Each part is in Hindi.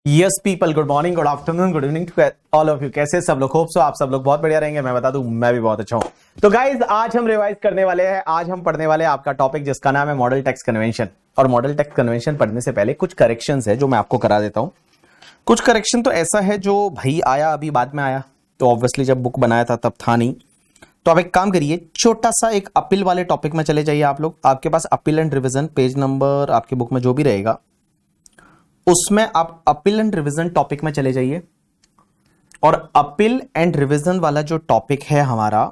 Yes people, good morning, good afternoon, good evening to all of you. कैसे सब लोग? होप सो आप सब लोग बहुत बढ़िया रहेंगे। मैं बता दूं, मैं भी बहुत अच्छा हूं। तो गाइज, आज हम रिवाइज करने वाले हैं। आज हम पढ़ने वाले हैं आपका टॉपिक जिसका नाम है मॉडल टेक्स्ट कन्वेंशन। और मॉडल टेक्स्ट कन्वेंशन पढ़ने से पहले कुछ करेक्शंस है जो मैं आपको करा देता हूं। कुछ करेक्शन तो ऐसा है जो भाई आया, अभी बाद में आया, तो ऑब्वियसली जब बुक बनाया था तब था नहीं। तो आप एक काम करिए, छोटा सा एक अपील वाले टॉपिक में चले जाइए आप लोग। आपके पास appeal and revision page number आपकी बुक में जो भी रहेगा उसमें आप अपील एंड रिवीजन टॉपिक में चले जाइए। और अपील एंड रिवीजन वाला जो टॉपिक है हमारा,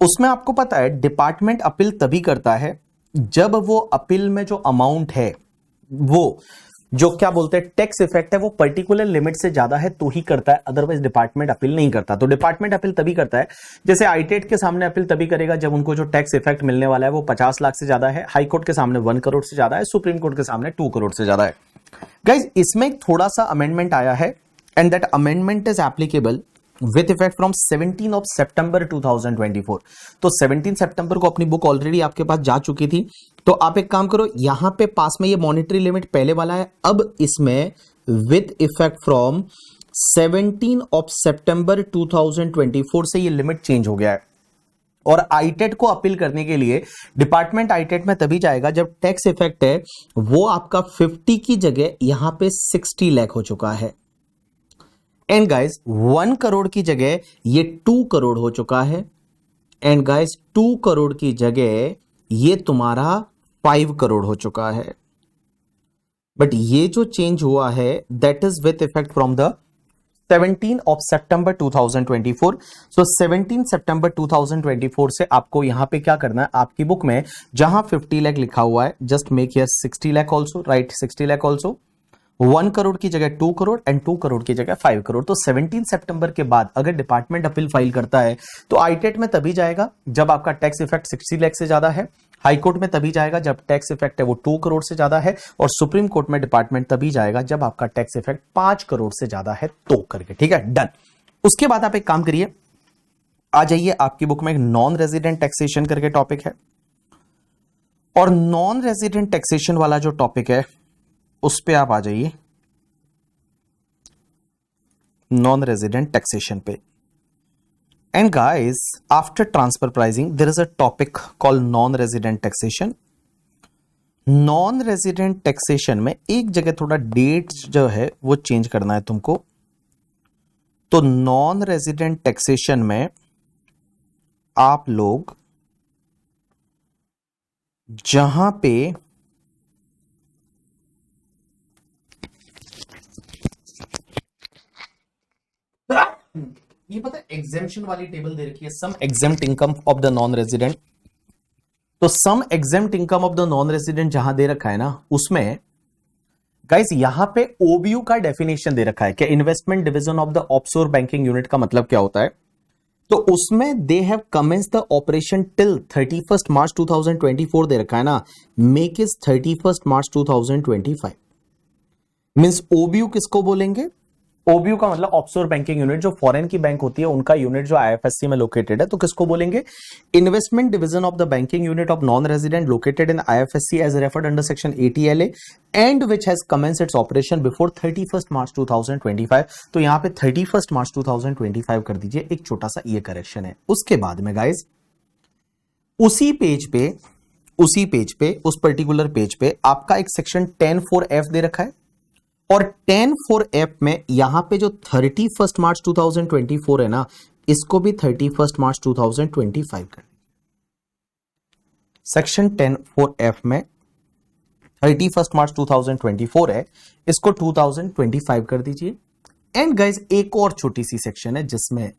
उसमें आपको पता है डिपार्टमेंट अपील तभी करता है जब वो अपील में जो अमाउंट है, वो जो क्या बोलते हैं टैक्स इफेक्ट है, वो पर्टिकुलर लिमिट से ज्यादा है तो ही करता है, अदरवाइज डिपार्टमेंट अपील नहीं करता। तो डिपार्टमेंट अपील तभी करता है, जैसे आईटेट के सामने अपील तभी करेगा जब उनको जो टैक्स इफेक्ट मिलने वाला है वो 50 लाख से ज्यादा है, हाई कोर्ट के सामने 1 करोड़ से ज्यादा है, सुप्रीम कोर्ट के सामने 2 करोड़ से ज्यादा है। गाइज, इसमें एक थोड़ा सा अमेंडमेंट आया है and that amendment is applicable with effect from 17 of September 2024। तो 17 सितंबर को अपनी बुक ऑलरेडी आपके पास जा चुकी थी। तो आप एक काम करो, यहां पे पास में ये मॉनेटरी लिमिट पहले वाला है, अब इसमें with effect from 17 of September 2024 से ये लिमिट चेंज हो गया है। और आईटेट को अपील करने के लिए डिपार्टमेंट आईटेट में तभी जाएगा जब टैक्स इफेक्ट है वो आपका 50 की जगह यहां पे 60 लाख हो चुका है। एंड गाइस, 1 करोड़ की जगह ये 2 करोड़ हो चुका है। एंड गाइस, 2 करोड़ की जगह ये तुम्हारा 5 करोड़ हो चुका है। बट ये जो चेंज हुआ है that is with effect from the 17 of September 2024। So 17 सितंबर 2024 से आपको यहां पे क्या करना है, आपकी बुक में जहां 50 लाख लिखा हुआ है, just make here 60 lakh also, right 60 lakh also. 1 crore की जगह 2 करोड़ एंड 2 करोड़ की जगह 5 करोड़। तो 17 सितंबर के बाद अगर डिपार्टमेंट अपील फाइल करता है तो आईटेट में तभी जाएगा जब आपका टैक्स इफेक्ट 60 लाख से ज्यादा है, हाई कोर्ट में तभी जाएगा जब टैक्स इफेक्ट है वो 2 करोड़ से ज्यादा है, और सुप्रीम कोर्ट में डिपार्टमेंट तभी जाएगा जब आपका टैक्स इफेक्ट 5 करोड़ से ज्यादा है तो करके। ठीक है, डन। उसके बाद आप एक काम करिए, आ जाइए, आपकी बुक में एक नॉन रेजिडेंट टैक्सेशन करके टॉपिक है। और नॉन रेजिडेंट टैक्सेशन वाला जो टॉपिक है उस पे आप आ जाइए, नॉन रेजिडेंट टैक्सेशन पे। And guys, after transfer pricing there is a topic called non resident taxation. Non resident taxation में एक जगह थोड़ा डेट जो है वो चेंज करना है तुमको। तो नॉन रेजिडेंट टैक्सेशन में आप लोग जहां पे ये पता है एग्जेम्पशन वाली टेबल दे रखी है, some exempt income of the non resident. तो some exempt income of the non resident जहां दे रखा है ना, उसमें गाइस यहां पे ओबीयू का डेफिनेशन दे रखा है कि investment division of the offshore banking unit का मतलब क्या होता है। तो उसमें they have commence the operation till 31 March 2024 दे रखा है ना, make is 31 March 2025। Means OBU किसको बोलेंगे? ओबीयू का मतलब ऑफशोर बैंकिंग यूनिट, जो फॉरेन की बैंक होती है उनका यूनिट जो आईएफएससी में लोकेटेड है, तो किसको बोलेंगे? Investment division of the banking unit of non resident located in IFSC as referred under section 80LA and which has commenced its operation before 31 March 2025। तो यहां पे 31 मार्च 2025 कर दीजिए। एक छोटा सा ये करेक्शन है। उसके बाद में गाइज उसी पेज पे उस पर्टिकुलर पेज पे आपका एक सेक्शन 10(4)(f) दे रखा है। और 10(4)(f) में यहां पे जो 31 मार्च 2024 है ना, इसको भी 31 मार्च 2025 कर। सेक्शन 10(4)(f) में 31 मार्च 2024 है, इसको 2025 कर दीजिए। एंड गाइज, एक और छोटी सी सेक्शन है जिसमें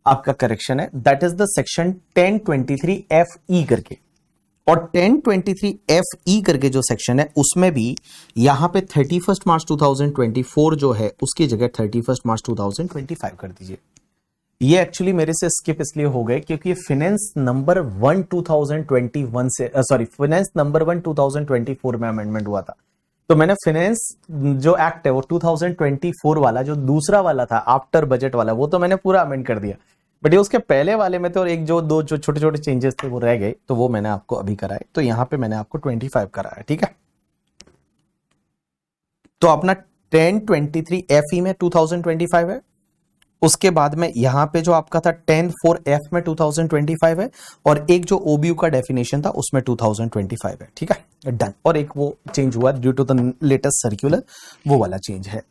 आपका करेक्शन है, that is the section 1023(f)(e) करके। और 1023(f)(e) करके जो सेक्शन है उसमें भी यहां पे 31 मार्च 2024 जो है उसकी जगह 31 मार्च 2025 कर दीजिए। ये एक्चुअली मेरे से स्किप इसलिए हो गए क्योंकि फाइनेंस नंबर 1 2021 से फाइनेंस नंबर 1 2024 में अमेंडमेंट हुआ था। तो मैंने फाइनेंस जो एक्ट है वो 2024 वाला, जो दूसरा वाला था आफ्टर बजट वाला, वो तो मैंने पूरा अमेंड कर दिया। बट ये उसके पहले वाले में तो एक जो दो जो छोटे छोटे चेंजेस थे वो रह गए, तो वो मैंने आपको अभी कराए। तो यहां पे मैंने आपको 25 कराया। ठीक है, तो अपना 1023 FE में 2025 है, उसके बाद में यहां पे जो आपका था 104F में 2025 है, और एक जो OBU का डेफिनेशन था उसमें 2025 है। ठीक है, डन। और एक वो चेंज हुआ due to the latest circular, वो वाला चेंज है।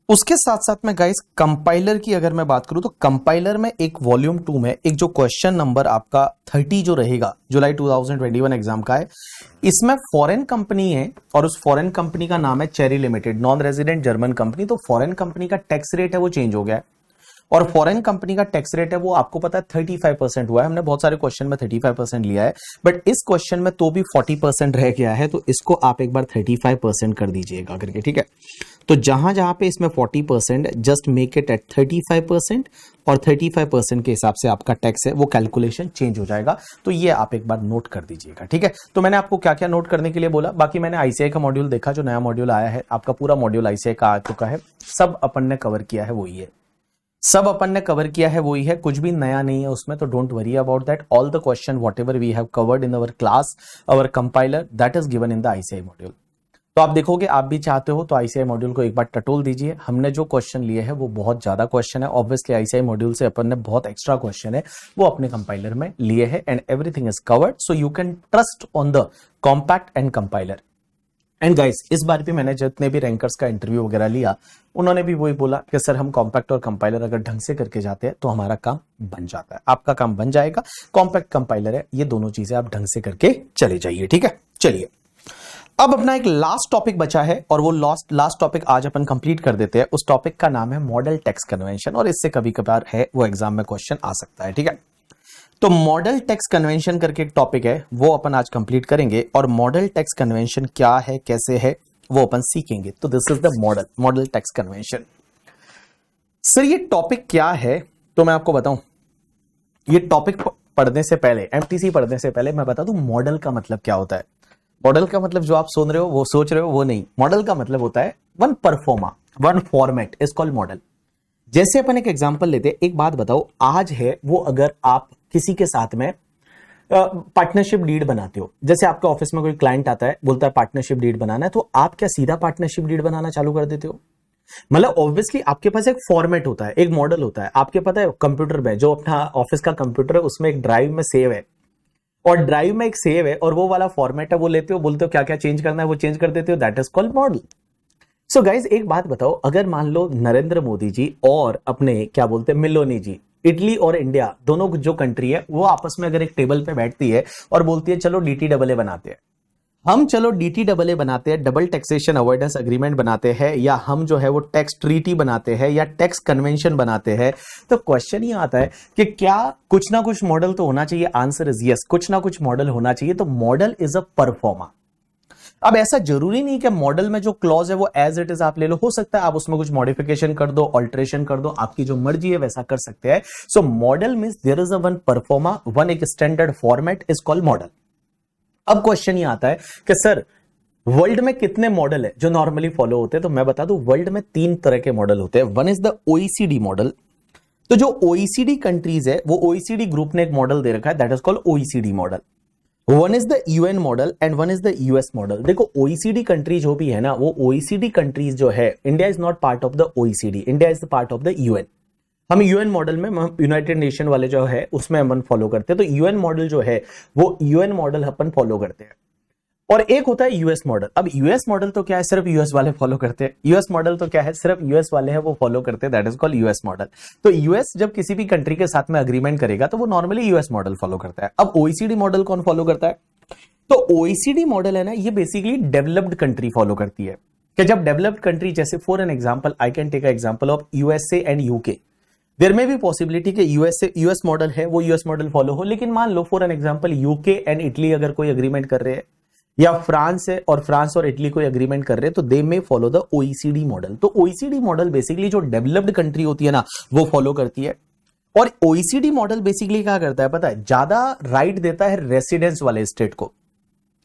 उसके साथ साथ में गाइस कंपाइलर की अगर मैं बात करूं तो कंपाइलर में एक वॉल्यूम 2 में एक जो क्वेश्चन नंबर आपका 30 जो रहेगा जुलाई 2021 एग्जाम का है, इसमें फॉरेन कंपनी है और उस फॉरेन कंपनी का नाम है cherry limited, non resident German company. तो फॉरेन कंपनी का टैक्स रेट है वो चेंज हो गया है, और फॉरेन कंपनी का टैक्स रेट है वो आपको पता है 35% हुआ है। हमने बहुत सारे क्वेश्चन में 35% लिया है, बट इस क्वेश्चन में तो भी 40% रह गया है, तो इसको आप एक बार 35% कर दीजिएगा करके। ठीक है, तो जहां जहां पे इसमें 40%, जस्ट मेक इट एट 35%, और 35% के हिसाब से आपका टैक्स है वो कैलकुलेशन चेंज हो जाएगा। तो ये आप एक बार नोट कर दीजिएगा। ठीक है, तो मैंने आपको क्या क्या नोट करने के लिए बोला, बाकी मैंने आईसीआई का मॉड्यूल देखा, जो नया मॉड्यूल आया है, आपका पूरा मॉड्यूल आईसीआई का आ चुका है, सब अपन ने कवर किया है वही है, सब अपन ने कवर किया है वही है, कुछ भी नया नहीं है उसमें। तो don't worry about that, all the question whatever we have covered in our class, our compiler, that is given in the ICI module. तो आप देखोगे, आप भी चाहते हो तो आईसीआई मॉड्यूल को एक बार टटोल दीजिए। हमने जो क्वेश्चन लिए हैं वो बहुत ज्यादा क्वेश्चन है, ऑब्वियसली आईसीआई मॉड्यूल से अपन ने बहुत एक्स्ट्रा क्वेश्चन है वो अपने कंपाइलर में लिए हैं, and everything is covered, so you can trust on the compact and compiler. And guys, इस बार भी मैंने जितने भी रैंकर्स का इंटरव्यू वगैरह लिया, उन्होंने भी वही बोला कि सर हम कॉम्पैक्ट और कंपाइलर अगर ढंग से करके जाते हैं तो हमारा काम बन जाता है। आपका काम बन जाएगा, कॉम्पैक्ट कंपाइलर है, ये दोनों चीजें आप ढंग से करके चले जाइए। ठीक है, चलिए अब अपना एक लास्ट टॉपिक बचा है, और वो लास्ट टॉपिक आज अपन कंप्लीट कर देते हैं। उस टॉपिक का नाम है मॉडल टैक्स कन्वेंशन, और इससे कभी कभार है वो एग्जाम में क्वेश्चन आ सकता है। ठीक है, तो मॉडल टैक्स कन्वेंशन करके एक टॉपिक है, वो अपन आज कंप्लीट करेंगे, और मॉडल टैक्स कन्वेंशन क्या है, कैसे है, वो अपन सीखेंगे। तो this is the model tax convention. Sir ये टॉपिक क्या है, तो मैं आपको बताऊं, ये टॉपिक पढ़ने से पहले, एमटीसी पढ़ने से पहले मैं बता दूं मॉडल का मतलब क्या होता है। मॉडल का मतलब जो आप सोच रहे हो वो नहीं, मॉडल का मतलब होता है one proforma, one format is called model. जैसे अपन एक एग्जांपल लेते हैं, एक बात बताओ, आज है वो अगर आप किसी के साथ में पार्टनरशिप डीड बनाते हो, जैसे आपके ऑफिस में कोई क्लाइंट आता है, बोलता है पार्टनरशिप डीड बनाना है, तो आप क्या सीधा पार्टनरशिप डीड बनाना चालू कर देते हो? मतलब ऑब्वियसली आपके पास एक फॉर्मेट होता है, एक मॉडल होता है। आपके पता है कंप्यूटर में, जो अपना ऑफिस का कंप्यूटर है उसमें एक ड्राइव में सेव है, और ड्राइव में एक सेव है, और वो वाला फॉर्मेट है, वो लेते हो, बोलते हो क्या क्या चेंज करना है वो चेंज कर देते हो, that is called model. So guys एक बात बताओ, अगर मान लो नरेंद्र मोदी जी और अपने क्या बोलते हैं मेलोनी जी, इटली और इंडिया दोनों जो कंट्री है, वो आपस में अगर एक टेबल पे बैठती है और बोलती है चलो DTAA बनाते हैं, हम चलो DTAA बनाते हैं, डबल टैक्सेशन अवॉइडेंस एग्रीमेंट बनाते हैं, या हम जो है वो टैक्स ट्रीटी बनाते हैं, या टैक्स कन्वेंशन बनाते हैं, तो क्वेश्चन ये आता है कि क्या कुछ ना कुछ मॉडल तो होना चाहिए। आंसर इज यस, कुछ ना कुछ मॉडल होना चाहिए। तो मॉडल इज अ परफॉर्मा। अब ऐसा जरूरी नहीं कि मॉडल में जो क्लॉज है वो एज इट इज आप ले लो, हो सकता है आप उसमें कुछ मॉडिफिकेशन कर दो, ऑल्टरेशन कर दो, आपकी जो मर्जी है वैसा कर सकते हैं। So model means there is a one proforma, one एक standard format is called model. अब क्वेश्चन ये आता है कि सर वर्ल्ड में कितने मॉडल है जो नॉर्मली फॉलो होते हैं, तो मैं बता दूं वर्ल्ड में 3 तरह के मॉडल होते हैं। One is the OECD model. तो जो OECD कंट्रीज है, वो OECD ग्रुप ने एक मॉडल दे रखा है, that is called OECD model. One is the UN model and one is the US model. देखो OECD कंट्री जो भी है ना, वो OECD कंट्रीज जो है, India is not part of the OECD, India is the part of the UN। हम UN मॉडल में यूनाइटेड नेशन वाले जो है उसमें अपन फॉलो करते हैं। तो UN मॉडल जो है वो UN मॉडल अपन फॉलो करते हैं, और एक होता है US मॉडल। अब US मॉडल तो क्या है, सिर्फ US वाले फॉलो करते हैं। US मॉडल तो क्या है, सिर्फ US वाले हैं वो फॉलो करते हैं, that is called US model. तो US जब किसी भी कंट्री के साथ में अग्रीमेंट करेगा तो वो नॉर्मली US मॉडल फॉलो करता है। अब OECD मॉडल कौन फॉलो करता है, तो OECD मॉडल है ना, ये बेसिकली डेवलप्ड कंट्री फॉलो करती है। कि जब डेवलप्ड कंट्री, जैसे for an example I can take example of USA and UK, there में भी पॉसिबिलिटी कि US मॉडल है वो US मॉडल फॉलो हो, लेकिन मान लो for an example UK and Italy अगर कोई अग्रीमेंट कर रहे हैं, या फ्रांस है और फ्रांस और इटली कोई अग्रीमेंट कर रहे हैं, तो दे में फॉलो द OECD मॉडल। तो OECD मॉडल बेसिकली जो डेवलप्ड कंट्री होती है ना वो फॉलो करती है। और OECD मॉडल बेसिकली क्या करता है पता है, ज्यादा राइट देता है रेसिडेंस वाले स्टेट को।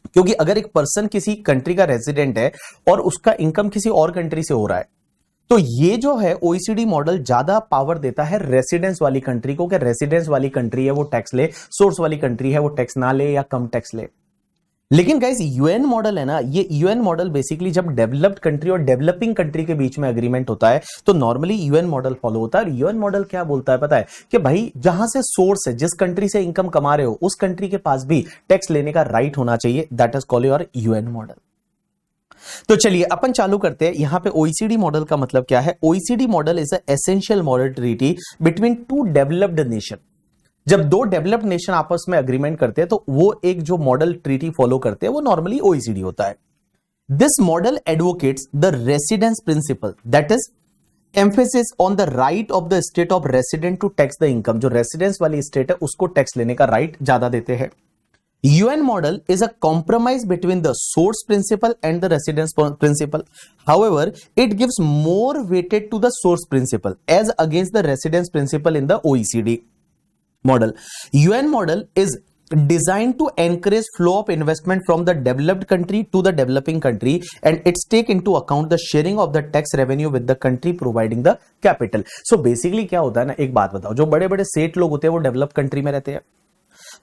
क्योंकि अगर एक पर्सन किसी कंट्री का रेजिडेंट है और उसका इनकम किसी और कंट्री से हो रहा है, तो ये जो है OECD मॉडल ज्यादा पावर देता है रेसिडेंस वाली कंट्री को, कि रेसिडेंस वाली कंट्री है वो टैक्स ले, सोर्स वाली कंट्री है वो टैक्स ना ले या कम टैक्स ले। लेकिन गाइस यूएन मॉडल है ना, ये यूएन मॉडल बेसिकली जब डेवलप्ड कंट्री और डेवलपिंग कंट्री के बीच में एग्रीमेंट होता है तो नॉर्मली यूएन मॉडल फॉलो होता है। और यूएन मॉडल क्या बोलता है पता है कि भाई जहां से सोर्स है, जिस कंट्री से इनकम कमा रहे हो उस कंट्री के पास भी टैक्स लेने का राइट होना चाहिए। That is called your UN model. तो चलिए अपन चालू करते हैं। यहां पे ओईसीडी मॉडल का मतलब क्या है? OECD model is a essential model treaty between two developed nation. जब दो डेवलप्ड नेशन आपस में एग्रीमेंट करते हैं तो वो एक जो मॉडल ट्रीटी फॉलो करते हैं वो नॉर्मली ओईसीडी होता है। This model advocates the residence principle, that is emphasis on the right of the state of resident to tax the income. जो रेसिडेंस वाली स्टेट है उसको टैक्स लेने का राइट ज्यादा देते हैं। UN model is a compromise between the source principle and the residence principle. However, it gives more weighted to the source principle as against the residence principle in the OECD model. UN model is designed to encourage flow of investment from the developed country to the developing country, and it's take into account the sharing of the tax revenue with the country providing the capital. So basically क्या होता है ना, एक बात बताओ, जो बड़े बड़े सेठ लोग होते हैं वो डेवलप कंट्री में रहते हैं,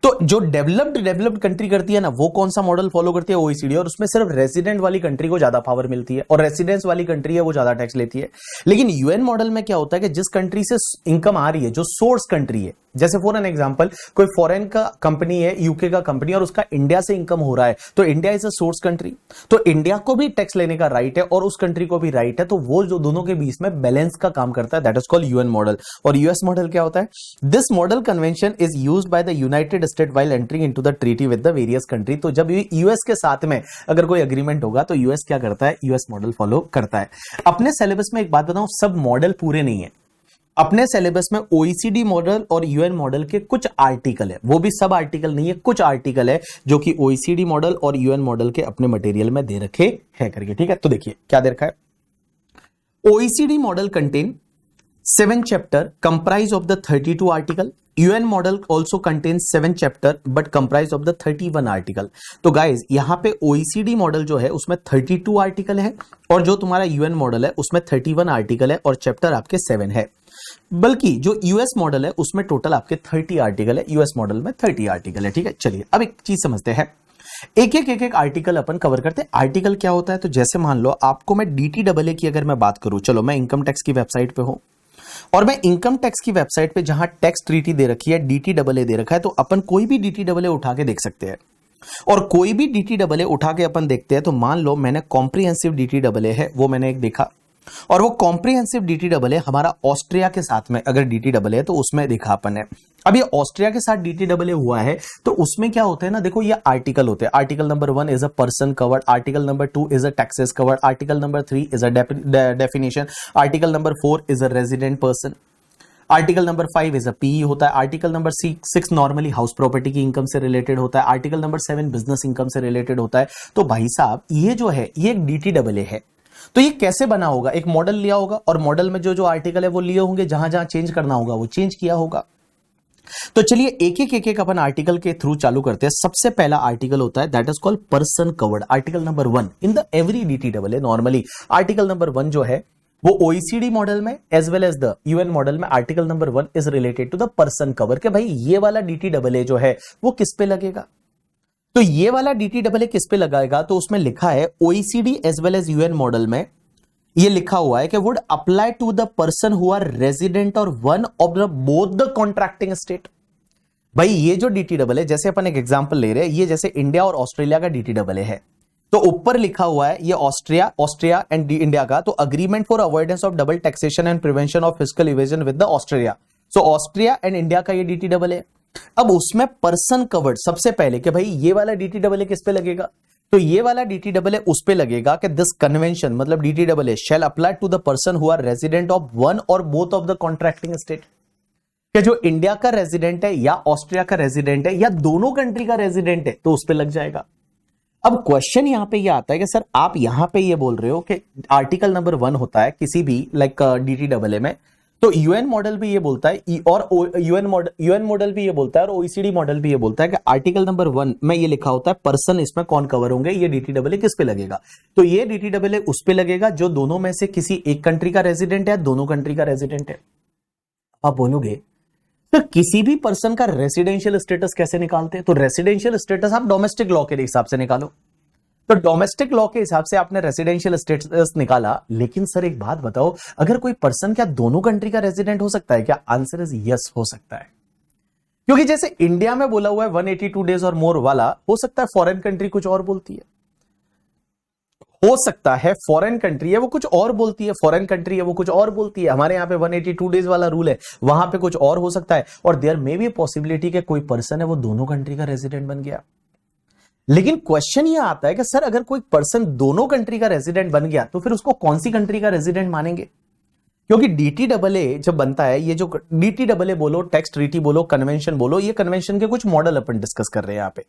तो जो डेवलप्ड कंट्री करती है ना वो कौन सा मॉडल फॉलो करती है? ओईसीडी। और उसमें सिर्फ रेसिडेंट वाली कंट्री को ज्यादा पावर मिलती है और रेसिडेंस वाली कंट्री है वो ज्यादा टैक्स लेती है। लेकिन यूएन मॉडल में क्या होता है कि जिस कंट्री से इनकम आ रही है, जो सोर्स कंट्री है, जैसे फॉर एन एग्जांपल कोई फॉरेन का कंपनी है, यूके का कंपनी, और उसका इंडिया से इनकम हो रहा है, तो India is a source country, तो इंडिया को भी टैक्स लेने का राइट है और उस कंट्री को भी राइट है। तो वो जो दोनों के बीच में बैलेंस का काम करता है, that is called UN model. और यूएस मॉडल क्या होता है? This model convention is used by the United state while entering into the treaty with the various country. तो जब यूएस के साथ में अगर कोई एग्रीमेंट होगा तो यूएस क्या करता है? यूएस मॉडल फॉलो करता है। अपने सिलेबस में एक बात बताऊं, सब मॉडल पूरे नहीं है। अपने सिलेबस में ओईसीडी मॉडल और यूएन मॉडल के कुछ आर्टिकल है, वो भी सब आर्टिकल नहीं है, कुछ आर्टिकल है जो कि ओईसीडी मॉडल और यूएन मॉडल के अपने मटेरियल में दे रखे हैं करके। ठीक है, तो देखिए क्या दे रखा है। OECD model contain 7 chapter comprise of the 32 article. UN model also contains 7 chapter but comprised of the 31 article। तो गाइज यहां पे OECD मॉडल जो है उसमें 32 आर्टिकल है और जो तुम्हारा UN मॉडल है उसमें 31 आर्टिकल है और चैप्टर आपके 7 है। बल्कि जो यूएस मॉडल है उसमें टोटल आपके 30 आर्टिकल है, यूएस मॉडल में 30 आर्टिकल है। ठीक है, चलिए अब एक चीज समझते हैं, एक आर्टिकल अपन कवर करते हैं। आर्टिकल क्या होता है? तो जैसे मान लो आपको मैं DTAA की अगर मैं बात करूं, चलो मैं इनकम टैक्स की वेबसाइट पे हूं और मैं इनकम टैक्स की वेबसाइट पे जहां टैक्स ट्रीटी दे रखी है, DTAA दे रखा है, तो अपन कोई भी DTAA उठा के देख सकते हैं। और कोई भी DTAA उठा के अपन देखते हैं तो मान लो मैंने कॉम्प्रिहेंसिव DTAA है वो मैंने एक देखा, और वो कॉम्प्रिहेंसिव DTAA हमारा ऑस्ट्रिया के साथ में अगर DTAA है तो उसमें देखा अपन है। अब ये ऑस्ट्रिया के साथ DTAA हुआ है तो उसमें क्या होता है ना, देखो ये आर्टिकल होते हैं। Article number 1 is a person covered, article number 2 is a taxes covered, article number 3 is a definition, article number 4 is a resident person, article number 5 is a PE होता है, article number 6 normally house property की इनकम से रिलेटेड होता है, आर्टिकल नंबर 7 बिजनेस इनकम से रिलेटेड होता है। तो भाई साहब ये जो है ये एक DTAA है। तो ये कैसे बना होगा? एक मॉडल लिया होगा और मॉडल में जो जो आर्टिकल है वो लिए होंगे, जहां जहां चेंज करना होगा वो चेंज किया होगा। तो चलिए एक एक अपन आर्टिकल के थ्रू चालू करते हैं। सबसे पहला आर्टिकल होता है that is called person covered, article number 1 in the every DTAA। Normally article number 1 जो है वो OECD मॉडल में as well as the UN model में article number 1 is related to the person cover के भाई ये वाला DTAA जो है वो किस पे लगेगा। तो ये वाला DTAA किस पे लगाएगा? तो उसमें लिखा है OECD as well as UN model में ये लिखा हुआ है कि would apply to the person who are resident और one of the both the contracting state. भाई ये जो DTAA जैसे अपन एक एग्जांपल ले रहे हैं, ये जैसे इंडिया और ऑस्ट्रेलिया का DTAA है, तो ऊपर लिखा हुआ है ये ऑस्ट्रिया एंड इंडिया का, तो agreement for avoidance of double taxation and prevention of fiscal evasion with the Australia. So Austria and India का ये DTAA। अब उसमें पर्सन कवर्ड सबसे पहले कि भाई ये वाला DTAA किस पे लगेगा? तो ये वाला DTAA उस पे लगेगा कि दिस कन्वेंशन मतलब DTAA shall apply to the person who are resident of one और both of the contracting state, कि जो इंडिया का रेजिडेंट है या ऑस्ट्रिया का रेजिडेंट है या दोनों कंट्री का रेजिडेंट है तो उस पे लग जाएगा। अब क्वेश्चन यहां पे ये आता है कि सर आप यहां पे ये बोल रहे हो कि आर्टिकल नंबर 1 होता है किसी भी लाइक DTAA में, तो UN मॉडल भी ये बोलता है और UN मॉडल भी ये बोलता है और OECD मॉडल भी ये बोलता है कि आर्टिकल नंबर 1 में ये लिखा होता है पर्सन, इसमें कौन कवर होंगे, ये DTAA किस पे लगेगा? तो ये DTAA उस पे लगेगा जो दोनों में से किसी एक कंट्री का रेजिडेंट है, दोनों कंट्री का रेजिडेंट है। आप बोलोगे तो किसी भी पर्सन का रेसिडेंशियल स्टेटस कैसे निकालते हैं? तो रेसिडेंशियल स्टेटस आप डोमेस्टिक लॉ के हिसाब से निकालो। तो डोमेस्टिक लॉ के हिसाब से आपने रेसिडेंशियल स्टेटस निकाला, लेकिन सर एक बात बताओ, अगर कोई पर्सन क्या दोनों कंट्री का रेजिडेंट हो सकता है क्या? आंसर इज यस, हो सकता है। क्योंकि जैसे इंडिया में बोला हुआ है 182 डेज और मोर वाला, हो सकता है फॉरेन कंट्री कुछ और बोलती है, हो सकता है फॉरेन कंट्री है वो कुछ और बोलती है, फॉरेन कंट्री है वो कुछ और बोलती है। हमारे यहां पे 182 डेज वाला रूल है, वहां पे कुछ और हो सकता है। और देयर मे बी पॉसिबिलिटी कि कोई पर्सन है वो दोनों कंट्री का रेजिडेंट बन गया। लेकिन क्वेश्चन यह आता है कि सर अगर कोई पर्सन दोनों कंट्री का रेजिडेंट बन गया तो फिर उसको कौन सी कंट्री का रेजिडेंट मानेंगे? क्योंकि DTAA जब बनता है, ये जो DTAA बोलो, टैक्स ट्रीटी बोलो, कन्वेंशन बोलो, ये कन्वेंशन के कुछ मॉडल अपन डिस्कस कर रहे हैं यहां पे।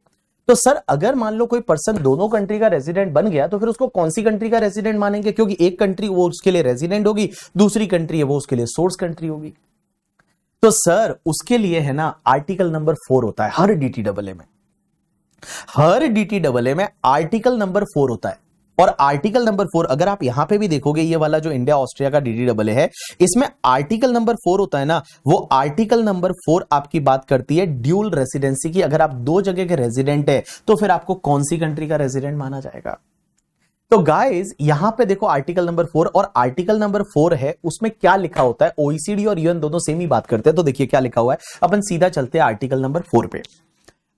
तो सर अगर मान लो कोई पर्सन दोनों कंट्री का रेजिडेंट बन गया तो फिर उसको कौन सी कंट्री का रेजिडेंट मानेंगे? क्योंकि एक कंट्री वो उसके लिए रेजिडेंट होगी, दूसरी कंट्री है वो उसके लिए सोर्स कंट्री होगी। तो सर उसके लिए है ना आर्टिकल नंबर 4 होता है हर DTAA में। हर DTAA में आर्टिकल नंबर 4 होता है। और आर्टिकल नंबर 4 अगर आप यहां पे भी देखोगे, ये वाला जो इंडिया ऑस्ट्रिया का DTAA है, इसमें आर्टिकल नंबर 4 होता है ना, वो आर्टिकल नंबर 4 आपकी बात करती है ड्यूल रेसिडेंसी की। अगर आप दो जगह के रेजिडेंट है तो फिर आपको कौन सी कंट्री का रेजिडेंट माना जाएगा? तो गाइस यहां पे देखो आर्टिकल नंबर 4, और आर्टिकल नंबर 4 है, उसमें क्या लिखा होता है? OECD और UN दोनों सेम ही बात करते हैं। तो देखिए क्या लिखा हुआ है, अपन सीधा चलते हैं आर्टिकल नंबर 4 पे।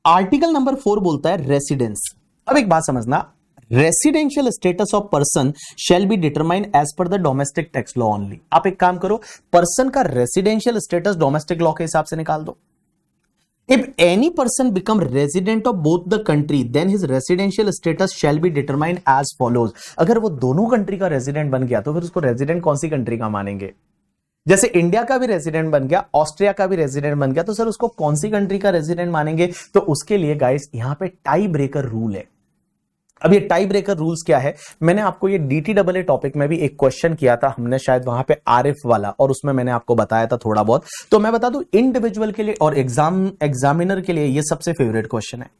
आर्टिकल नंबर 4 बोलता है रेसिडेंस। अब एक बात समझना, residential status of person shall be determined as per the domestic tax law only. आप एक काम करो, पर्सन का रेसिडेंशियल स्टेटस डोमेस्टिक लॉ के हिसाब से निकाल दो। If any person become resident of both the country then his residential status shall be determined as follows. अगर वो दोनों कंट्री का रेजिडेंट बन गया तो फिर उसको रेजिडेंट कौन सी कंट्री का मानेंगे? जैसे इंडिया का भी रेजिडेंट बन गया, ऑस्ट्रिया का भी रेजिडेंट बन गया, तो सर उसको कौन सी कंट्री का रेजिडेंट मानेंगे? तो उसके लिए गाइस यहां पे टाई ब्रेकर रूल है। अब ये टाई ब्रेकर रूल्स क्या है? मैंने आपको ये DTAA टॉपिक में भी एक क्वेश्चन किया था हमने, शायद वहां पे आरिफ वाला, और उसमें मैंने आपको बताया था थोड़ा बहुत। तो मैं बता दूं, इंडिविजुअल के लिए और एग्जामिनर के लिए ये सबसे फेवरेट क्वेश्चन है।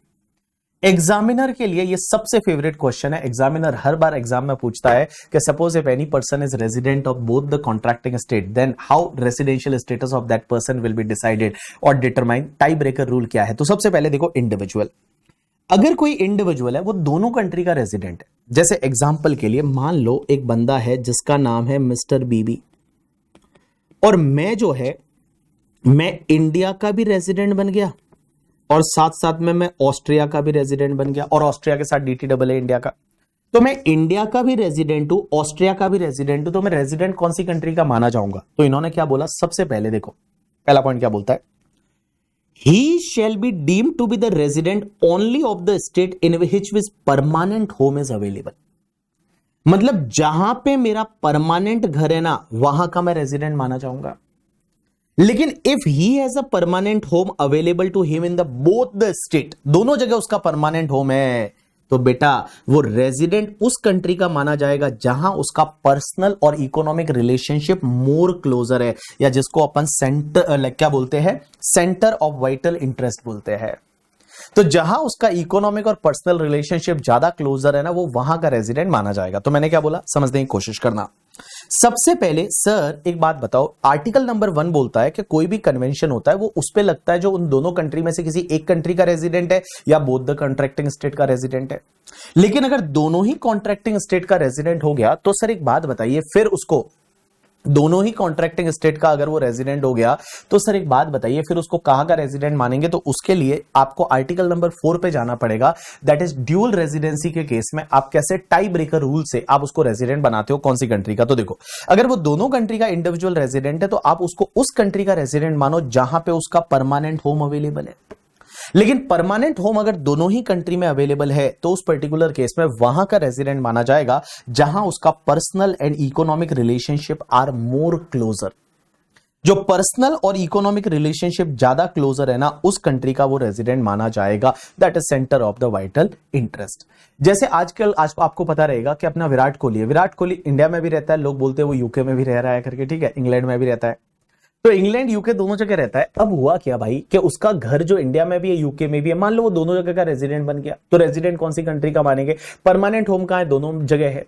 एग्जामिनर के लिए ये सबसे फेवरेट क्वेश्चन है। एग्जामिनर हर बार एग्जाम में पूछता है कि suppose if any person is resident of both the contracting state then how residential status of that person will be decided और डिटरमाइन। टाई ब्रेकर रूल क्या है? तो सबसे पहले देखो इंडिविजुअल। अगर कोई इंडिविजुअल है वो दोनों कंट्री का रेजिडेंट है, जैसे एग्जांपल के लिए मान लो एक बंदा है जिसका नाम है मिस्टर बीबी, और मैं जो है मैं इंडिया का भी रेजिडेंट बन गया और साथ साथ में मैं ऑस्ट्रिया का भी रेजिडेंट बन गया, और ऑस्ट्रिया के साथ DTAA इंडिया का। तो मैं इंडिया का भी रेजिडेंट हूं, ऑस्ट्रिया का भी रेजिडेंट हूं, तो मैं रेजिडेंट कौन सी कंट्री का माना जाऊंगा? तो इन्होंने क्या बोला? सबसे पहले देखो पहला पॉइंट क्या बोलता है, he shall be deemed to be the resident only of the state in which his permanent home is available। मतलब जहां पे मेरा परमानेंट घर है ना, वहां का मैं रेजिडेंट माना जाऊंगा। लेकिन if he has a permanent home available to him in the both the state, दोनों जगह उसका परमानेंट होम है, तो बेटा वो रेजिडेंट उस कंट्री का माना जाएगा जहां उसका पर्सनल और इकोनॉमिक रिलेशनशिप मोर क्लोजर है, या जिसको अपन सेंटर क्या बोलते हैं, सेंटर ऑफ वाइटल इंटरेस्ट बोलते हैं। तो जहां उसका इकोनॉमिक और पर्सनल रिलेशनशिप ज्यादा क्लोजर है ना, वो वहां का रेजिडेंट माना जाएगा। तो मैंने क्या बोला, समझने की कोशिश करना। सबसे पहले सर एक बात बताओ, आर्टिकल नंबर 1 बोलता है कि कोई भी कन्वेंशन होता है वो उस पे लगता है जो उन दोनों कंट्री में से किसी एक कंट्री का रेजिडेंट है या बोथ द कॉन्ट्रैक्टिंग स्टेट का रेजिडेंट है। लेकिन अगर दोनों ही कॉन्ट्रैक्टिंग स्टेट का रेजिडेंट हो गया तो सर एक बात बताइए, फिर उसको दोनों ही कॉन्ट्रैक्टिंग स्टेट का अगर वो रेजिडेंट हो गया तो सर एक बात बताइए, फिर उसको कहां का रेजिडेंट मानेंगे? तो उसके लिए आपको आर्टिकल नंबर 4 पे जाना पड़ेगा, दैट इज ड्यूल रेजिडेंसी के केस में आप कैसे टाई ब्रेकर रूल से आप उसको रेजिडेंट बनाते हो कौन सी कंट्री का। तो देखो अगर वो दोनों कंट्री का इंडिविजुअल रेजिडेंट है तो आप उसको उस कंट्री का रेजिडेंट मानो जहां पे उसका परमानेंट होम अवेलेबल है। लेकिन परमानेंट होम अगर दोनों ही कंट्री में अवेलेबल है तो उस पर्टिकुलर केस में वहां का रेजिडेंट माना जाएगा जहां उसका personal and economic relationship are more closer. जो पर्सनल और इकोनॉमिक रिलेशनशिप ज्यादा क्लोजर है ना, उस कंट्री का वो रेजिडेंट माना जाएगा, that is centre of the vital interest. जैसे आजकल आज आपको पता रहेगा कि अपना विराट कोहली है, विराट कोहली इंडिया में भी रहता है, लोग बोलते हैं वो यूके में भी रह रहा है करके, ठीक है, इंग्लैंड में भी रहता है, तो इंग्लैंड यूके दोनों जगह रहता है। अब हुआ क्या भाई कि उसका घर जो इंडिया में भी है यूके में भी है, मान लो वो दोनों जगह का रेजिडेंट बन गया, तो रेजिडेंट कौन सी कंट्री का मानेंगे? परमानेंट होम कहां है? दोनों जगह है।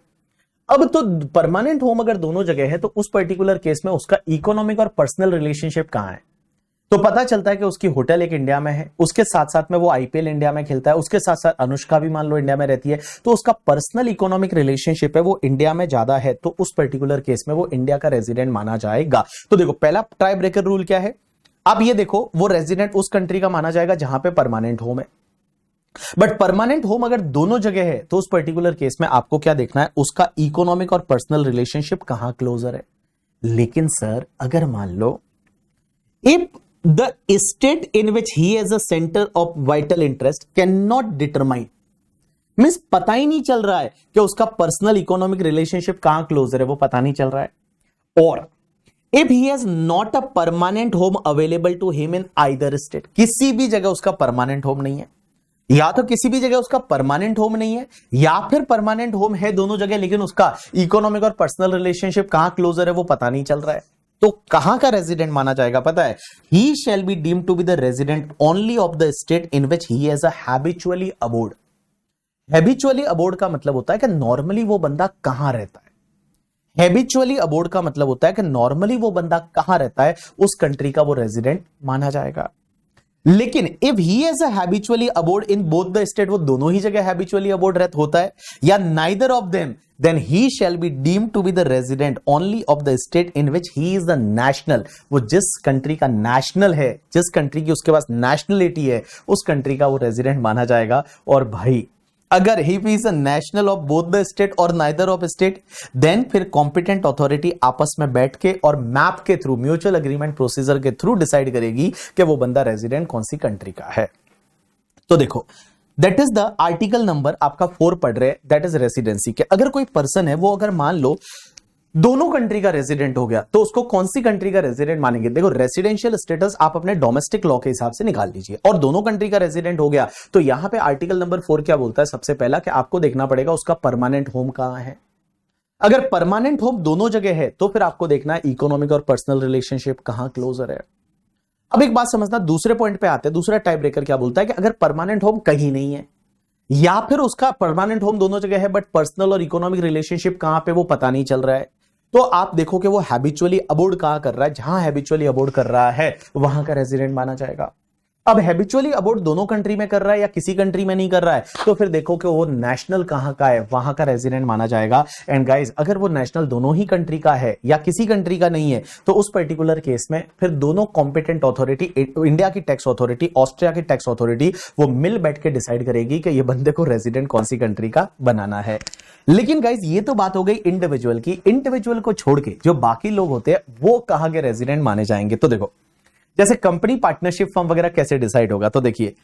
अब तो परमानेंट होम अगर दोनों जगह है तो उस पर्टिकुलर केस में उसका इकोनॉमिक और पर्सनल रिलेशनशिप कहां है? तो पता चलता है कि उसकी होटल एक इंडिया में है, उसके साथ साथ में वो आईपीएल इंडिया में खेलता है, उसके साथ साथ अनुष्का भी मान लो इंडिया में रहती है, तो उसका पर्सनल इकोनॉमिक रिलेशनशिप है वो इंडिया में ज्यादा है, तो उस पर्टिकुलर केस में वो इंडिया का रेजिडेंट माना जाएगा। तो देखो पहला टाई ब्रेकर रूल क्या है, आप ये देखो वो रेजिडेंट उस कंट्री का माना जाएगा जहां पे परमानेंट होम है, बट परमानेंट होम अगर दोनों जगह है तो उस पर्टिकुलर केस में आपको क्या देखना है, उसका इकोनॉमिक और पर्सनल रिलेशनशिप कहां क्लोजर है। लेकिन सर अगर मान लो if the state in which he has a center of vital interest cannot determine, means पता ही नहीं चल रहा है कि उसका पर्सनल इकोनॉमिक रिलेशनशिप कहां क्लोजर है, वो पता नहीं चल रहा है, और if he has not a permanent home available to him in either state, किसी भी जगह उसका परमानेंट होम नहीं है, या तो किसी भी जगह उसका परमानेंट होम नहीं है या फिर परमानेंट होम है दोनों जगह, लेकिन उसका इकोनॉमिक और पर्सनल रिलेशनशिप कहां क्लोजर है वो पता नहीं चल रहा है, तो कहां का रेजिडेंट माना जाएगा पता है, he shall be deemed to be the resident only of the state in which he has a habitually abode. Habitually abode का मतलब होता है कि नॉर्मली वो बंदा कहां रहता है, हैबिचुअली अबोर्ड का मतलब होता है कि नॉर्मली वो बंदा कहां रहता है, उस कंट्री का वो रेजिडेंट माना जाएगा। लेकिन if he has a habitually abode in both the state, वो दोनों ही जगह हैबिचुअली अबोर्ड रहता होता है, या neither of them, then he shall be deemed to be the resident only of the state in which he is the national, वो जिस कंट्री का नेशनल है, जिस कंट्री की उसके पास नेशनलिटी है, उस कंट्री का वो रेजिडेंट माना जाएगा। और भाई अगर he is a national of both the state और नाइदर ऑफ स्टेट, देन फिर कॉम्पिटेंट अथॉरिटी आपस में बैठ के और मैप के थ्रू, म्यूचुअल एग्रीमेंट प्रोसीजर के थ्रू डिसाइड करेगी कि वो बंदा रेजिडेंट कौन सी कंट्री का है। तो देखो that is the article number आपका 4 पढ़ रहे, दैट इज रेसिडेंसी के। अगर कोई पर्सन है वो अगर मान लो दोनों कंट्री का रेजिडेंट हो गया तो उसको कौन सी कंट्री का रेजिडेंट मानेंगे। देखो रेसिडेंशियल स्टेटस आप अपने डोमेस्टिक लॉ के हिसाब से निकाल लीजिए, और दोनों कंट्री का रेजिडेंट हो गया तो यहां पे आर्टिकल नंबर 4 क्या बोलता है, सबसे पहला कि आपको देखना पड़ेगा उसका परमानेंट होम कहां है। अगर परमानेंट होम दोनों जगह है तो फिर आपको देखना है इकोनॉमिक और पर्सनल रिलेशनशिप कहां क्लोजर है। अब एक बात समझना, दूसरे पॉइंट पे आते हैं, दूसरा टाइप ब्रेकर क्या बोलता है कि अगर परमानेंट होम कहीं नहीं है या फिर उसका परमानेंट होम दोनों जगह है बट पर्सनल और इकोनॉमिक रिलेशनशिप कहां पे वो पता नहीं चल रहा है, तो आप देखो कि वो हैबिचुअली अबोर्ड कहां कर रहा है, जहां हैबिचुअली अबोर्ड कर रहा है वहां का रेजिडेंट माना जाएगा। अब हैबिचुअली अबोर्ड दोनों कंट्री में कर रहा है या किसी कंट्री में नहीं कर रहा है, तो फिर देखो कि वो नेशनल कहां का है, वहां का रेजिडेंट माना जाएगा। एंड गाइस अगर वो नेशनल दोनों ही कंट्री का है या किसी कंट्री का नहीं है तो उस पर्टिकुलर केस में फिर दोनों कॉम्पिटेंट अथॉरिटी, इंडिया की टैक्स अथॉरिटी, ऑस्ट्रिया की टैक्स अथॉरिटी, वो मिल बैठ के डिसाइड करेगी कि ये बंदे को रेजिडेंट कौन सी कंट्री का बनाना है। लेकिन गाइस ये तो बात हो गई इंडिविजुअल की, इंडिविजुअल को छोड़ के जो बाकी लोग होते हैं वो कहां के रेजिडेंट माने जाएंगे। तो देखो जैसे कंपनी पार्टनरशिप फर्म वगैरह कैसे डिसाइड होगा, तो देखिए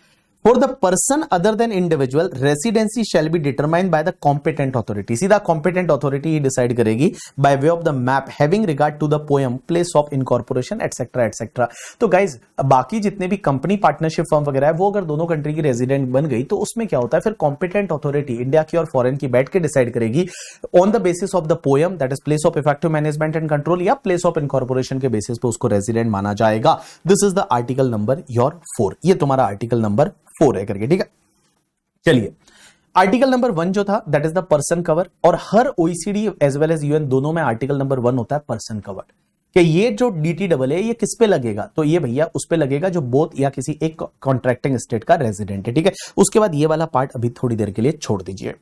for the person other than individual residency shall be determined by the competent authority, सीधा कॉम्पिटेंट अथॉरिटी ही डिसाइड करेगी by way of the MAP having regard to the POEM, place of incorporation et cetera et cetera. तो गाइज बाकी जितने भी कंपनी पार्टनरशिप फर्म वगैरह है वो अगर दोनों कंट्री की रेजिडेंट बन गई तो उसमें क्या होता है, फिर कॉम्पिटेंट अथॉरिटी इंडिया की और फॉरेन की बैठ के डिसाइड करेगी on the basis of the poem, that is place of effective management and control, या प्लेस ऑफ इनकॉर्पोरेशन के बेसिस पे उसको रेजिडेंट माना जाएगा। This is the article number your 4, ये तुम्हारा आर्टिकल नंबर 4 है करके, ठीक है। चलिए आर्टिकल नंबर 1 जो था that is the person cover, और हर OECD as well as UN दोनों में आर्टिकल नंबर 1 होता है पर्सन कवर, कि ये जो डीटीडबल है ये किस पे लगेगा, तो ये भैया उस पे लगेगा जो बोथ या किसी एक कॉन्ट्रैक्टिंग स्टेट का रेजिडेंट है, ठीक है। उसके बाद ये वाला पार्ट अभी थोड़ी देर के लिए छोड़ दीजिए।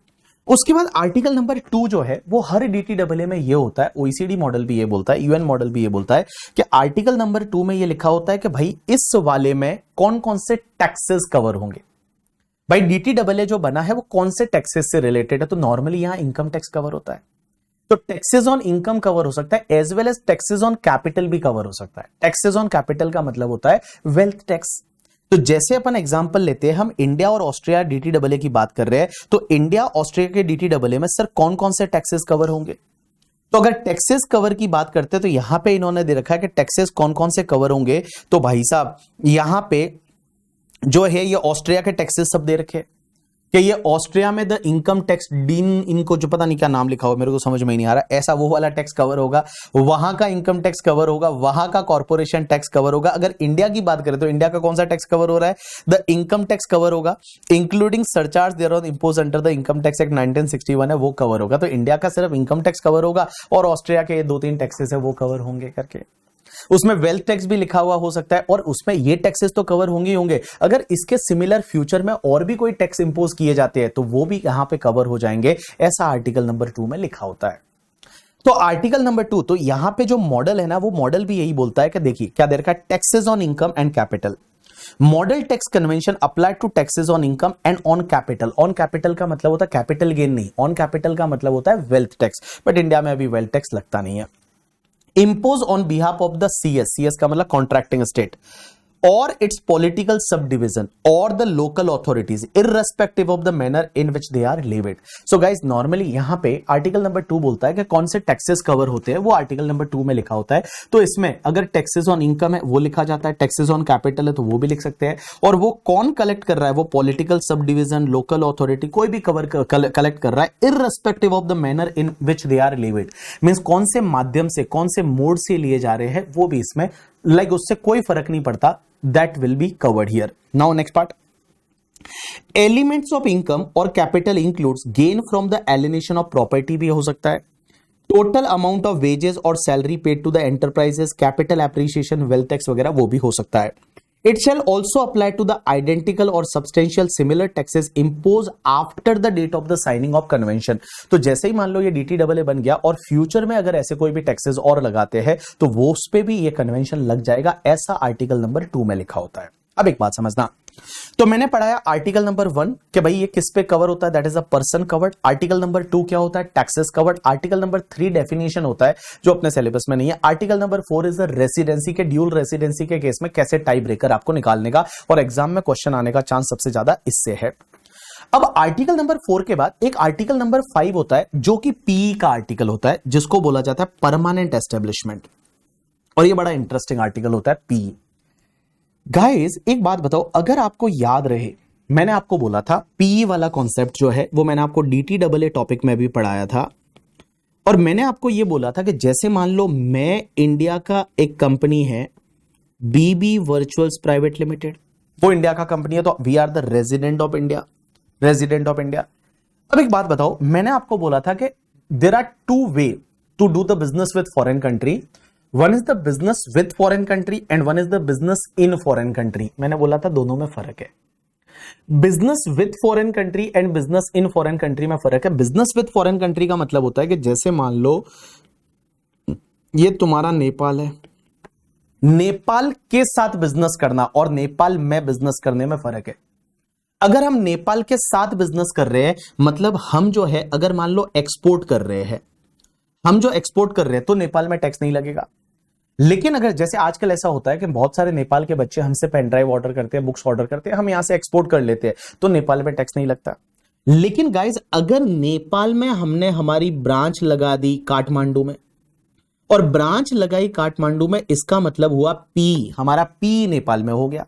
उसके बाद आर्टिकल नंबर 2 जो है वो हर डीटीडबल्यू में ये होता है, ओईसीडी मॉडल भी ये बोलता है, यूएन मॉडल भी ये बोलता है कि आर्टिकल नंबर 2 में ये लिखा होता है कि भाई इस वाले में कौन कौन से टैक्सेस कवर होंगे। भाई डीटीडबल्यू जो बना है वो कौन से टैक्सेस से रिलेटेड है, तो नॉर्मली यहां इनकम टैक्स कवर होता है, तो टैक्सेस ऑन इनकम कवर हो सकता है as well as taxes on capital भी कवर हो सकता है। टैक्सेस ऑन कैपिटल का मतलब होता है वेल्थ टैक्स। तो जैसे अपन एग्जांपल लेते हैं, हम इंडिया और ऑस्ट्रिया डीटीडबल्यू की बात कर रहे हैं, तो इंडिया ऑस्ट्रिया के डीटीडबल्यू में सर कौन कौन से टैक्सेस कवर होंगे, तो अगर टैक्सेस कवर की बात करते हैं तो यहां पे इन्होंने दे रखा है कि टैक्सेस कौन कौन से कवर होंगे। तो भाई साहब यहां पे जो है ये ऑस्ट्रिया के टैक्सेस सब दे रखे कि ये ऑस्ट्रिया में द इनकम टैक्स डीन, इनको जो पता नहीं क्या नाम लिखा हुआ मेरे को समझ में ही नहीं आ रहा, ऐसा वो वाला टैक्स कवर होगा, वहां का इनकम टैक्स कवर होगा, वहां का कॉर्पोरेशन टैक्स कवर होगा। अगर इंडिया की बात करें तो इंडिया का कौन सा टैक्स कवर हो रहा है, द इनकम टैक्स कवर होगा, including surcharge thereon impose under the income tax act 1961 है वो कवर होगा। तो इंडिया का सिर्फ इनकम टैक्स कवर होगा और ऑस्ट्रिया के 2-3 टैक्सेस है वो कवर होंगे करके। उसमें वेल्थ टैक्स भी लिखा हुआ हो सकता है और उसमें ये टैक्सेस तो कवर होंगे ही होंगे। अगर इसके सिमिलर फ्यूचर में और भी कोई टैक्स इंपोज किए जाते हैं तो वो भी यहां पे कवर हो जाएंगे, ऐसा आर्टिकल नंबर 2 में लिखा होता है। तो आर्टिकल नंबर 2, तो यहां पे जो मॉडल है ना, वो मॉडल भी यही बोलता है कि देखिए क्या दे रखा है, taxes on income and capital. Model tax convention apply to taxes on income and on capital. On capital का मतलब होता है कैपिटल गेन नहीं, ऑन कैपिटल का मतलब होता है वेल्थ टैक्स, बट इंडिया में अभी वेल्थ टैक्स लगता नहीं है। Impose on behalf of the CS, CS का मतलब contracting state, or its political subdivision or the local authorities irrespective of the manner in which they are levied। So guys normally यहां पे आर्टिकल नंबर 2 बोलता है कि कौन से टैक्सेस कवर होते हैं, वो आर्टिकल नंबर 2 में लिखा होता है। तो इसमें अगर टैक्सेस ऑन इनकम है वो लिखा जाता है, टैक्सेस ऑन कैपिटल है तो वो भी लिख सकते हैं, और वो कौन कलेक्ट कर रहा है, वो political sub division, local authority, कोई भी कलेक्ट कर रहा है irrespective of the manner in which they are levied. Means कौन से माध्यम से, कौन से मोड से लिए जा रहे हैं, वो भी इसमें उससे कोई फर्क नहीं पड़ता, that will be covered here। Now next part, elements of income or capital includes gain from the alienation of property भी हो सकता है, total amount of wages or salary paid to the enterprises, capital appreciation, wealth tax वगैरह वो भी हो सकता है। It shall also apply to the identical or substantial similar taxes imposed after the date of the signing of convention। तो जैसे ही मान लो ये DTAA बन गया और फ्यूचर में अगर ऐसे कोई भी टैक्सेस और लगाते हैं तो वो उस पे भी ये कन्वेंशन लग जाएगा, ऐसा आर्टिकल नंबर 2 में लिखा होता है। अब एक बात समझना, तो मैंने पढ़ाया आर्टिकल नंबर 1 कि भाई ये किस पे कवर होता है, that is a person covered. Article number 2 क्या होता है, taxes covered. Article number 3 definition होता है जो अपने सिलेबस में नहीं है। Article number 4 is the residency के, ड्यूल रेसिडेंसी के केस में कैसे टाई ब्रेकर आपको निकालने का और एग्जाम में क्वेश्चन आने का चांस सबसे ज्यादा इससे है। अब आर्टिकल नंबर 4 के बाद एक आर्टिकल नंबर 5 होता है जो कि पीई का आर्टिकल होता है, जिसको बोला जाता है परमानेंट एस्टेब्लिशमेंट, और ये बड़ा इंटरेस्टिंग आर्टिकल होता है पीई। गाइस एक बात बताओ, अगर आपको याद रहे मैंने आपको बोला था पीई वाला कॉन्सेप्ट जो है वो मैंने आपको DTAA टॉपिक में भी पढ़ाया था, और मैंने आपको ये बोला था कि जैसे मान लो मैं इंडिया का एक कंपनी है बीबी वर्चुअल्स प्राइवेट लिमिटेड, वो इंडिया का कंपनी है, तो we are the resident of India, resident of India. अब एक बात बताओ, मैंने आपको बोला था कि there are two way to do the business with foreign country, one is the business with foreign country and one is the business in foreign country. मैंने बोला था दोनों में फर्क है, business with foreign country and business in foreign country में फर्क है। बिजनेस विद फॉरेन कंट्री का मतलब होता है कि जैसे मान लो ये तुम्हारा नेपाल है, नेपाल के साथ बिजनेस करना और नेपाल में बिजनेस करने में फर्क है। अगर हम नेपाल के साथ बिजनेस कर रहे हैं मतलब हम जो है अगर मान लो एक्सपोर्ट कर रहे हैं, हम जो एक्सपोर्ट कर रहे हैं तो नेपाल में टैक्स नहीं लगेगा। लेकिन अगर जैसे आजकल ऐसा होता है कि बहुत सारे नेपाल के बच्चे हमसे पेन ड्राइव ऑर्डर करते हैं, बुक्स ऑर्डर करते हैं, हम यहां से एक्सपोर्ट कर लेते हैं तो नेपाल में टैक्स नहीं लगता। लेकिन गाइज अगर नेपाल में हमने हमारी ब्रांच लगा दी काठमांडू में, और ब्रांच लगाई काठमांडू में, इसका मतलब हुआ पी, हमारा पी नेपाल में हो गया,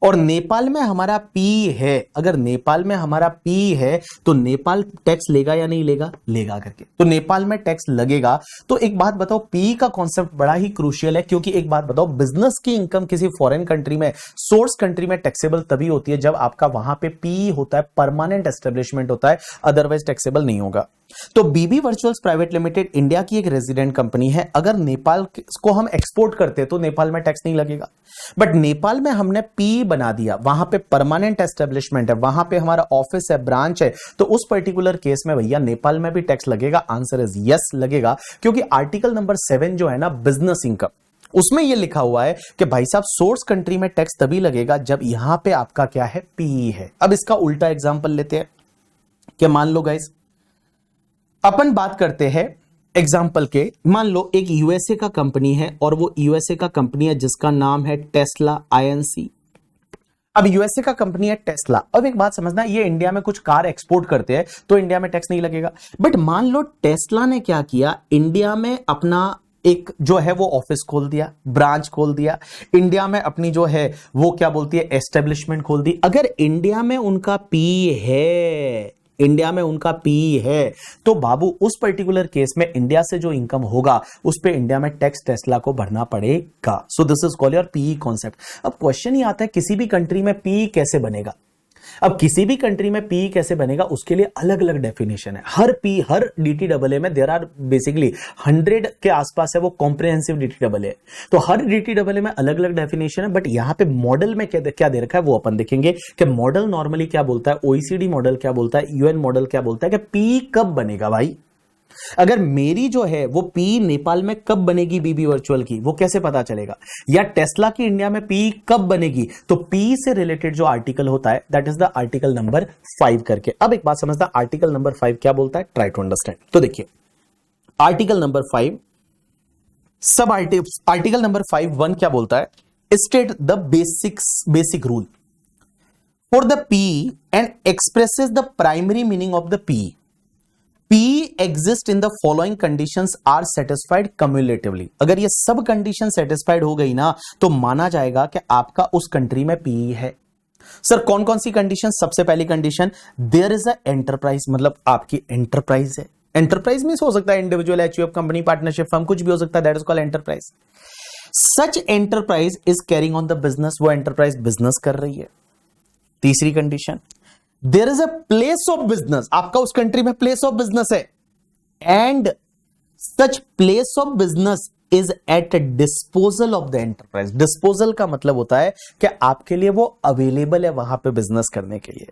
और नेपाल में हमारा पी है। अगर नेपाल में हमारा पी है तो नेपाल टैक्स लेगा या नहीं लेगा, लेगा करके, तो नेपाल में टैक्स लगेगा। तो एक बात बताओ, पी का कॉन्सेप्ट बड़ा ही क्रूशियल है, क्योंकि एक बात बताओ, बिजनेस की इनकम किसी फॉरेन कंट्री में, सोर्स कंट्री में टैक्सेबल तभी होती है जब आपका वहां पे पी होता है, परमानेंट एस्टेब्लिशमेंट होता है, अदरवाइज टैक्सेबल नहीं होगा। तो बीबी वर्चुअल्स प्राइवेट लिमिटेड इंडिया की एक रेजिडेंट कंपनी है। अगर नेपाल को हम एक्सपोर्ट करते तो नेपाल में टैक्स नहीं लगेगा, बट नेपाल में हमने पी बना दिया, वहां पे परमानेंट एस्टेब्लिशमेंट है, वहां पे हमारा ऑफिस है, ब्रांच है, तो उस पर्टिकुलर केस में भैया नेपाल में भी टैक्स लगेगा। आंसर इज यस, लगेगा, क्योंकि आर्टिकल नंबर 7 जो है ना बिजनेस इनकम, उसमें यह लिखा हुआ है कि भाई साहब सोर्स कंट्री में टैक्स तभी लगेगा जब यहां पे आपका क्या है, पी है। अब इसका उल्टा एग्जांपल लेते हैं कि मान लो गाइस अपन बात करते हैं एग्जाम्पल के, मान लो एक यूएसए का कंपनी है और वो यूएसए का कंपनी है जिसका नाम है टेस्ला INC। अब यूएसए का कंपनी है टेस्ला। अब एक बात समझना, ये इंडिया में कुछ कार एक्सपोर्ट करते हैं तो इंडिया में टैक्स नहीं लगेगा। बट मान लो टेस्ला ने क्या किया, इंडिया में अपना एक जो है वो ऑफिस खोल दिया, ब्रांच खोल दिया, इंडिया में अपनी जो है वो क्या बोलती है, एस्टेब्लिशमेंट खोल दी। अगर इंडिया में उनका पी है, इंडिया में उनका पी है, तो बाबू उस पर्टिकुलर केस में इंडिया से जो इनकम होगा उस पे इंडिया में टैक्स टेस्ला को भरना पड़ेगा। So this is called your PE concept. अब क्वेश्चन ही आता है किसी भी कंट्री में पीई कैसे बनेगा। अब किसी भी कंट्री में पी कैसे बनेगा उसके लिए अलग अलग डेफिनेशन है। हर डीटीडब्ल्यूए में देयर आर बेसिकली 100 के आसपास है वो कॉम्प्रिहेंसिव डीटीडब्ल्यूए। तो हर डीटीडब्ल्यूए में अलग अलग डेफिनेशन है, बट यहां पे मॉडल में क्या दे रखा है वो अपन देखेंगे कि मॉडल नॉर्मली क्या बोलता है, ओईसीडी मॉडल क्या बोलता है, यूएन मॉडल क्या बोलता है कि पी कब बनेगा भाई। अगर मेरी जो है वो पी नेपाल में कब बनेगी बीबी वर्चुअल की, वो कैसे पता चलेगा? या टेस्ला की इंडिया में पी कब बनेगी, तो पी से रिलेटेड जो आर्टिकल होता है that is the article number 5 करके। अब एक बात समझना, आर्टिकल नंबर 5 क्या बोलता है, ट्राई टू अंडरस्टैंड। तो देखिए article number 5 sub article number 5(1) क्या बोलता है, state the basic rule for the P and expresses the primary meaning of the P. P exist in the following conditions are satisfied cumulatively। अगर ये सब कंडीशन सेटिस्फाइड हो गई ना तो माना जाएगा कि आपका उस कंट्री में पी है। सर कौन कौन सी कंडीशन? सबसे पहली condition, there is a enterprise, मतलब आपकी एंटरप्राइज है। एंटरप्राइज मींस हो सकता है individual, HUF, company, partnership, firm, कुछ भी हो सकता है, that is called enterprise. Such enterprise is carrying on the business, वो एंटरप्राइज बिजनेस कर रही है। तीसरी condition, there is a place of business, आपका उस कंट्री में प्लेस ऑफ बिजनेस है, and such place of business is at disposal of the enterprise. Disposal का मतलब होता है कि आपके लिए वो अवेलेबल है वहां पे बिजनेस करने के लिए,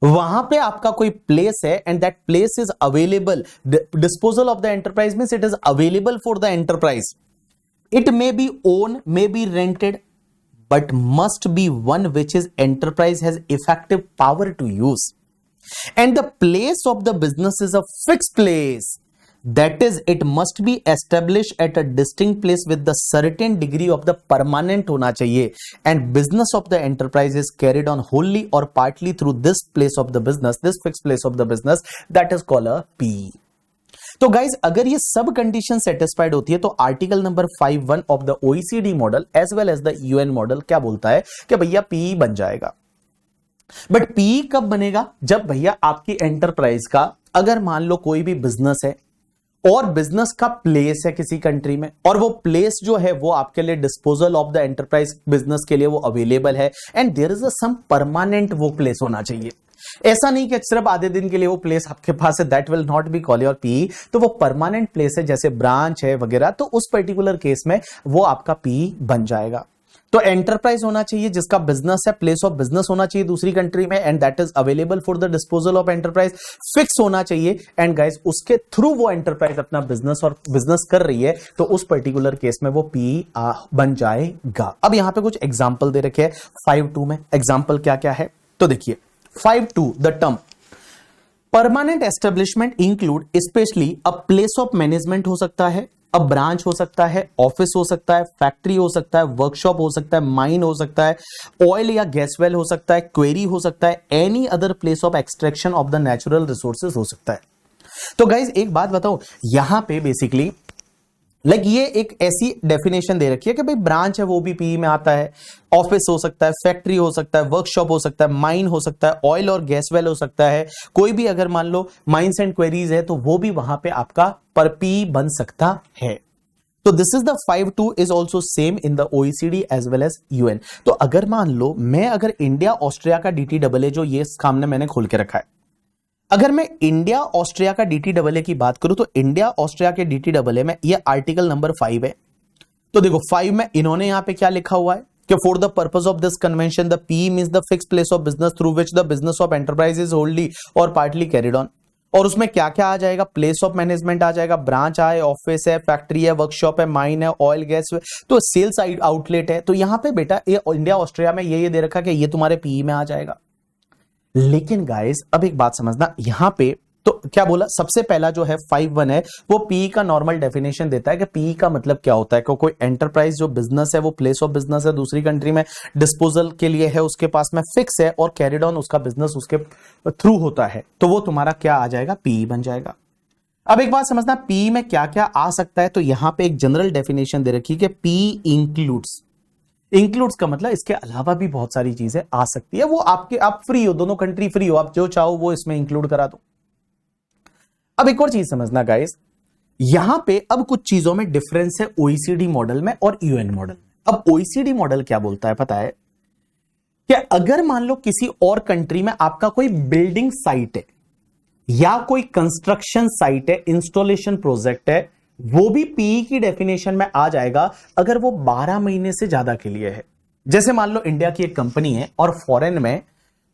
वहां पे आपका कोई प्लेस है and that place is available. Disposal of the enterprise means it is available for the enterprise. It may B own, may be rented, but must be one which is enterprise has effective power to use, and the place of the business is a fixed place, that is it must be established at a distinct place with the certain degree of the permanent होना चाहिए, and business of the enterprise is carried on wholly or partly through this place of the business, this fixed place of the business, that is called a P। तो गाइज अगर ये सब कंडीशन सेटिस्फाइड होती है तो article number 5(1) of the OECD model as well as the UN model क्या बोलता है कि भैया पी बन जाएगा। बट पी कब बनेगा? जब भैया आपकी एंटरप्राइज का अगर मान लो कोई भी बिजनेस है और बिजनेस का प्लेस है किसी कंट्री में, और वो प्लेस जो है वो आपके लिए disposal of the enterprise business के लिए वो अवेलेबल है, and there is a some permanent वो प्लेस होना चाहिए। ऐसा नहीं कि सिर्फ आधे दिन के लिए वो प्लेस आपके पास है, that will not be call your P. तो वो परमानेंट प्लेस है, जैसे ब्रांच है वगैरह, तो उस पर्टिकुलर केस में वो आपका पी बन जाएगा। तो एंटरप्राइज होना चाहिए जिसका बिजनेस है, प्लेस ऑफ बिजनेस होना चाहिए दूसरी कंट्री में, and that is available for the disposal of enterprise, fix होना चाहिए, एंड गाइस उसके थ्रू वो एंटरप्राइज अपना बिजनेस और बिजनेस कर रही है, तो उस पर्टिकुलर केस में वो पी बन जाएगा। अब यहां पे कुछ एग्जाम्पल दे रखे हैं 5(2) में। एग्जाम्पल क्या क्या है तो देखिए 5(2) the term permanent establishment include specially a place of management हो सकता है, अ ब्रांच हो सकता है, ऑफिस हो सकता है, फैक्ट्री हो सकता है, वर्कशॉप हो सकता है, माइन हो सकता है, ऑयल या गैस वेल हो सकता है, क्वेरी हो सकता है, any other place of extraction of the natural resources हो सकता है। तो गाइज एक बात बताओ, यहां पे बेसिकली ये एक ऐसी डेफिनेशन दे रखी है कि भाई ब्रांच है वो भी पी में आता है, ऑफिस हो सकता है, फैक्ट्री हो सकता है, वर्कशॉप हो सकता है, माइन हो सकता है, ऑयल और गैस वेल हो सकता है, कोई भी अगर मान लो माइंस एंड क्वेरीज है तो वो भी वहां पे आपका पर पी बन सकता है। तो this is the 5(2) is also same in the OECD as well as UN. तो अगर मान लो मैं अगर इंडिया ऑस्ट्रिया का डीटीडब्ल्यूए जो ये सामने मैंने खोल के रखा है, अगर मैं इंडिया ऑस्ट्रिया का डीटीडब्ल्यूए की बात करूं तो इंडिया ऑस्ट्रिया के डीटीडब्ल्यूए में ये आर्टिकल नंबर 5 है। तो देखो 5 में इन्होंने यहां पे क्या लिखा हुआ है कि for the purpose of this convention the P means the fix place of business through which the business of enterprise is होल्डली और पार्टली कैरिड ऑन। और उसमें क्या क्या आ जाएगा, प्लेस ऑफ मैनेजमेंट आ जाएगा, ब्रांच आए, ऑफिस है, फैक्ट्री है, वर्कशॉप है, माइन है, ऑयल गैस है, तो सेल्स आउटलेट है। तो यहां पे बेटा ये इंडिया ऑस्ट्रिया में ये दे रखा कि ये तुम्हारे पी में आ जाएगा। लेकिन गाइस अब एक बात समझना, यहां पे तो क्या बोला, सबसे पहला जो है 5(1) है वो पी का नॉर्मल डेफिनेशन देता है कि पी का मतलब क्या होता है कि कोई एंटरप्राइज जो बिजनेस है वो प्लेस ऑफ बिजनेस है दूसरी कंट्री में, डिस्पोजल के लिए है, उसके पास में फिक्स है और कैरिड ऑन उसका बिजनेस उसके थ्रू होता है, तो वो तुम्हारा क्या आ जाएगा, पी बन जाएगा। अब एक बात समझना, पी में क्या क्या आ सकता है, तो यहां पे एक जनरल डेफिनेशन दे रखी है कि पी इंक्लूड्स का मतलब इसके अलावा भी बहुत सारी चीजें आ सकती है, वो आप फ्री हो, दोनों कंट्री फ्री हो, आप जो चाहो वो इसमें इंक्लूड करा दो। अब एक और चीज समझना गाइस, यहां पे अब कुछ चीजों में डिफरेंस है ओईसीडी मॉडल में और यूएन मॉडल में। अब ओईसीडी मॉडल क्या बोलता है पता है, कि अगर मान लो किसी और कंट्री में आपका कोई बिल्डिंग साइट है या कोई कंस्ट्रक्शन साइट है, इंस्टॉलेशन प्रोजेक्ट है, वो भी पीई की डेफिनेशन में आ जाएगा अगर वो 12 महीने से ज्यादा के लिए है। जैसे मान लो इंडिया की एक कंपनी है और फॉरेन में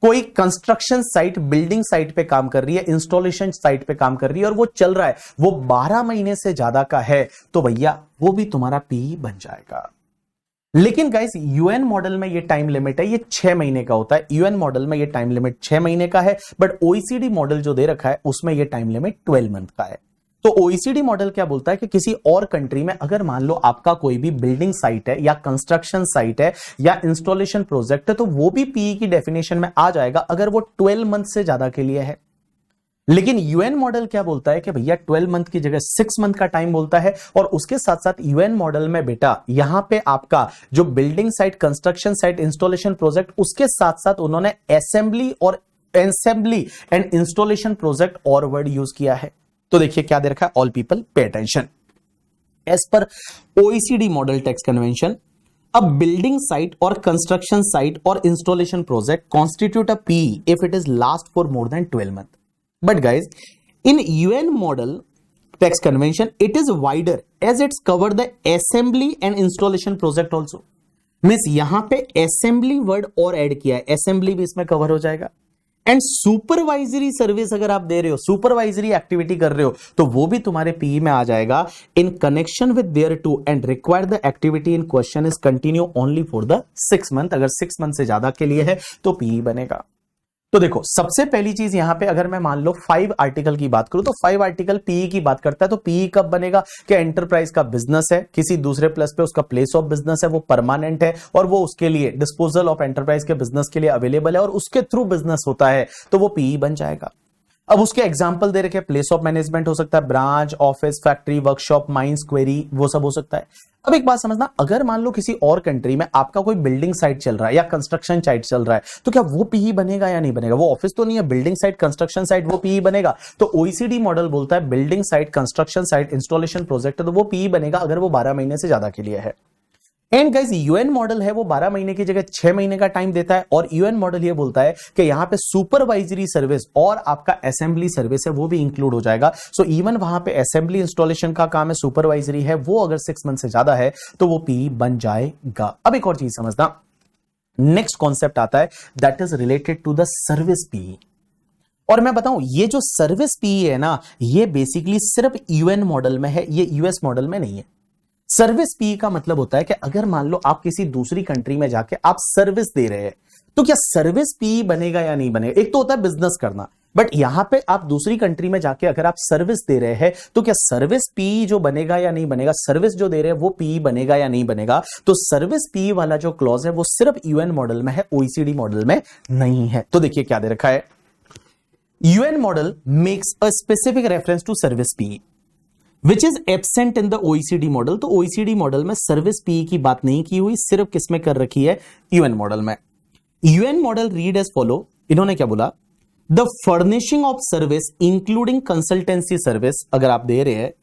कोई कंस्ट्रक्शन साइट, बिल्डिंग साइट पे काम कर रही है, इंस्टॉलेशन साइट पे काम कर रही है और वो चल रहा है, वो 12 महीने से ज्यादा का है, तो भैया वो भी तुम्हारा पीई बन जाएगा। लेकिन गाइस यूएन मॉडल में ये टाइम लिमिट है, ये 6 महीने का होता है। यूएन मॉडल में ये टाइम लिमिट 6 महीने का है, बट ओईसीडी मॉडल जो दे रखा है उसमें ये टाइम लिमिट 12 मंथ का है। तो ओईसीडी मॉडल क्या बोलता है कि किसी और कंट्री में अगर मान लो आपका कोई भी बिल्डिंग साइट है या कंस्ट्रक्शन साइट है या इंस्टॉलेशन प्रोजेक्ट है, तो वो भी पीई की डेफिनेशन में आ जाएगा अगर वो 12 मंथ से ज्यादा के लिए है। लेकिन यूएन मॉडल क्या बोलता है कि भैया 12 मंथ की जगह 6 मंथ का टाइम बोलता है। और उसके साथ साथ यूएन मॉडल में बेटा यहां पे आपका जो building site, construction site, installation project, उसके साथ साथ उन्होंने असेंबली एंड इंस्टॉलेशन प्रोजेक्ट और वर्ड यूज किया है। तो देखिए क्या दे रखा है, all people pay attention. As per OECD model tax convention, a building site or construction site or installation project constitute a PE if it is last for more than 12 months. But guys, in UN model tax convention, it is wider as it's covered the assembly and installation project also. Means यहाँ पे assembly word और ऐड किया है, assembly भी इसमें कवर हो जाएगा। एंड सुपरवाइजरी सर्विस अगर आप दे रहे हो, सुपरवाइजरी एक्टिविटी कर रहे हो, तो वो भी तुम्हारे पीई में आ जाएगा in connection with thereto and require the activity in question is continue only for the 6 month. अगर 6 मंथ से ज्यादा के लिए है तो पीई बनेगा। तो देखो सबसे पहली चीज यहां पे अगर मैं मान लो 5 आर्टिकल की बात करूं तो 5 आर्टिकल पीई की बात करता है। तो पीई कब बनेगा कि एंटरप्राइज का बिजनेस है, किसी दूसरे प्लस पे उसका प्लेस ऑफ बिजनेस है, वो परमानेंट है और वो उसके लिए डिस्पोजल ऑफ एंटरप्राइज के बिजनेस के लिए अवेलेबल है और उसके थ्रू बिजनेस होता है, तो वो पीई बन जाएगा। अब उसके एग्जाम्पल दे रखे, प्लेस ऑफ मैनेजमेंट हो सकता है, branch, office, factory, workshop, mines, query, वो सब हो सकता है। अब एक बात समझना, अगर मान लो किसी और कंट्री में आपका कोई बिल्डिंग साइट चल रहा है या कंस्ट्रक्शन साइट चल रहा है, तो क्या वो पीई बनेगा या नहीं बनेगा? वो ऑफिस तो नहीं है, बिल्डिंग साइट, कंस्ट्रक्शन साइट, वो पीई बनेगा। तो ओईसीडी मॉडल बोलता है building site, construction site, installation project है तो वो पीई बनेगा अगर वो 12 महीने से ज्यादा के लिए है। एंड गाइस यूएन मॉडल है वो 12 महीने की जगह 6 महीने का टाइम देता है और यूएन मॉडल ये बोलता है कि यहां पे सुपरवाइजरी सर्विस और आपका असेंबली सर्विस है वो भी इंक्लूड हो जाएगा। सो इवन वहां पे असेंबली इंस्टॉलेशन का काम है, सुपरवाइजरी है, वो अगर 6 मंथ से ज्यादा है तो वो पीई बन जाएगा। अब एक और चीज समझना, नेक्स्ट कॉन्सेप्ट आता है that is related to the service PE. और मैं बताऊं ये जो सर्विस पीई है ना, ये बेसिकली सिर्फ यूएन मॉडल में है, ये यूएस मॉडल में नहीं है। सर्विस पीई का मतलब होता है कि अगर मान लो आप किसी दूसरी कंट्री में जाके आप सर्विस दे रहे हैं, तो क्या सर्विस पीई बनेगा या नहीं बनेगा? एक तो होता है बिजनेस करना, बट यहां पे आप दूसरी कंट्री में जाके अगर आप सर्विस दे रहे हैं तो क्या सर्विस पीई जो बनेगा या नहीं बनेगा? सर्विस जो दे रहे हैं वो पीई बनेगा या नहीं बनेगा? तो सर्विस पीई वाला जो क्लॉज है वो सिर्फ यूएन मॉडल में है, ओईसीडी मॉडल में नहीं है। तो देखिए क्या दे रखा है, UN model makes a specific reference to service PE which is absent in the OECD model. तो ओईसीडी मॉडल में सर्विस पीई की बात नहीं की हुई, सिर्फ किसमें कर रखी है? यूएन मॉडल में। UN model read as follow, इन्होंने क्या बोला, the furnishing of service including consultancy service अगर आप दे रहे हैं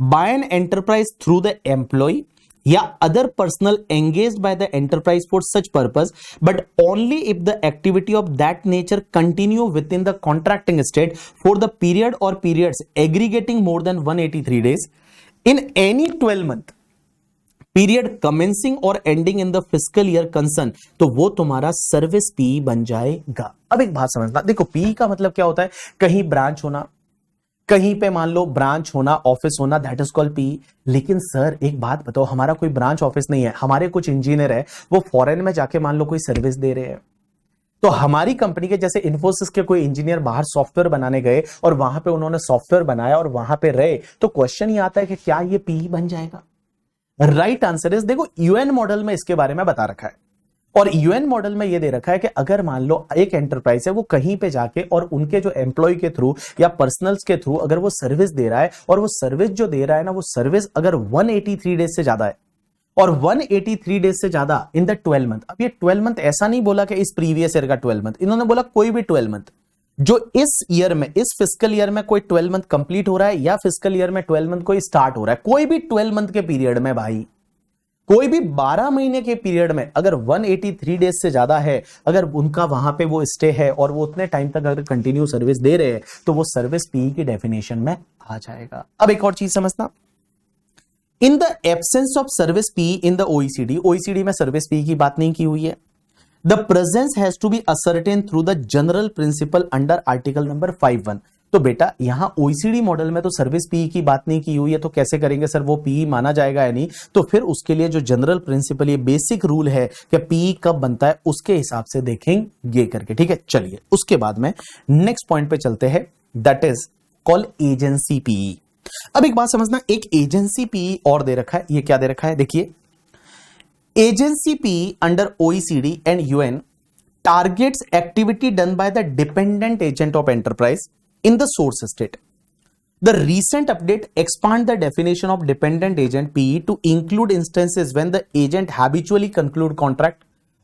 by an enterprise through the employ या other personnel engaged by the enterprise for such purpose, but only if the activity of that nature continue within the contracting state for the period और periods aggregating more than 183 days in any 12 month period commencing और ending in the fiscal year concern, तो वो तुम्हारा सर्विस पीई बन जाएगा। अब एक बात समझना, देखो पीई का मतलब क्या होता है, कहीं ब्रांच होना, कहीं पे मान लो ब्रांच होना, ऑफिस होना, दैट इज कॉल्ड पीई। लेकिन सर एक बात बताओ, हमारा कोई ब्रांच ऑफिस नहीं है, हमारे कुछ इंजीनियर है वो फॉरेन में जाके मान लो कोई सर्विस दे रहे हैं, तो हमारी कंपनी के जैसे इन्फोसिस के कोई इंजीनियर बाहर सॉफ्टवेयर बनाने गए और वहां पे उन्होंने सॉफ्टवेयर बनाया और वहां पे रहे, तो क्वेश्चन ये आता है कि क्या ये पीई बन जाएगा? राइट आंसर इज, देखो यूएन मॉडल में इसके बारे में बता रखा है और यूएन मॉडल में यह दे रखा है कि अगर मान लो एक एंटरप्राइज है वो कहीं पे जाके और उनके जो एम्प्लॉय के थ्रू या पर्सनल्स के थ्रू अगर वो सर्विस दे रहा है और वो सर्विस जो दे रहा है ना, वो सर्विस अगर 183 डेज से ज्यादा है और 183 डेज से ज्यादा इन द 12 मंथ। अब ये 12 मंथ ऐसा नहीं बोला कि इस प्रीवियस ईयर का 12 मंथ, इन्होंने बोला कोई भी 12 मंथ जो इस ईयर में, इस फिस्कल ईयर में कोई 12 मंथ कंप्लीट हो रहा है या फिस्कल ईयर में 12 मंथ कोई स्टार्ट हो रहा है, कोई भी 12 मंथ के पीरियड में भाई कोई भी 12 महीने के पीरियड में अगर 183 डेज से ज्यादा है, अगर उनका वहां पे वो स्टे है और वो उतने टाइम तक अगर कंटिन्यू सर्विस दे रहे हैं तो वो सर्विस पीई की डेफिनेशन में आ जाएगा। अब एक और चीज समझना, in the absence of service P in the OECD, OECD में सर्विस पी की बात नहीं की हुई है, the presence has to be ascertain through the general principle under article number 5(1). तो बेटा यहां ओईसीडी मॉडल में तो सर्विस पीई की बात नहीं की हुई है, तो कैसे करेंगे सर, वो पीई माना जाएगा या नहीं? तो फिर उसके लिए जो जनरल प्रिंसिपल, ये बेसिक रूल है कि पीई कब बनता है, उसके हिसाब से देखेंगे करके, ठीक है। चलिए उसके बाद में नेक्स्ट पॉइंट पे चलते हैं, that is called agency PE. अब एक बात समझना, एक एजेंसी पीई और दे रखा है, ये क्या दे रखा है देखिए, agency PE under OECD and UN targets activity done by the dependent agent of enterprise in the source state. The recent update expand the definition of dependent agent PE to include instances when the agent habitually conclude contract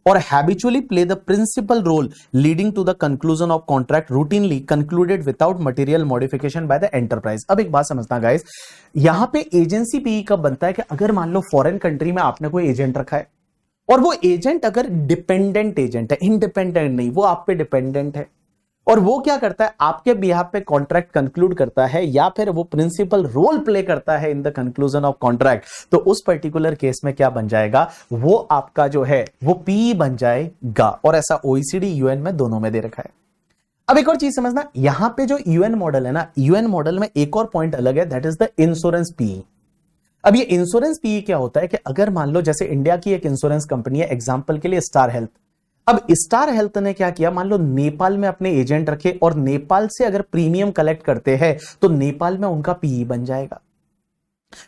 or habitually play the principal role leading to the conclusion of contract routinely concluded without material modification by the enterprise. अब एक बात समझना गाइस, यहां पे एजेंसी पीई कब बनता है कि अगर मान लो फॉरेन कंट्री में आपने कोई एजेंट रखा है और वो एजेंट अगर डिपेंडेंट एजेंट है, इंडिपेंडेंट नहीं, वो आप पे डिपेंडेंट है और वो क्या करता है, आपके बिहाफ पे कॉन्ट्रैक्ट कंक्लूड करता है या फिर वो प्रिंसिपल रोल प्ले करता है in the conclusion of contract, तो उस पर्टिकुलर केस में क्या बन जाएगा, वो आपका जो है वो पी बन जाएगा। और ऐसा ओईसीडी यूएन में दोनों में दे रखा है। अब एक और चीज समझना, यहां पे जो यूएन मॉडल है ना, यूएन मॉडल में एक और पॉइंट अलग है, that is the insurance PE. अब ये इंश्योरेंस पीई क्या होता है कि अगर मान लो जैसे इंडिया की एक इंश्योरेंस कंपनी है, एग्जांपल के लिए स्टार हेल्थ, अब स्टार हेल्थ ने क्या किया, मान लो नेपाल में अपने एजेंट रखे और नेपाल से अगर प्रीमियम कलेक्ट करते हैं तो नेपाल में उनका पीई बन जाएगा।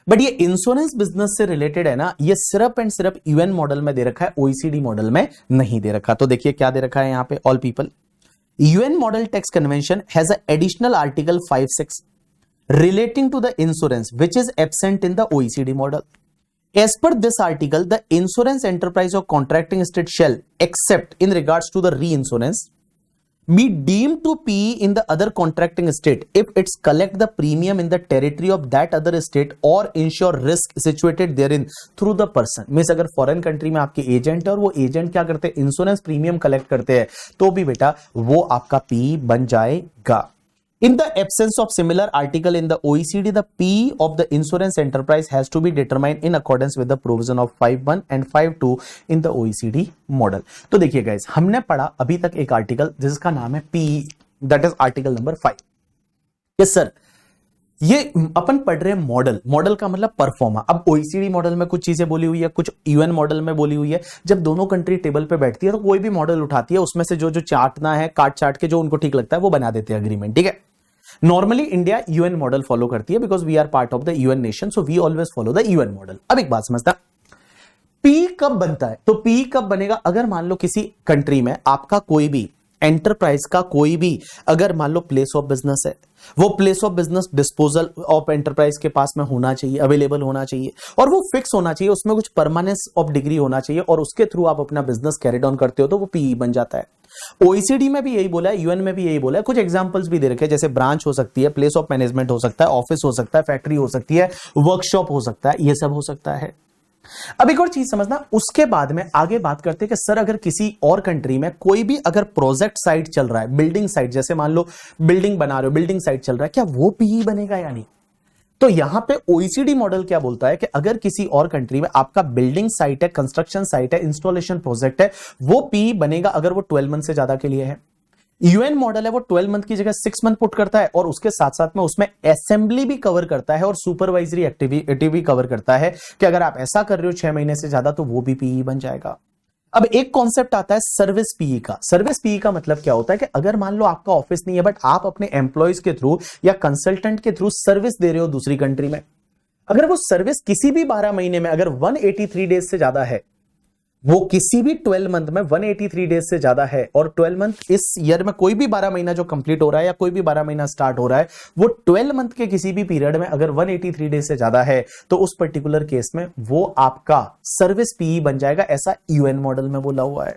बट ये इंश्योरेंस बिजनेस से रिलेटेड है ना, ये सिर्फ एंड सिर्फ यूएन मॉडल में दे रखा है, ओईसीडी मॉडल में नहीं दे रखा। तो देखिए क्या दे रखा है यहां पे, all people, UN model tax convention has a additional article 5(6) relating to the insurance which is absent in the OECD model. As per this article, the insurance enterprise of contracting state shall, except in regards to the reinsurance, be deemed to PE in the other contracting state if it's collect the premium in the territory of that other state or insure risk situated therein through the person. Means अगर फॉरेन कंट्री में आपके एजेंट है और वो एजेंट क्या करते हैं, इंश्योरेंस प्रीमियम कलेक्ट करते हैं, तो भी बेटा वो आपका पीई बन जाएगा। In the absence of similar article in the OECD, the PE of the insurance enterprise has to be determined in accordance with the provision of 5(1) and 5(2) in the OECD model. तो देखिए गाइस, हमने पढ़ा अभी तक एक आर्टिकल जिसका नाम है PE, that is article number 5। Yes sir, ये अपन पढ़ रहे हैं मॉडल, मॉडल का मतलब परफॉर्मा। अब ओईसीडी मॉडल में कुछ चीजें बोली हुई है, कुछ यूएन मॉडल में बोली हुई है। जब दोनों कंट्री टेबल पे बैठती है तो कोई भी मॉडल उठाती है, उसमें से जो जो चाटना है, काट चाट के जो उनको ठीक लगता है वो बना देते हैं अग्रीमेंट, ठीक है। Normally India UN model follow करती है because we are part of the UN nation, so we always follow the UN model. अब एक बात समझता, पी कब बनता है, तो पी कब बनेगा, अगर मान लो किसी कंट्री में आपका कोई भी एंटरप्राइज का कोई भी अगर मान लो प्लेस ऑफ बिजनेस है, वो place of business disposal of enterprise के पास में होना चाहिए, अवेलेबल होना चाहिए और वो फिक्स होना चाहिए, उसमें कुछ परमानेंस ऑफ डिग्री होना चाहिए और उसके थ्रू आप अपना बिजनेस कैरिड ऑन करते हो तो वो पीई बन जाता है। ओईसीडी में भी यही बोला है, यूएन में भी यही बोला है। कुछ एग्जांपल्स भी दे रखे हैं, जैसे ब्रांच हो सकती है, प्लेस ऑफ मैनेजमेंट हो सकता है, ऑफिस हो सकता है, फैक्ट्री हो सकती है, वर्कशॉप हो सकता है, ये सब हो सकता है। अब एक और चीज समझना, उसके बाद में आगे बात करते हैं कि सर अगर किसी और कंट्री में कोई भी अगर प्रोजेक्ट साइट चल रहा है, बिल्डिंग साइट, जैसे मान लो बिल्डिंग बना रहे हो, बिल्डिंग साइट चल रहा है, क्या वो पीई बनेगा या नहीं? तो यहां पे ओईसीडी मॉडल क्या बोलता है कि अगर किसी और कंट्री में आपका बिल्डिंग साइट है, कंस्ट्रक्शन साइट है, इंस्टॉलेशन प्रोजेक्ट है, वो पीई बनेगा अगर वो 12 मंथ से ज्यादा के लिए है। यूएन मॉडल है वो 12 मंथ की जगह 6 मंथ पुट करता है और उसके साथ साथ में उसमें असेंबली भी कवर करता है और सुपरवाइजरी एक्टिविटी भी कवर करता है कि अगर आप ऐसा कर रहे हो 6 महीने से ज्यादा तो वो भी पीई बन जाएगा। अब एक कॉन्सेप्ट आता है सर्विस पीई का। सर्विस पीई का मतलब क्या होता है कि अगर मान लो आपका ऑफिस नहीं है बट आप अपने एम्प्लॉयज के थ्रू या कंसल्टेंट के थ्रू सर्विस दे रहे हो दूसरी कंट्री में, अगर वो सर्विस किसी भी 12 महीने में अगर 183 डेज से ज्यादा है, वो किसी भी 12 मंथ में 183 डेज से ज्यादा है और 12 मंथ इस ईयर में कोई भी 12 महीना जो कंप्लीट हो रहा है या कोई भी 12 महीना स्टार्ट हो रहा है, वो 12 मंथ के किसी भी पीरियड में अगर 183 डेज से ज्यादा है तो उस पर्टिकुलर केस में वो आपका सर्विस पीई बन जाएगा, ऐसा यूएन मॉडल में बोला हुआ है।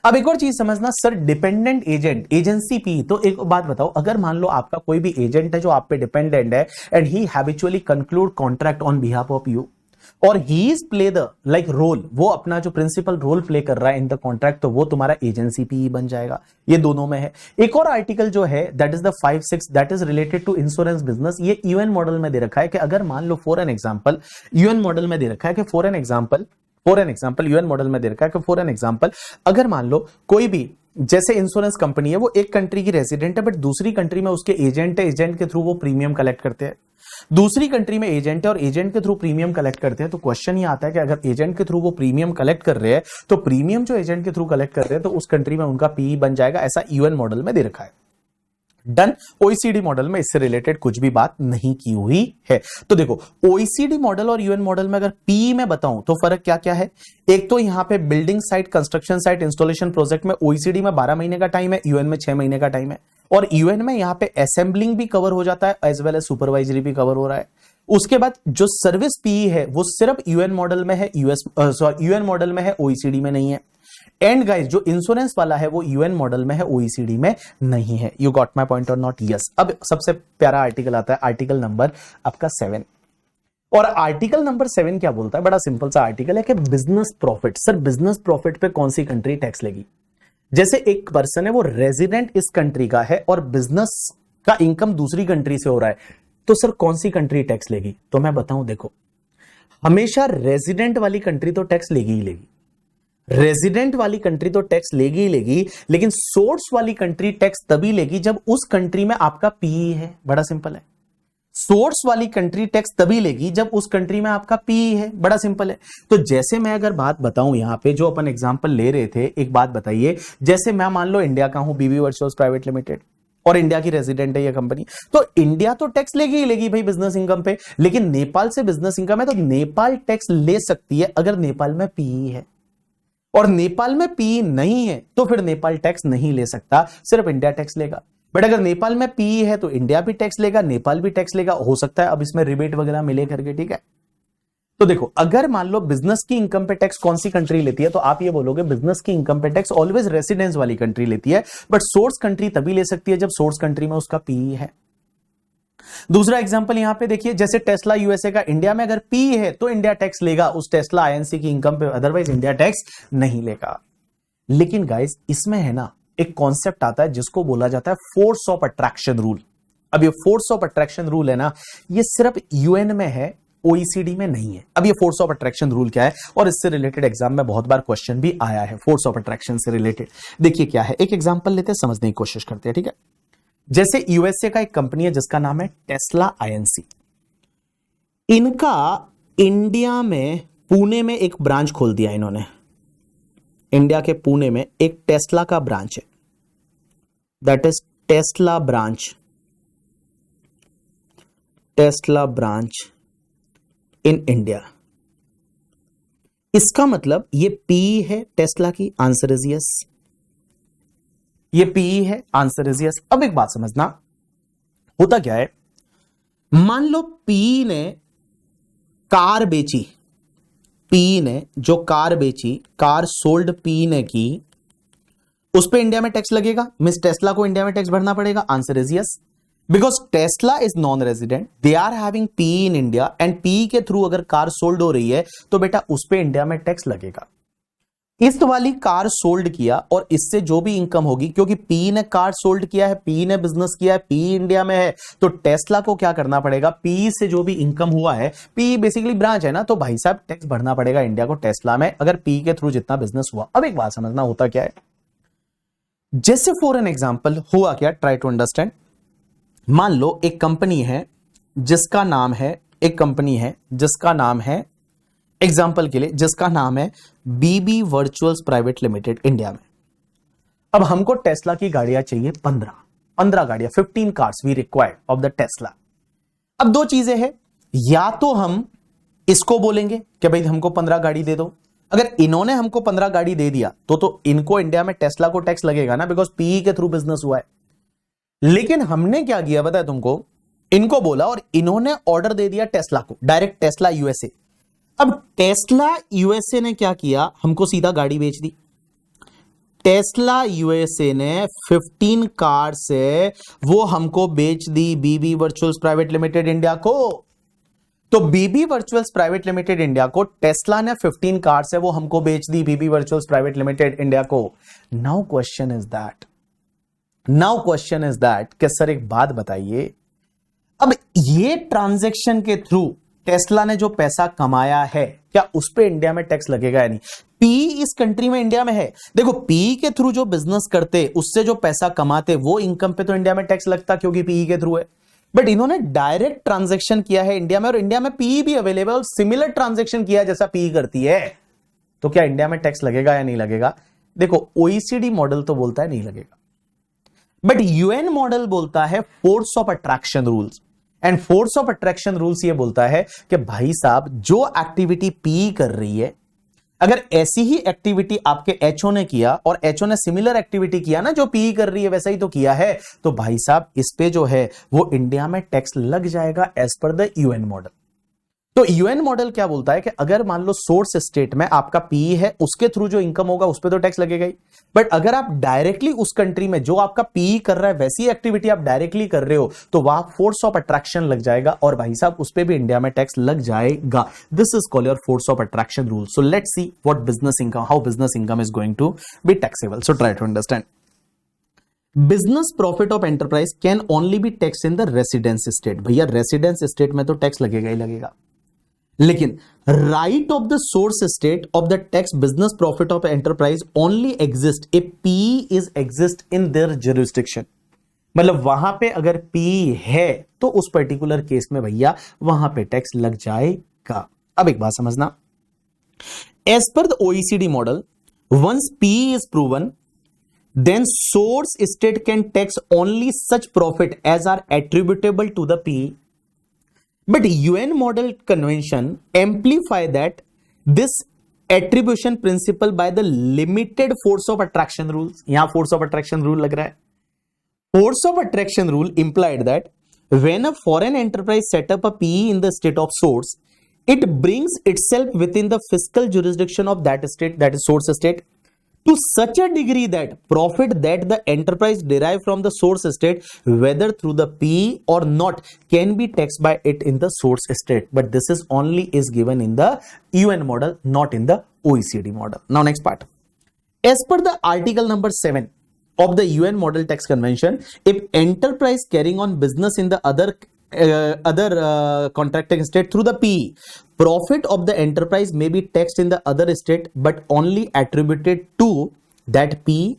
अब एक और चीज समझना sir, dependent agent, agency PE. तो एक बात बताओ, अगर मान लो आपका कोई भी एजेंट है जो आप पे डिपेंडेंट है and he habitually conclude contract on behalf of you, और he is play the like role, वो अपना जो प्रिंसिपल रोल प्ले कर रहा है इन द कॉन्ट्रैक्ट, तो वो तुम्हारा एजेंसी पीई बन जाएगा। ये दोनों में है। एक और आर्टिकल जो है that is the 5-6 that is related to insurance business. ये यूएन मॉडल में दे रखा है कि अगर मान लो for an example UN model में दे रखा है कि for an example UN model में दे रखा है कि फॉर एन एग्जांपल अगर मान लो कोई भी जैसे इंश्योरेंस कंपनी है, वो एक कंट्री की रेजिडेंट है बट दूसरी कंट्री में उसके एजेंट है, एजेंट के थ्रू वो प्रीमियम कलेक्ट करते हैं। दूसरी कंट्री में एजेंट है और एजेंट के थ्रू प्रीमियम कलेक्ट करते हैं, तो क्वेश्चन ये आता है कि अगर एजेंट के थ्रू वो प्रीमियम कलेक्ट कर रहे हैं तो प्रीमियम जो एजेंट के थ्रू कलेक्ट कर रहे हैं तो उस कंट्री में उनका पीई बन जाएगा। ऐसा यूएन मॉडल में दे रखा है। डन। ओईसीडी मॉडल में इससे रिलेटेड कुछ भी बात नहीं की हुई है। तो देखो ओईसीडी मॉडल और यूएन मॉडल में अगर पीई में बताऊं तो फर्क क्या क्या है। एक तो यहां पे building site, construction site, installation project में ओईसीडी में 12 महीने का टाइम है, यूएन में 6 महीने का टाइम है। और यूएन में यहां पे असेंबलिंग भी कवर हो जाता है एज वेल एज सुपरवाइजरी भी कवर हो रहा है। उसके बाद जो सर्विस पीई है वो सिर्फ यूएन मॉडल में है, यूएन मॉडल में है, ओईसीडी में नहीं है। एंड गाइस जो इंश्योरेंस वाला है वो यूएन मॉडल में है, ओईसीडी में नहीं है। यू गॉट माय पॉइंट और नॉट? यस। अब सबसे प्यारा आर्टिकल आता है, आर्टिकल नंबर आपका 7। और आर्टिकल नंबर 7 क्या बोलता है? बड़ा सिंपल सा आर्टिकल है कि business profit. Sir business profit पे कौन सी कंट्री टैक्स लेगी? जैसे एक पर्सन है वो रेजिडेंट इस कंट्री का है और बिजनेस का इनकम दूसरी कंट्री से हो रहा है, तो सर कौन सी कंट्री टैक्स लेगी? तो मैं बताऊं, देखो हमेशा रेजिडेंट वाली कंट्री तो टैक्स लेगी ही लेगी, रेजिडेंट वाली कंट्री तो टैक्स लेगी ही लेगी, लेकिन सोर्स वाली कंट्री टैक्स तभी लेगी जब उस कंट्री में आपका पीई है। बड़ा सिंपल है। सोर्स वाली कंट्री टैक्स तभी लेगी जब उस कंट्री में आपका पीई है। बड़ा सिंपल है। तो जैसे मैं अगर बात बताऊं यहां पे जो अपन एग्जांपल ले रहे थे, एक बात बताइए, जैसे मैं मान लो इंडिया का हूं, बीबी वर्चुअल्स प्राइवेट लिमिटेड, और इंडिया की रेजिडेंट है ये कंपनी, तो इंडिया तो टैक्स लेगी ही लेगी भाई बिजनेस इनकम पे, लेकिन नेपाल से बिजनेस इनकम है तो नेपाल टैक्स ले सकती है अगर नेपाल में पीई है। और नेपाल में पीई नहीं है तो फिर नेपाल टैक्स नहीं ले सकता, सिर्फ इंडिया टैक्स लेगा। बट अगर नेपाल में पीई है तो इंडिया भी टैक्स लेगा, नेपाल भी टैक्स लेगा, हो सकता है अब इसमें रिबेट वगैरह मिले करके, ठीक है। तो देखो अगर मान लो बिजनेस की इनकम पे टैक्स कौन सी कंट्री लेती है, तो आप ये बोलोगे बिजनेस की इनकम पे टैक्स ऑलवेज रेसिडेंस वाली कंट्री लेती है, बट सोर्स कंट्री तभी ले सकती है जब सोर्स कंट्री में उसका पीई है। दूसरा एग्जांपल यहां पे देखिए, जैसे टेस्ला यूएसए का, इंडिया में अगर पी है तो इंडिया टैक्स लेगा उस टेस्ला आईएनसी की इनकम पे, अदरवाइज इंडिया टैक्स नहीं लेगा। लेकिन गाइस इसमें है ना एक कॉन्सेप्ट आता है जिसको बोला जाता है फोर्स ऑफ अट्रैक्शन रूल। अब ये फोर्स ऑफ अट्रैक्शन रूल है ना, ये सिर्फ यूएन में है, ओईसीडी में नहीं है। अब ये फोर्स ऑफ अट्रैक्शन रूल क्या है, और इससे रिलेटेड एग्जाम में बहुत बार क्वेश्चन भी आया है फोर्स ऑफ अट्रैक्शन से रिलेटेड। देखिए क्या है, एक एग्जांपल लेते हैं, समझने की कोशिश करते हैं, ठीक है। जैसे यूएसए का एक कंपनी है जिसका नाम है टेस्ला आईएनसी। इनका इंडिया में पुणे में एक ब्रांच खोल दिया इन्होंने। इंडिया के पुणे में एक टेस्ला का ब्रांच है, that is Tesla branch, Tesla branch in India. इसका मतलब ये पी है टेस्ला की, आंसर इज यस। ये पीई है, आंसर इज यस। अब एक बात समझना, होता क्या है, मान लो पीई ने कार बेची, पीई ने जो कार बेची, कार सोल्ड पीई ने की, उस पे इंडिया में टैक्स लगेगा, मिस टेस्ला को इंडिया में टैक्स भरना पड़ेगा, answer is yes. Because Tesla is non resident, they are having PE in India and PE के थ्रू अगर कार सोल्ड हो रही है तो बेटा उस पे इंडिया में टैक्स लगेगा। इस वाली कार सोल्ड किया और इससे जो भी इनकम होगी, क्योंकि पी ने कार सोल्ड किया है, पी ने बिजनेस किया है, पी इंडिया में है, तो टेस्ला को क्या करना पड़ेगा, पी से जो भी इनकम हुआ है, पी बेसिकली ब्रांच है ना, तो भाई साहब टैक्स भरना पड़ेगा इंडिया को टेस्ला में, अगर पी के थ्रू जितना बिजनेस हुआ। अब एक बात समझना, होता क्या है, जैसे फॉर एन एग्जाम्पल हुआ क्या, ट्राई टू अंडरस्टैंड। मान लो एक कंपनी है जिसका नाम है, एक कंपनी है जिसका नाम है, एग्जाम्पल के लिए जिसका नाम है BB Virtuals private limited India में। अब हमको टेस्ला की गाड़ियां चाहिए 15 गाड़ियां, 15 cars we required of the Tesla. अब दो चीजें हैं, या तो हम इसको बोलेंगे कि भाई हमको 15 गाड़ी दे दो, अगर इन्होंने हमको 15 गाड़ी दे दिया तो इनको इंडिया में टेस्ला को टैक्स लगेगा ना, बिकॉज पीई के थ्रू बिजनेस हुआ है। लेकिन हमने क्या किया बताया तुमको, इनको बोला और इन्होंने ऑर्डर दे दिया टेस्ला को, डायरेक्ट टेस्ला यूएसए। अब टेस्ला यूएसए ने क्या किया, हमको सीधा गाड़ी बेच दी। टेस्ला यूएसए ने 15 कार से वो हमको बेच दी बीबी वर्चुअल्स प्राइवेट लिमिटेड इंडिया को। तो बीबी वर्चुअल्स प्राइवेट लिमिटेड इंडिया को टेस्ला ने 15 कार्स है वो हमको बेच दी, बीबी वर्चुअल्स प्राइवेट लिमिटेड इंडिया को। नाउ क्वेश्चन इज दैट कि सर एक बात बताइए, अब ये ट्रांजैक्शन के थ्रू टेस्ला ने जो पैसा कमाया है क्या उस पे इंडिया में टैक्स लगेगा या नहीं? पी इस कंट्री में इंडिया में है, देखो पी के थ्रू जो बिजनेस करते उससे जो पैसा कमाते वो इनकम पे तो इंडिया में टैक्स लगता क्योंकि पी के थ्रू है। बट इन्होंने डायरेक्ट ट्रांजैक्शन किया है इंडिया में और इंडिया में पी भी अवेलेबल, सिमिलर ट्रांजैक्शन किया जैसा पी करती है, तो क्या इंडिया में टैक्स लगेगा या नहीं लगेगा? देखो ओईसीडी मॉडल तो बोलता है नहीं लगेगा, बट यूएन मॉडल बोलता है force of attraction rules, and force of attraction rules ये बोलता है कि भाई साहब जो एक्टिविटी पी कर रही है, अगर ऐसी ही एक्टिविटी आपके एचओ ने किया और एचओ ने सिमिलर एक्टिविटी किया ना जो पी कर रही है वैसा ही तो किया है, तो भाई साहब इस पे जो है वो इंडिया में टैक्स लग जाएगा as per the UN model. तो यूएन मॉडल क्या बोलता है कि अगर मान लो सोर्स स्टेट में आपका पी है, उसके थ्रू जो इनकम होगा उस पे तो टैक्स लगेगा ही, बट अगर आप डायरेक्टली उस कंट्री में जो आपका पी कर रहा है वैसी एक्टिविटी आप डायरेक्टली कर रहे हो तो वहां फोर्स ऑफ अट्रैक्शन लग जाएगा और भाई साहब उस पे भी इंडिया में टैक्स लग जाएगा। This is called your force of attraction rule. So let's see what business income, how business income is going to be taxable. So try to understand. Business profit of enterprise can only be tax in the residence state. भैया रेसिडेंस स्टेट में तो टैक्स लगेगा ही लगेगा, लेकिन right of the source state of the tax business profit of enterprise only exist a P is exist in their jurisdiction. मतलब वहां पे अगर पी है तो उस पर्टिकुलर केस में भैया वहां पे टैक्स लग जाएगा। अब एक बात समझना, as per the OECD model once P is proven then source state can tax only such profit as are attributable to the P. But UN model convention amplify that this attribution principle by the limited force of attraction rules. यहां force of attraction rule लग रहा है। Force of attraction rule implied that when a foreign enterprise set up a PE in the state of source, it brings itself within the fiscal jurisdiction of that state, that is source state, to such a degree that profit that the enterprise derive from the source state, whether through the PE or not, can be taxed by it in the source state. But this is only is given in the UN model, not in the OECD model. Now next part. As per the article number 7 of the UN Model Tax Convention, if enterprise carrying on business in the other contracting state through the PE, profit of the enterprise may be taxed in the other state but only attributed to that PE,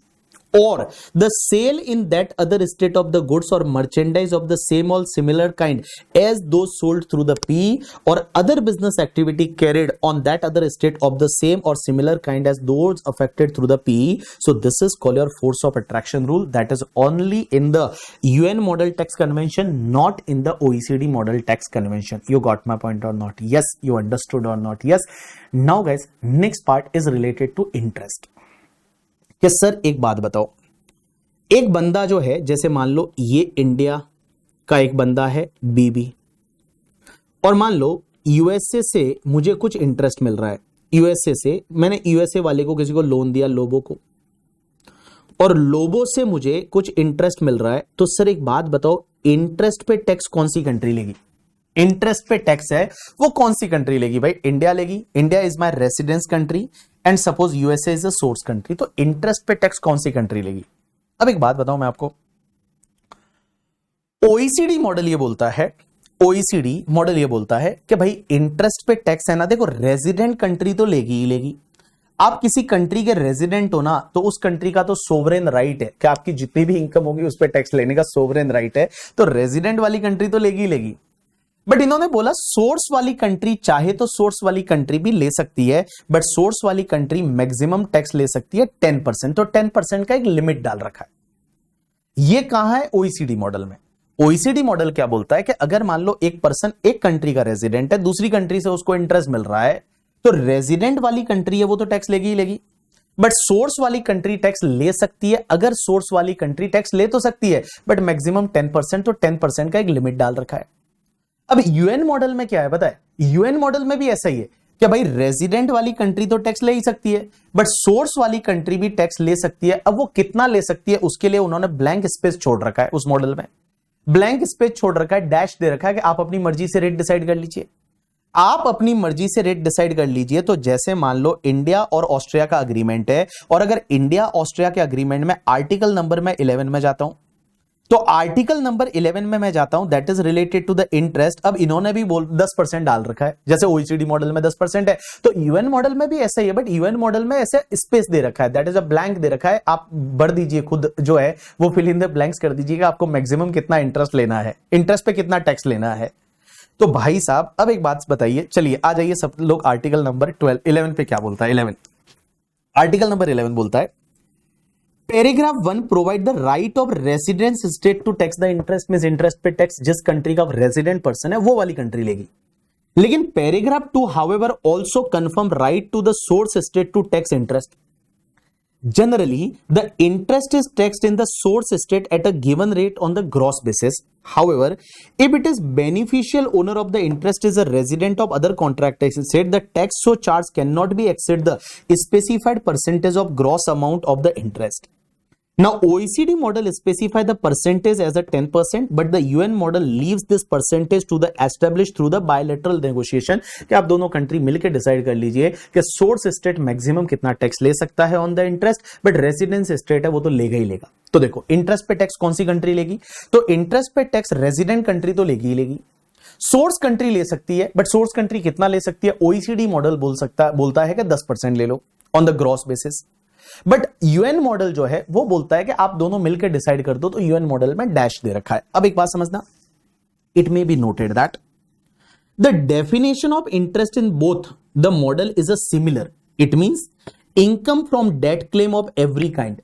or the sale in that other state of the goods or merchandise of the same or similar kind as those sold through the PE, or other business activity carried on that other state of the same or similar kind as those affected through the PE. So this is called your force of attraction rule, that is only in the UN Model Tax Convention, not in the OECD Model Tax Convention. You got my point or not? Yes, you understood or not? Yes. Now guys, next part is related to interest. कि सर एक बात बताओ, एक बंदा जो है, जैसे मान लो ये इंडिया का एक बंदा है बीबी, और मान लो यूएसए से मुझे कुछ इंटरेस्ट मिल रहा है, यूएसए से मैंने यूएसए वाले को किसी को लोन दिया, लोबो को, और लोबो से मुझे कुछ इंटरेस्ट मिल रहा है, तो सर एक बात बताओ, इंटरेस्ट पे टैक्स कौन सी कंट्री लेगी? इंटरेस्ट पे टैक्स है वो कौन सी कंट्री लेगी? भाई इंडिया लेगी, India is my residence country and suppose USA is a source country, तो इंटरेस्ट पे टैक्स कौन सी कंट्री लेगी? अब एक बात बताऊं मैं आपको, ओईसीडी मॉडल ये बोलता है, ओईसीडी मॉडल ये बोलता है कि भाई इंटरेस्ट पे टैक्स है ना, देखो रेजिडेंट कंट्री तो लेगी ही लेगी। आप किसी कंट्री के रेजिडेंट हो ना, तो उस कंट्री का तो सोवरेन राइट है कि आपकी जितनी भी इनकम होगी उस पर टैक्स लेने का सोवरेन राइट है, तो रेजिडेंट वाली कंट्री तो लेगी ही लेगी। बट इन्होंने बोला सोर्स वाली कंट्री चाहे तो सोर्स वाली कंट्री भी ले सकती है, बट सोर्स वाली कंट्री मैक्सिमम टैक्स ले सकती है 10%, तो 10% का एक लिमिट डाल रखा है। ये कहां है? ओईसीडी मॉडल में। ओईसीडी मॉडल क्या बोलता है कि अगर मान लो एक पर्सन एक कंट्री का रेजिडेंट है, दूसरी कंट्री से उसको इंटरेस्ट मिल रहा है, तो रेजिडेंट वाली कंट्री है वो तो टैक्स लेगी ही लेगी, बट सोर्स वाली कंट्री टैक्स ले सकती है। अगर सोर्स वाली कंट्री टैक्स ले तो सकती है बट मैक्सिमम 10%, तो 10% का एक लिमिट डाल रखा है। अब यूएन मॉडल में क्या है पता है? यूएन मॉडल में भी ऐसा ही है कि भाई रेजिडेंट वाली कंट्री तो टैक्स ले ही सकती है, बट सोर्स वाली कंट्री भी टैक्स ले सकती है। अब वो कितना ले सकती है उसके लिए उन्होंने ब्लैंक स्पेस छोड़ रखा है। उस मॉडल में ब्लैंक स्पेस छोड़ रखा है, डैश दे रखा है कि आप अपनी मर्जी से रेट डिसाइड कर लीजिए। आप अपनी मर्जी से रेट डिसाइड कर लीजिए। तो जैसे मान लो इंडिया और ऑस्ट्रिया का अग्रीमेंट है, और अगर इंडिया ऑस्ट्रिया के अग्रीमेंट में आर्टिकल नंबर मैं 11 में जाता हूं, तो आर्टिकल नंबर 11 में मैं जाता हूं, that is related to the interest. अब इन्होंने भी 10% डाल रखा है, जैसे ओईसीडी मॉडल में 10% है, तो यूएन मॉडल में भी ऐसा ही है, बट यूएन मॉडल में ऐसे स्पेस दे रखा है, दैट इज अ ब्लैंक दे रखा है। आप भर दीजिए खुद, जो है वो फिल इन द ब्लैंक्स कर दीजिएगा, आपको मैक्सिमम कितना इंटरेस्ट लेना है, इंटरेस्ट पे कितना टैक्स लेना है। तो भाई साहब अब एक बात बताइए, चलिए आ जाइए सब लोग, आर्टिकल नंबर 11 पे क्या बोलता है। 11 आर्टिकल नंबर 11 बोलता है, paragraph 1 provide the right of residence state to tax the interest. Means interest पे टैक्स जिस कंट्री का रेसिडेंट पर्सन है वो वाली कंट्री लेगी। लेकिन paragraph 2 however also confirm right to the source state to tax interest. Generally, the interest is taxed in the source state at a given rate on the gross basis. However, if it is beneficial owner of the interest is a resident of other contracting state, the tax so charged cannot be exceed the specified percentage of gross amount of the interest. Now, OECD model specify the percentage as a 10%, but the UN model leaves this percentage to the established through the bilateral negotiation। कि आप दोनों कंट्री मिलकर डिसाइड कर लीजिए कि सोर्स स्टेट मैक्सिमम कितना टैक्स ले सकता है on the interest, but residence state है वो तो लेगा ही लेगा। तो देखो इंटरेस्ट पे टैक्स कौन सी कंट्री लेगी, तो इंटरेस्ट पे टैक्स रेजिडेंट कंट्री तो लेगी ही लेगी। सोर्स कंट्री ले सकती है, बट सोर्स कंट्री कितना ले सकती है, ओईसीडी मॉडल बोलता है कि 10% ले लो on the gross basis. But UN model जो है वो बोलता है कि आप दोनों मिलकर डिसाइड कर दो, तो यूएन मॉडल में डैश दे रखा है। अब एक बात समझना, it may be noted that the definition of interest in both the model is a similar. It means income from debt claim of every kind,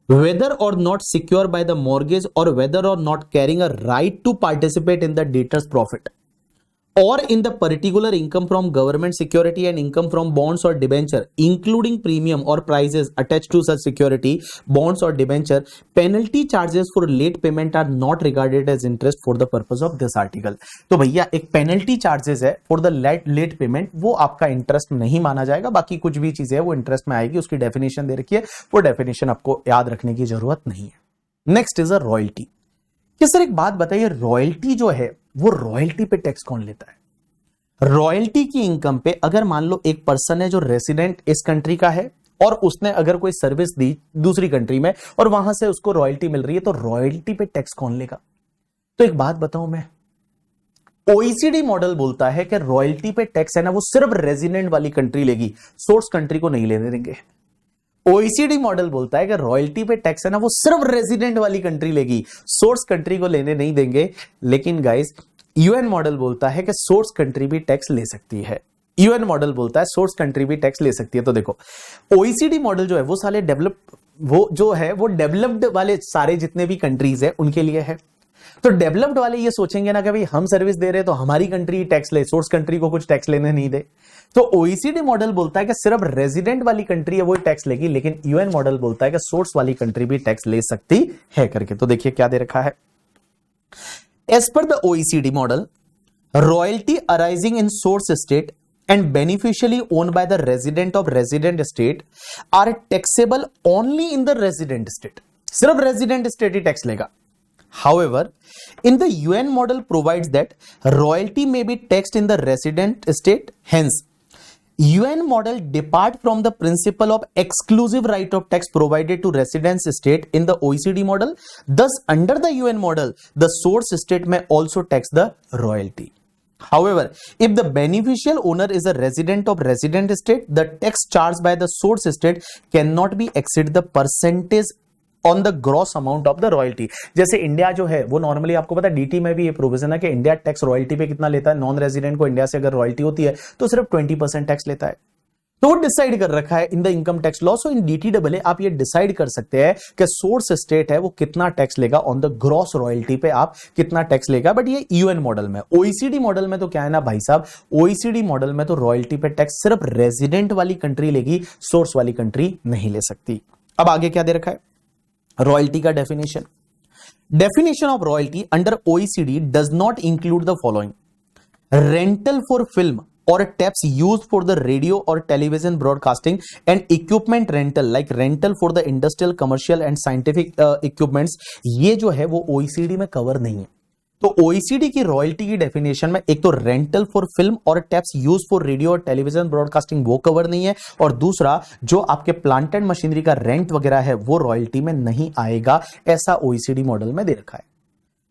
whether or not secured by the mortgage or whether or not carrying a right to participate in the debtor's profit, or in the particular income from government security and income from bonds or debenture, including premium or prices attached to such security, bonds or debenture, penalty charges for late payment are not regarded as interest for the purpose of this article। तो भैया एक पेनल्टी चार्जेस है फॉर द लेट पेमेंट, वो आपका इंटरेस्ट नहीं माना जाएगा, बाकी कुछ भी चीजें वो इंटरेस्ट में आएगी। उसकी डेफिनेशन दे रखी है, वो डेफिनेशन आपको याद रखने की जरूरत नहीं है। Next is a royalty. कि सर एक बात बताइए, रॉयल्टी जो है वो रॉयल्टी पे टैक्स कौन लेता है। रॉयल्टी की इनकम पे अगर मान लो एक पर्सन है जो रेसिडेंट इस कंट्री का है और उसने अगर कोई सर्विस दी दूसरी कंट्री में और वहां से उसको रॉयल्टी मिल रही है, तो रॉयल्टी पे टैक्स कौन लेगा। तो एक बात बताऊं मैं, ओईसीडी मॉडल बोलता है कि रॉयल्टी पे टैक्स है ना वो सिर्फ रेजिडेंट वाली कंट्री लेगी, सोर्स कंट्री को नहीं लेने देंगे। ओईसीडी मॉडल बोलता है कि रॉयल्टी पे टैक्स है ना वो सिर्फ रेजिडेंट वाली कंट्री लेगी, सोर्स कंट्री को लेने नहीं देंगे। लेकिन गाइस यूएन मॉडल बोलता है कि सोर्स कंट्री भी टैक्स ले सकती है। यूएन मॉडल बोलता है सोर्स कंट्री भी टैक्स ले सकती है। तो देखो ओईसीडी मॉडल जो है वो साले डेवलप्ड वाले सारे जितने भी कंट्रीज है उनके लिए है। तो डेवलप्ड वाले ये सोचेंगे ना कि भाई हम सर्विस दे रहे हैं तो हमारी कंट्री टैक्स ले, सोर्स कंट्री को कुछ टैक्स लेने नहीं दे। तो ओईसीडी मॉडल बोलता है कि सिर्फ रेजिडेंट वाली कंट्री है वो टैक्स लेगी, लेकिन यूएन मॉडल बोलता है कि सोर्स वाली कंट्री भी टैक्स ले सकती है करके। तो देखिए क्या दे रखा है, as per the OECD model royalty arising in source state and beneficially owned by the resident of resident state are taxable only in the resident state। सिर्फ resident state ही टैक्स लेगा। However, in the UN model provides that royalty may be taxed in the resident state. Hence, UN model depart from the principle of exclusive right of tax provided to residence state in the OECD model. Thus, under the UN model, the source state may also tax the royalty। However, if the beneficial owner is a resident of resident state, the tax charged by the source state cannot be exceed the percentage on the gross amount of the royalty। जैसे इंडिया जो है वो नॉर्मली आपको पता है डीटी में भी ये प्रोविजन है कि इंडिया टैक्स रॉयल्टी पे कितना लेता है, नॉन रेजिडेंट को इंडिया से अगर रॉयल्टी होती है तो सिर्फ 20% टैक्स लेता है। तो वो डिसाइड कर रखा है in the income tax law. So in डीटीडब्ल्यूए आप ये डिसाइड कर सकते हैं कि सोर्स स्टेट है वो कितना टैक्स लेगा ऑन द ग्रॉस रॉयल्टी पे, आप कितना टैक्स लेगा। बट ये यूएन मॉडल में, ओईसीडी मॉडल में तो क्या है ना भाई साहब, ओईसीडी मॉडल में तो रॉयल्टी पे टैक्स सिर्फ रेजिडेंट वाली कंट्री लेगी, सोर्स वाली कंट्री नहीं ले सकती। अब आगे क्या दे रखा है, रॉयल्टी का definition of royalty under OECD does not include the following: rental for film or taps used for the radio or television broadcasting and equipment rental like rental for the industrial, commercial and scientific equipments। ये जो है वो OECD में कवर नहीं है। तो ओईसीडी की रॉयल्टी की डेफिनेशन में एक तो रेंटल फॉर फिल्म और टैप्स यूज फॉर रेडियो और टेलीविजन ब्रॉडकास्टिंग वो कवर नहीं है, और दूसरा जो आपके प्लांट एंड मशीनरी का रेंट वगैरह है वो रॉयल्टी में नहीं आएगा, ऐसा ओईसीडी मॉडल में दे रखा है।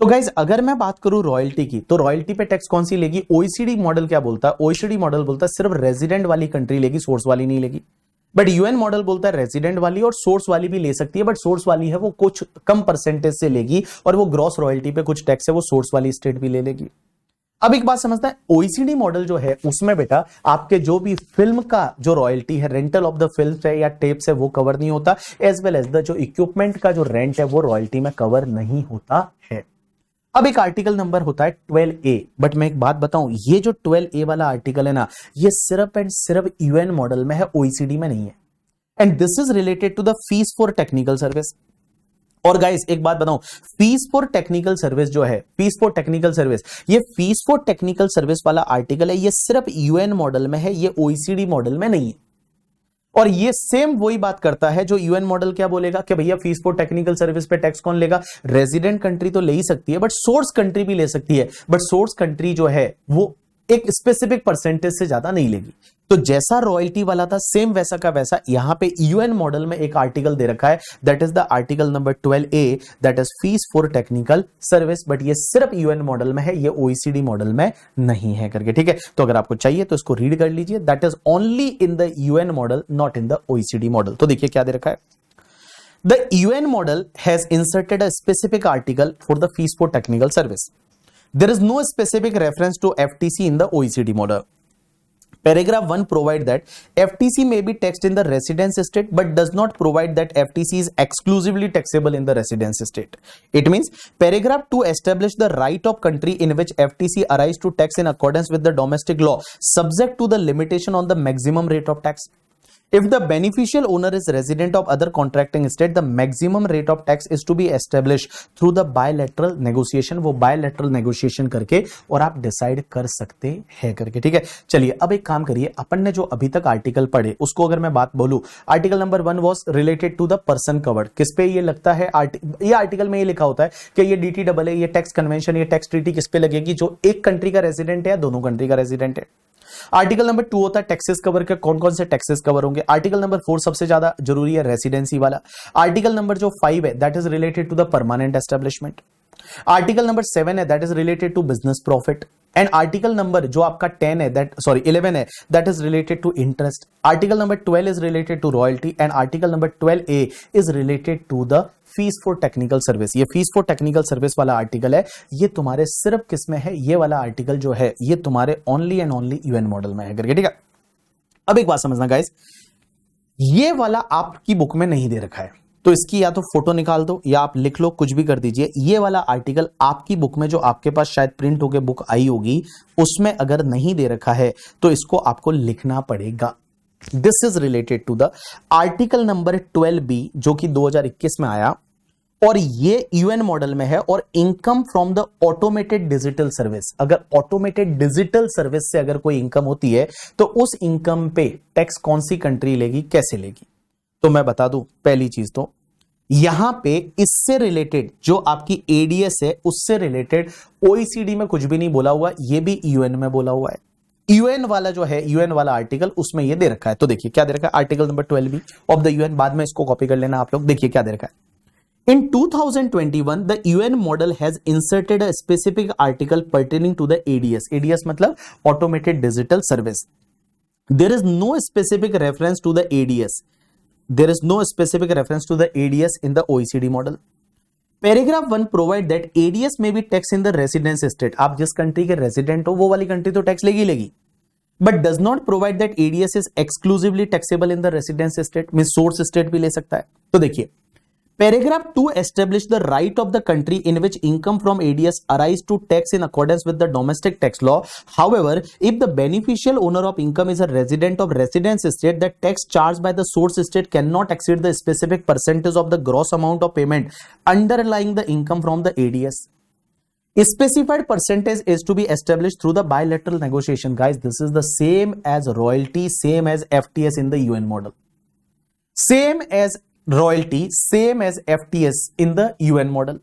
तो गाइज अगर मैं बात करूं रॉयल्टी की, तो रॉयल्टी पे टैक्स कौन सी लेगी? ओईसीडी मॉडल क्या बोलता है? ओईसीडी मॉडल बोलता है सिर्फ रेजिडेंट वाली कंट्री लेगी, सोर्स वाली नहीं लेगी। बट यूएन मॉडल बोलता है रेजिडेंट वाली और सोर्स वाली भी ले सकती है, बट सोर्स वाली है वो कुछ कम परसेंटेज से लेगी, और वो ग्रॉस रॉयल्टी पे कुछ टैक्स है वो सोर्स वाली स्टेट भी ले लेगी। अब एक बात समझता है, ओईसीडी मॉडल जो है उसमें बेटा आपके जो भी फिल्म का जो रॉयल्टी है, रेंटल ऑफ द फिल्म है या टेप्स है वो कवर नहीं होता, एज वेल एज द जो इक्विपमेंट का जो रेंट है वो रॉयल्टी में कवर नहीं होता है। अब एक आर्टिकल नंबर होता है 12A, बट मैं एक बात बताऊं, ये जो 12A वाला आर्टिकल है ना, ये सिर्फ एंड सिर्फ यूएन मॉडल में है, ओईसीडी में नहीं है। And this is related to the fees for technical service. और गाइस एक बात बताऊं, फीस फॉर टेक्निकल सर्विस जो है, फीस फॉर टेक्निकल सर्विस, ये फीस फॉर टेक्निकल सर्विस वाला आर्टिकल है, ये सिर्फ यूएन मॉडल में है, ये ओईसीडी मॉडल में नहीं है। और ये सेम वही बात करता है जो यूएन मॉडल क्या बोलेगा कि भैया फीस फॉर टेक्निकल सर्विस पे टैक्स कौन लेगा? रेजिडेंट कंट्री तो ले ही सकती है, बट सोर्स कंट्री भी ले सकती है, बट सोर्स कंट्री जो है वो एक स्पेसिफिक परसेंटेज से ज्यादा नहीं लेगी। तो जैसा रॉयल्टी वाला था सेम वैसा का वैसा यहां पे यूएन मॉडल में एक आर्टिकल दे रखा है, that is the article number 12A, that is fees for technical service, but ये सिर्फ यूएन मॉडल में है, ये ओईसीडी मॉडल में नहीं है करके, ठीक है। तो अगर आपको चाहिए तो इसको रीड कर लीजिए, that is only in the UN model, not in the OECD model. तो देखिए क्या दे रखा है, the UN model has inserted a specific article for the fees for technical service. There is no specific reference to FTC in the OECD model. Paragraph 1 provide that FTC may be taxed in the residence state but does not provide that FTC is exclusively taxable in the residence state. It means paragraph 2 establish the right of country in which FTC arise to tax in accordance with the domestic law subject to the limitation on the maximum rate of tax. If the beneficial owner is resident of other contracting state, the maximum rate of tax is to be established through the bilateral negotiation. वो bilateral negotiation करके और आप डिसाइड कर सकते हैं करके, ठीक है। चलिए अब एक काम करिए, अपन ने जो अभी तक आर्टिकल पढ़े उसको अगर मैं बात बोलूं, article number 1 was related to the person covered. किस पे ये लगता है? ये आर्टिकल में ये लिखा होता है कि ये डीटी डबल है, ये टैक्स कन्वेंशन, ये टैक्स ट्रीटी किस पे लगेगी? जो एक कंट्री का रेजिडेंट है या दोनों कंट्री का रेजिडेंट है। आर्टिकल नंबर 2 होता है टैक्सेस कवर के, कौन कौन से टैक्सेस कवर होंगे। आर्टिकल नंबर 4 सबसे ज्यादा जरूरी है, रेसिडेंसी वाला। आर्टिकल नंबर जो 5 है that is related to the permanent establishment. Article number 7 है that is related to business profit. And article number जो आपका 11 है that is related to interest. Article number 12 is related to royalty and article number 12A is related to the fees for technical service. ये फीस फॉर टेक्निकल सर्विस वाला आर्टिकल है, ये तुम्हारे सिर्फ किस में है? ये वाला आर्टिकल जो है ये तुम्हारे only and only UN model में है करके, ठीक है। अब एक बात समझना गाइस, ये वाला आपकी बुक में नहीं दे रखा है, तो इसकी या तो फोटो निकाल दो या आप लिख लो, कुछ भी कर दीजिए। ये वाला आर्टिकल आपकी बुक में जो आपके पास शायद प्रिंट होकर बुक आई होगी उसमें अगर नहीं दे रखा है तो इसको आपको लिखना पड़ेगा। This is related to the article number 12B जो कि 2021 में आया, और ये यूएन मॉडल में है। और income from the automated digital service, अगर ऑटोमेटेड डिजिटल सर्विस से अगर कोई इनकम होती है तो उस इनकम पे टैक्स कौन सी कंट्री लेगी, कैसे लेगी? तो मैं बता दूं, पहली चीज तो यहां पे इससे रिलेटेड जो आपकी एडीएस है उससे रिलेटेड ओईसीडी में कुछ भी नहीं बोला हुआ, ये भी यूएन में बोला हुआ है। यूएन वाला जो है, यूएन वाला आर्टिकल उसमें ये दे रखा है। तो देखिए क्या दे रखा है, article number 12B of the UN, बाद में इसको कॉपी कर लेना आप लोग। देखिए क्या दे रखा है, in 2021 the UN model has inserted a specific article pertaining to the ADS. ADS मतलब automated digital service. There is no specific reference to the ADS. There is no specific reference to the ADS in the OECD model. Paragraph 1 provide that ADS may be taxed in the residence state. आप जिस कंट्री के रेजिडेंट हो वो वाली कंट्री तो टैक्स लेगी, but does not provide that ADS is exclusively taxable in the residence state. means source state भी ले सकता है। तो देखिए Paragraph 2 establish the right of the country in which income from ADS arise to tax in accordance with the domestic tax law. However, if the beneficial owner of income is a resident of residence state, the tax charged by the source state cannot exceed the specific percentage of the gross amount of payment underlying the income from the ADS. A specified percentage is to be established through the bilateral negotiation. Guys, this is the same as royalty, same as FTS in the UN model. Same as royalty, same as FTS in the UN model.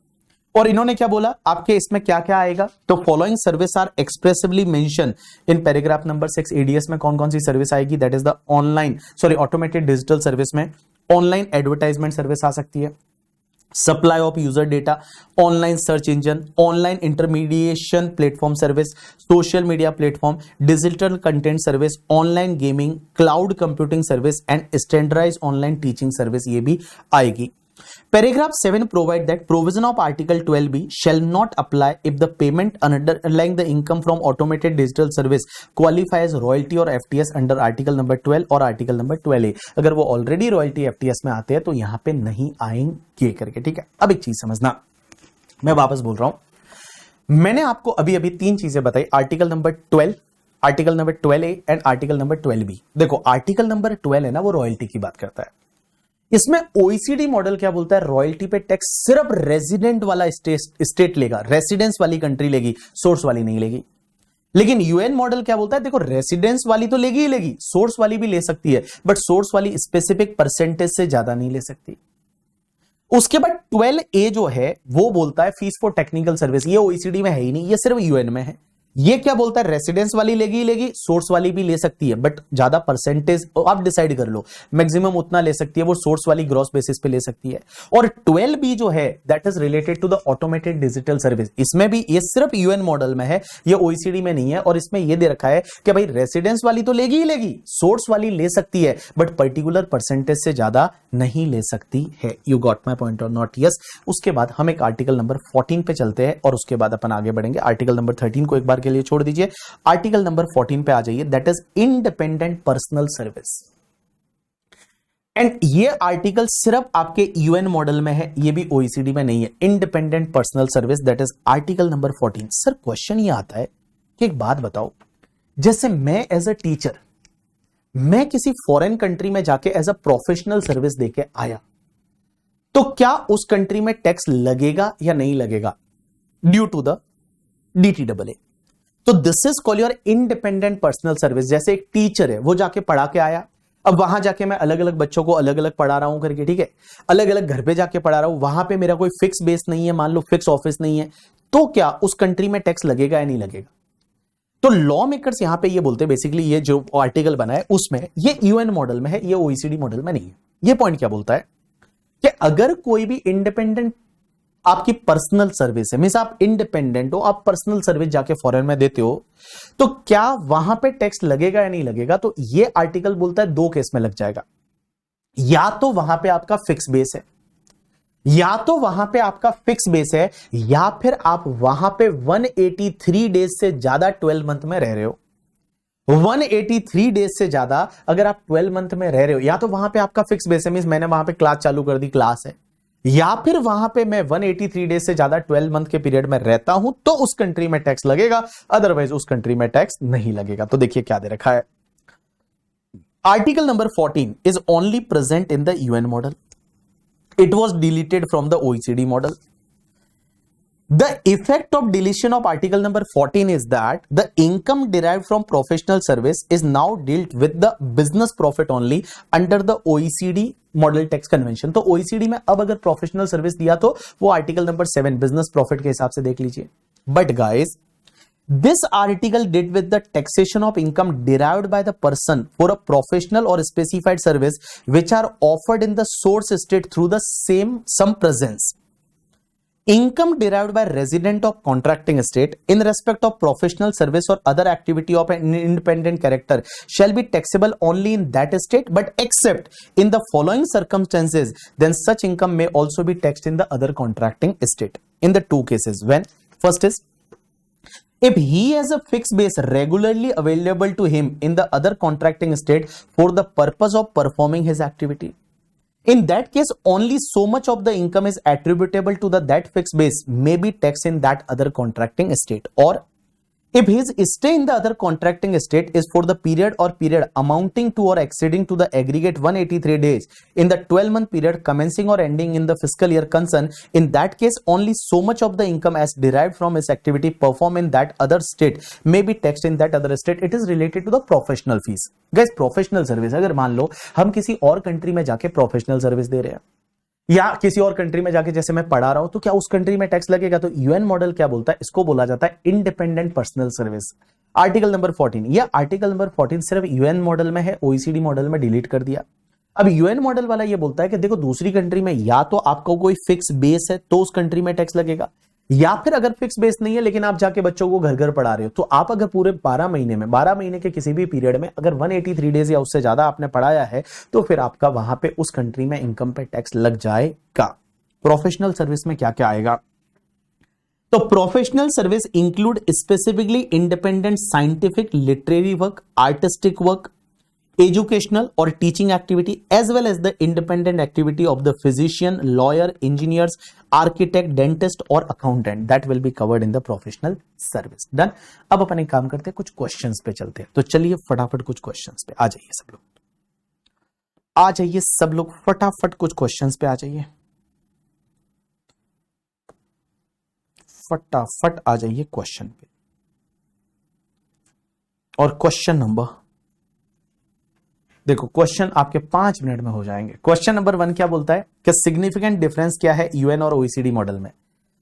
और इन्होंने क्या बोला आपके इसमें क्या क्या आएगा, तो following service are expressively mention in paragraph number 6। ADS में कौन कौन सी सर्विस आएगी, that is the automated digital service में ऑनलाइन एडवर्टाइजमेंट सर्विस आ सकती है, supply of user data, online search engine, online intermediation platform service, social media platform, digital content service, online gaming, cloud computing service and standardised online teaching service, ये भी आएगी। Paragraph 7 provide that provision of Article 12B shall not apply if the payment underlying the income from automated digital service qualify as royalty or FTS under Article number 12 और Article number 12A। अगर वो ऑलरेडी रॉयल्टी FTS में आते हैं तो यहां पे नहीं आएंगे करके, ठीक है। अब एक चीज समझना, मैं वापस बोल रहा हूं, मैंने आपको अभी अभी तीन चीजें बताई, article number 12, article number 12A and article number 12B। देखो आर्टिकल नंबर 12 है ना, वो रॉयल्टी की बात करता है। इसमें ओईसीडी मॉडल क्या बोलता है, रॉयल्टी पे टैक्स सिर्फ रेजिडेंट वाला स्टेट लेगा, रेसिडेंस वाली कंट्री लेगी, सोर्स वाली नहीं लेगी। लेकिन यूएन मॉडल क्या बोलता है, देखो रेसिडेंस वाली तो लेगी ही लेगी, सोर्स वाली भी ले सकती है, बट सोर्स वाली स्पेसिफिक परसेंटेज से ज्यादा नहीं ले सकती। उसके बाद 12A जो है वो बोलता है फीस फॉर टेक्निकल सर्विस, ये ओईसीडी में है ही नहीं, ये सिर्फ यूएन में है। ये क्या बोलता है, रेसिडेंस वाली लेगी, सोर्स वाली भी ले सकती है, बट ज्यादा परसेंटेज आप डिसाइड कर लो, मैक्सिमम उतना ले सकती है, वो सोर्स वाली ग्रॉस बेसिस पे ले सकती है। और 12B जो है that is related to the automated digital service, इसमें भी ये सिर्फ यूएन मॉडल में है, ये ओईसीडी में नहीं है। और इसमें ये दे रखा है कि भाई रेसिडेंस वाली तो लेगी, सोर्स वाली ले सकती है, बट पर्टिकुलर परसेंटेज से ज्यादा नहीं ले सकती है। यू गॉट माई पॉइंट और नॉट? यस। उसके बाद हम एक आर्टिकल नंबर 14 पे चलते हैं और उसके बाद अपन आगे बढ़ेंगे। आर्टिकल नंबर 13 को एक बार के लिए छोड़ दीजिए, आर्टिकल नंबर 14 पे आ जाइए, that is independent personal service. And ये आर्टिकल सिर्फ आपके यूएन मॉडल में है, ये भी ओईसीडी में नहीं है। Independent personal service that is article number 14। Sir question ये आता है कि एक बात बताओ, जैसे मैं एज अ टीचर मैं किसी फॉरेन कंट्री में जाके एज अ प्रोफेशनल सर्विस देके आया, तो क्या उस कंट्री में टैक्स लगेगा या नहीं लगेगा ड्यू टू द DTAA? तो this is call your independent personal service. जैसे एक टीचर है, वो जाके पढ़ा के आया, अब वहां जाके मैं अलग अलग बच्चों को अलग अलग पढ़ा रहा हूं करके, ठीक है, अलग अलग घर पे जाके पढ़ा रहा हूं, वहां पे मेरा कोई फिक्स बेस नहीं है, मान लो फिक्स ऑफिस नहीं है, तो क्या उस कंट्री में टैक्स लगेगा या नहीं लगेगा? तो लॉ मेकर्स यहां पे ये बोलते हैं, बेसिकली ये जो आर्टिकल बना है उसमें ये यूएन मॉडल में है, ये ओईसीडी मॉडल में नहीं है। ये पॉइंट क्या बोलता है कि अगर कोई भी इंडिपेंडेंट आपकी पर्सनल सर्विस है, मींस आप इंडिपेंडेंट हो, आप पर्सनल सर्विस जाके फॉरेन में देते हो, तो क्या वहां पे टैक्स लगेगा या नहीं लगेगा? तो ये आर्टिकल बोलता है दो केस में लग जाएगा, या तो वहां पे आपका फिक्स बेस है, या तो वहां पे आपका फिक्स बेस है, या फिर आप वहां पे 183 डेज से ज्यादा 12 मंथ में रह रहे हो। 183 डेज से ज्यादा अगर आप 12 मंथ में रह रहे हो, या तो वहां पे आपका फिक्स बेस है, मींस मैंने वहां पे क्लास चालू कर दी, क्लास है, या फिर वहां पे मैं 183 डेज से ज्यादा 12 मंथ के पीरियड में रहता हूं, तो उस कंट्री में टैक्स लगेगा, अदरवाइज उस कंट्री में टैक्स नहीं लगेगा। तो देखिए क्या दे रखा है, article number 14 is only present in the UN model, it was deleted from the OECD model. The effect of deletion of article number 14 is that the income derived from professional service is now dealt with the business profit only under the OECD model tax convention। तो OECD में अब अगर प्रोफेशनल सर्विस दिया तो वो आर्टिकल नंबर 7 बिजनेस प्रॉफिट के हिसाब से देख लीजिए। But guys, this article dealt with the taxation of income derived by the person for a professional or specified service which are offered in the source state through the some presence. Income derived by resident of contracting state in respect of professional service or other activity of an independent character shall be taxable only in that state, but except in the following circumstances, then such income may also be taxed in the other contracting state. In the two cases, when first is if he has a fixed base regularly available to him in the other contracting state for the purpose of performing his activity. In that case, only so much of the income is attributable to that fixed base may be taxed in that other contracting state. Or if his stay in the other contracting state is for the period or period amounting to or exceeding to the aggregate 183 days in the 12-month period commencing or ending in the fiscal year concerned, in that case only so much of the income as derived from his activity performed in that other state may be taxed in that other state. It is related to the professional fees. Guys, professional service, अगर मान लो हम किसी और कंट्री में जाके प्रोफेशनल सर्विस दे रहे हैं, या किसी और कंट्री में जाके जैसे मैं पढ़ा रहा हूं, तो क्या उस कंट्री में टैक्स लगेगा? तो यूएन मॉडल क्या बोलता है, इसको बोला जाता है independent personal service. Article number 14, या आर्टिकल नंबर 14 सिर्फ यूएन मॉडल में है, ओईसीडी मॉडल में डिलीट कर दिया। अब यूएन मॉडल वाला ये बोलता है कि देखो दूसरी कंट्री में या तो आपका कोई फिक्स बेस है तो उस कंट्री में टैक्स लगेगा, या फिर अगर फिक्स बेस नहीं है लेकिन आप जाके बच्चों को घर घर पढ़ा रहे हो, तो आप अगर पूरे 12 महीने में 12 महीने के किसी भी पीरियड में अगर 183 डेज या उससे ज्यादा आपने पढ़ाया है, तो फिर आपका वहां पे उस कंट्री में इनकम पे टैक्स लग जाएगा। प्रोफेशनल सर्विस में क्या क्या आएगा? तो professional service include specifically independent scientific, literary work, artistic work, educational or teaching activity, as well as the independent activity of the physician, lawyer, engineers, architect, dentist or accountant that will be covered in the professional service. Done. अब अपन एक काम करते हैं, कुछ क्वेश्चंस पे चलते हैं। तो चलिए फटाफट कुछ क्वेश्चंस पे आ जाइए सब लोग, आ जाइए सब लोग फटाफट कुछ क्वेश्चंस पे आ जाइए, फटाफट आ जाइए क्वेश्चन पे। और क्वेश्चन नंबर, देखो क्वेश्चन आपके 5 मिनट में हो जाएंगे। क्वेश्चन नंबर 1 क्या बोलता है कि सिग्निफिकेंट डिफरेंस क्या है यूएन और ओईसीडी मॉडल में?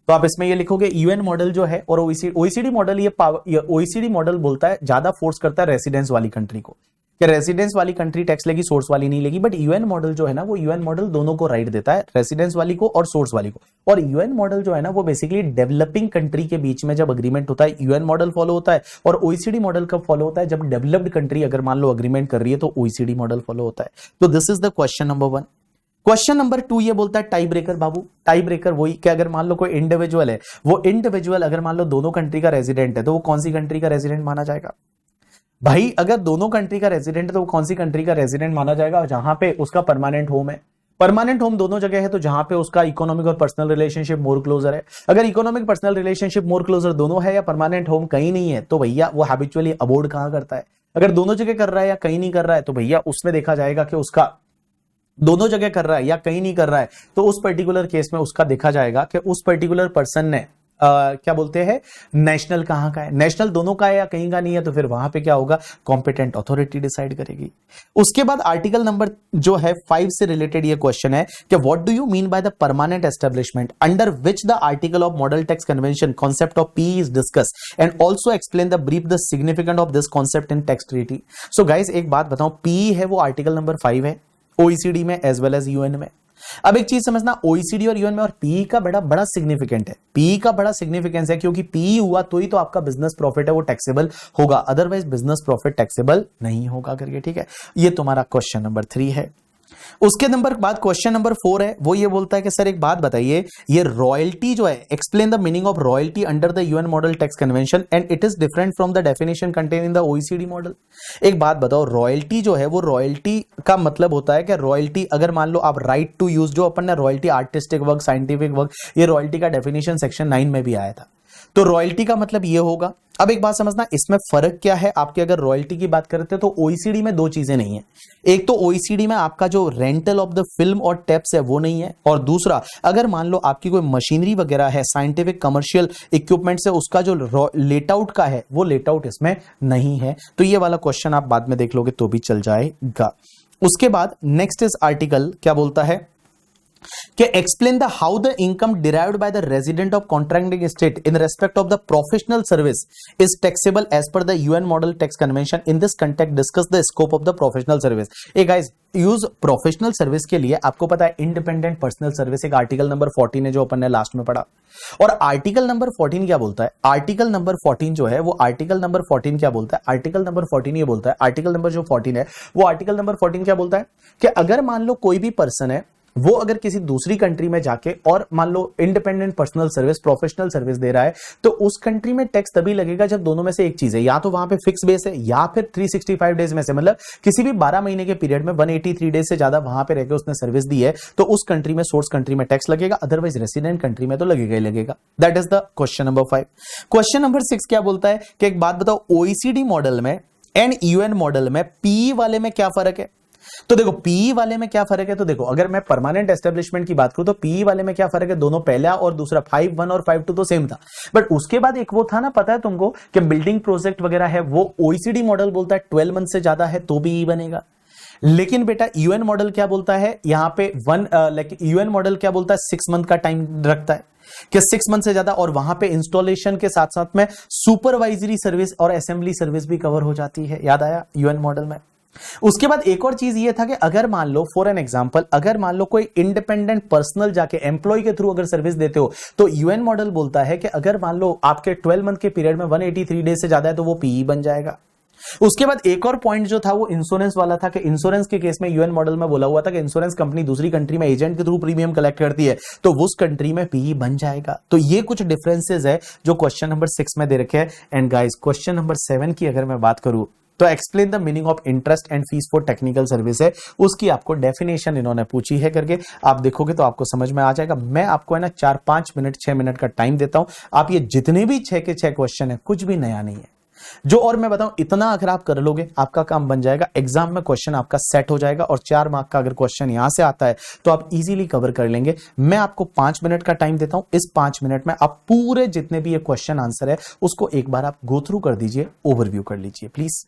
तो आप इसमें ये लिखोगे यूएन मॉडल जो है और ओईसीडी मॉडल, ये ओईसीडी मॉडल बोलता है, ज्यादा फोर्स करता है रेसिडेंस वाली कंट्री को, कि रेसिडेंस वाली कंट्री टैक्स लेगी, सोर्स वाली नहीं लेगी। बट यूएन मॉडल जो है ना, वो यूएन मॉडल दोनों को राइट देता है, रेसिडेंस वाली को और सोर्स वाली को। और यूएन मॉडल जो है ना, वो बेसिकली डेवलपिंग कंट्री के बीच में जब अग्रीमेंट होता है, यूएन मॉडल फॉलो होता है। और ओईसीडी मॉडल कब फॉलो होता है? जब डेवलप्ड कंट्री अगर मान लो अग्रीमेंट कर रही है, तो ओईसीडी मॉडल फॉलो होता है। तो this is the question number 1। Question number 2 ये बोलता है टाई ब्रेकर। बाबू टाई ब्रेकर वही कि अगर मान लो कोई इंडिविजुअल है, वो इंडिविजुअल अगर मान लो दोनों कंट्री का रेजिडेंट है, तो वो कौन सी कंट्री का रेजिडेंट माना जाएगा? भाई अगर दोनों कंट्री का रेजिडेंट है तो वो कौन सी कंट्री का रेजिडेंट माना जाएगा? जहां पे उसका परमानेंट होम है। परमानेंट होम दोनों जगह है, तो जहां पे उसका इकोनॉमिक और पर्सनल रिलेशनशिप मोर क्लोजर है। अगर economic personal relationship more closer दोनों है या परमानेंट होम कहीं नहीं है, तो भैया वो हैबिचुअली अबोर्ड कहां करता है? अगर दोनों जगह कर रहा है या कहीं नहीं कर रहा है, तो भैया उसमें देखा जाएगा कि उसका दोनों जगह कर रहा है या कहीं नहीं कर रहा है, तो उस पर्टिकुलर केस में उसका देखा जाएगा कि उस पर्टिकुलर पर्सन ने क्या बोलते हैं, नेशनल कहां का है। नेशनल दोनों का है या कहीं का नहीं है, तो फिर वहां पे क्या होगा, कॉम्पिटेंट अथॉरिटी डिसाइड करेगी। उसके बाद आर्टिकल नंबर जो है 5 से रिलेटेड ये क्वेश्चन है कि what do you mean by the permanent establishment under which the article of model tax convention concept of P is discuss and also explain the brief the significant of this concept in tax treaty. So guys एक बात बताओ, पी है वो आर्टिकल नंबर 5 है ओईसीडी में एज वेल एज यूएन में। अब एक चीज समझना, ओईसीडी और यूएन में और पी का बड़ा सिग्निफिकेंट है। पी का बड़ा सिग्निफिकेंस है क्योंकि पी हुआ तो ही तो आपका बिजनेस प्रॉफिट है वो टैक्सेबल होगा, अदरवाइज बिजनेस प्रॉफिट टैक्सेबल नहीं होगा करके। ठीक है, ये तुम्हारा क्वेश्चन नंबर 3 है। उसके नंबर बाद क्वेश्चन नंबर 4 है, वो ये बोलता है कि सर एक बात बताइए, ये रॉयल्टी जो है, explain the meaning of royalty under the UN model tax convention and it is different from the definition contain in the OECD model. एक बात बताओ, रॉयल्टी जो है वो रॉयल्टी का मतलब होता है कि रॉयल्टी अगर मान लो आप राइट टू यूज, जो अपन ने royalty artistic work, scientific work, ये रॉयल्टी का डेफिनेशन सेक्शन 9 में भी आया था। तो रॉयल्टी का मतलब ये होगा। अब एक बात समझना, इसमें फर्क क्या है आपके, अगर रॉयल्टी की बात करते हैं तो ओईसीडी में 2 चीजें नहीं है। एक तो ओईसीडी में आपका जो रेंटल ऑफ द फिल्म और टेप्स है वो नहीं है, और दूसरा अगर मान लो आपकी कोई मशीनरी वगैरह है, साइंटिफिक कमर्शियल इक्विपमेंट से, उसका जो लेट आउट का है वो लेट आउट इसमें नहीं है। तो ये वाला क्वेश्चन आप बाद में देख लोगे तो भी चल जाएगा। उसके बाद नेक्स्ट इज आर्टिकल क्या बोलता है कि explain the how the income derived by the resident of contracting state in respect of the professional service is taxable as per the UN model tax convention. In this context discuss the scope of the professional service. ए गाइस, यूज प्रोफेशनल सर्विस के लिए आपको पता है इंडिपेंडेंट पर्सनल सर्विस एक आर्टिकल नंबर 14 है जो अपन ने लास्ट में पढ़ा। और आर्टिकल नंबर 14 क्या बोलता है, आर्टिकल नंबर 14 जो है वो आर्टिकल नंबर 14 क्या बोलता है, आर्टिकल नंबर 14 ये बोलता है, आर्टिकल नंबर जो 14 है वो आर्टिकल नंबर 14 क्या बोलता है कि अगर मान लो कोई भी पर्सन है, वो अगर किसी दूसरी कंट्री में जाके और मान लो independent personal service, professional service दे रहा है, तो उस कंट्री में टैक्स तभी लगेगा जब दोनों में से एक चीज है, या तो वहां पे फिक्स बेस है या फिर 365 डेज में से, मतलब किसी भी 12 महीने के पीरियड में 183 डेज से ज्यादा वहां पे रहकर उसने सर्विस दी है, तो उस कंट्री में, सोर्स कंट्री में टैक्स लगेगा, अदरवाइज रेसिडेंट कंट्री में तो लगेगा ही लगेगा। That is the question number 5। Question number 6 क्या बोलता है कि एक बात बताओ, ओईसीडी मॉडल में एंड यूएन मॉडल में पी वाले में क्या फर्क है। तो देखो पीई वाले में क्या फर्क है, तो देखो अगर मैं परमानेंट एस्टेब्लिशमेंट की बात करूं तो पीई वाले में क्या फर्क है, दोनों पहला और दूसरा 5.1 और 5.2 तो सेम था, बट उसके बाद एक वो था ना, पता है तुमको कि बिल्डिंग प्रोजेक्ट वगैरह है वो ओईसीडी मॉडल बोलता है 12 मंथ से ज्यादा है तो भी ई बनेगा। लेकिन बेटा यूएन मॉडल क्या बोलता है यहां पे यूएन मॉडल क्या बोलता है 6 मंथ का टाइम रखता है कि 6 मंथ से ज्यादा, और वहां पे इंस्टॉलेशन के साथ साथ में सुपरवाइजरी सर्विस और असेंबली सर्विस भी कवर हो जाती है। याद आया यूएन मॉडल में। उसके बाद एक और चीज ये था कि अगर मान लो फॉर एन एग्जांपल, अगर मान लो कोई इंडिपेंडेंट पर्सनल जाके एम्प्लॉय के थ्रू अगर सर्विस देते हो तो यूएन मॉडल बोलता है कि अगर मान लो आपके 12 मंथ के पीरियड में 183 डेज से ज्यादा है तो वो पीई बन जाएगा। उसके बाद एक और पॉइंट जो था वो इंश्योरेंस वाला था कि इंश्योरेंस के केस में यूएन मॉडल में बोला हुआ था कि इंश्योरेंस कंपनी दूसरी कंट्री में एजेंट के थ्रू प्रीमियम कलेक्ट करती है तो उस कंट्री में पीई बन जाएगा। तो ये कुछ डिफरेंसेस है जो क्वेश्चन नंबर 6 में दे रखे हैं। एंड गाइस क्वेश्चन नंबर 7 की अगर मैं बात करूं तो explain the meaning of interest and fees for technical service है, उसकी आपको डेफिनेशन इन्होंने पूछी है करके आप देखोगे तो आपको समझ में आ जाएगा। मैं आपको है ना 4-5 मिनट 6 मिनट का टाइम देता हूं, आप ये जितने भी 6 के 6 क्वेश्चन है कुछ भी नया नहीं है जो, और मैं बताऊं इतना अगर आप कर लोगे आपका काम बन जाएगा, एग्जाम में क्वेश्चन आपका सेट हो जाएगा और 4 मार्क का अगर क्वेश्चन यहां से आता है तो आप इजीली कवर कर लेंगे। मैं आपको 5 मिनट का टाइम देता हूं, इस 5 मिनट में आप पूरे जितने भी ये क्वेश्चन आंसर है उसको एक बार आप गो थ्रू कर दीजिए, ओवरव्यू कर लीजिए please.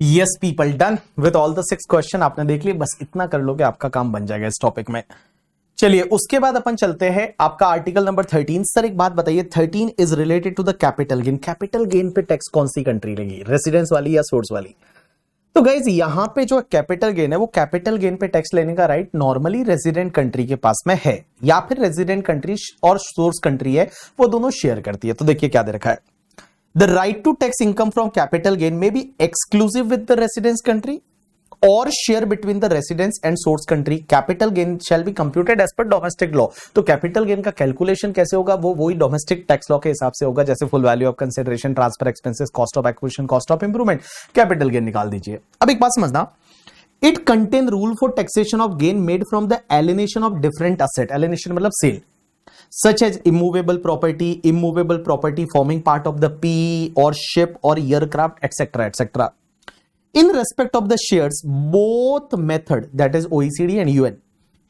Yes people, done with all the 6 question आपने देख लिए, बस इतना कर लोगे आपका काम बन जाएगा इस टॉपिक में। चलिए उसके बाद अपन चलते हैं आपका आर्टिकल नंबर 13। सर एक बात बताइए, 13 is related to the capital gain. Capital gain पे टैक्स कौन सी कंट्री लेगी, रेसिडेंस वाली या सोर्स वाली? तो गाइज यहां पे जो कैपिटल गेन है वो कैपिटल गेन पे टैक्स लेने का राइट नॉर्मली रेजिडेंट कंट्री के पास में है, या फिर रेजिडेंट कंट्री और सोर्स कंट्री है वो दोनों शेयर करती है। तो देखिए क्या दे रखा है, the right to tax income from capital gain में be exclusive with the residence country और share between the residence and source country. Capital gain shall be computed as per domestic law. तो कैपिटल गेन का कैलकुलेशन कैसे होगा, वो वही डोमेस्टिक टैक्स लॉ के हिसाब से होगा, जैसे full value of consideration, transfer expenses, cost of acquisition, cost of improvement, capital gain निकाल दीजिए। अब एक बात समझना, it contain rule for taxation of gain made from the alienation of different asset. Alienation मतलब cell, such as immovable property forming part of the PE or ship or aircraft, etc., etc. In respect of the shares, both method, that is OECD and UN,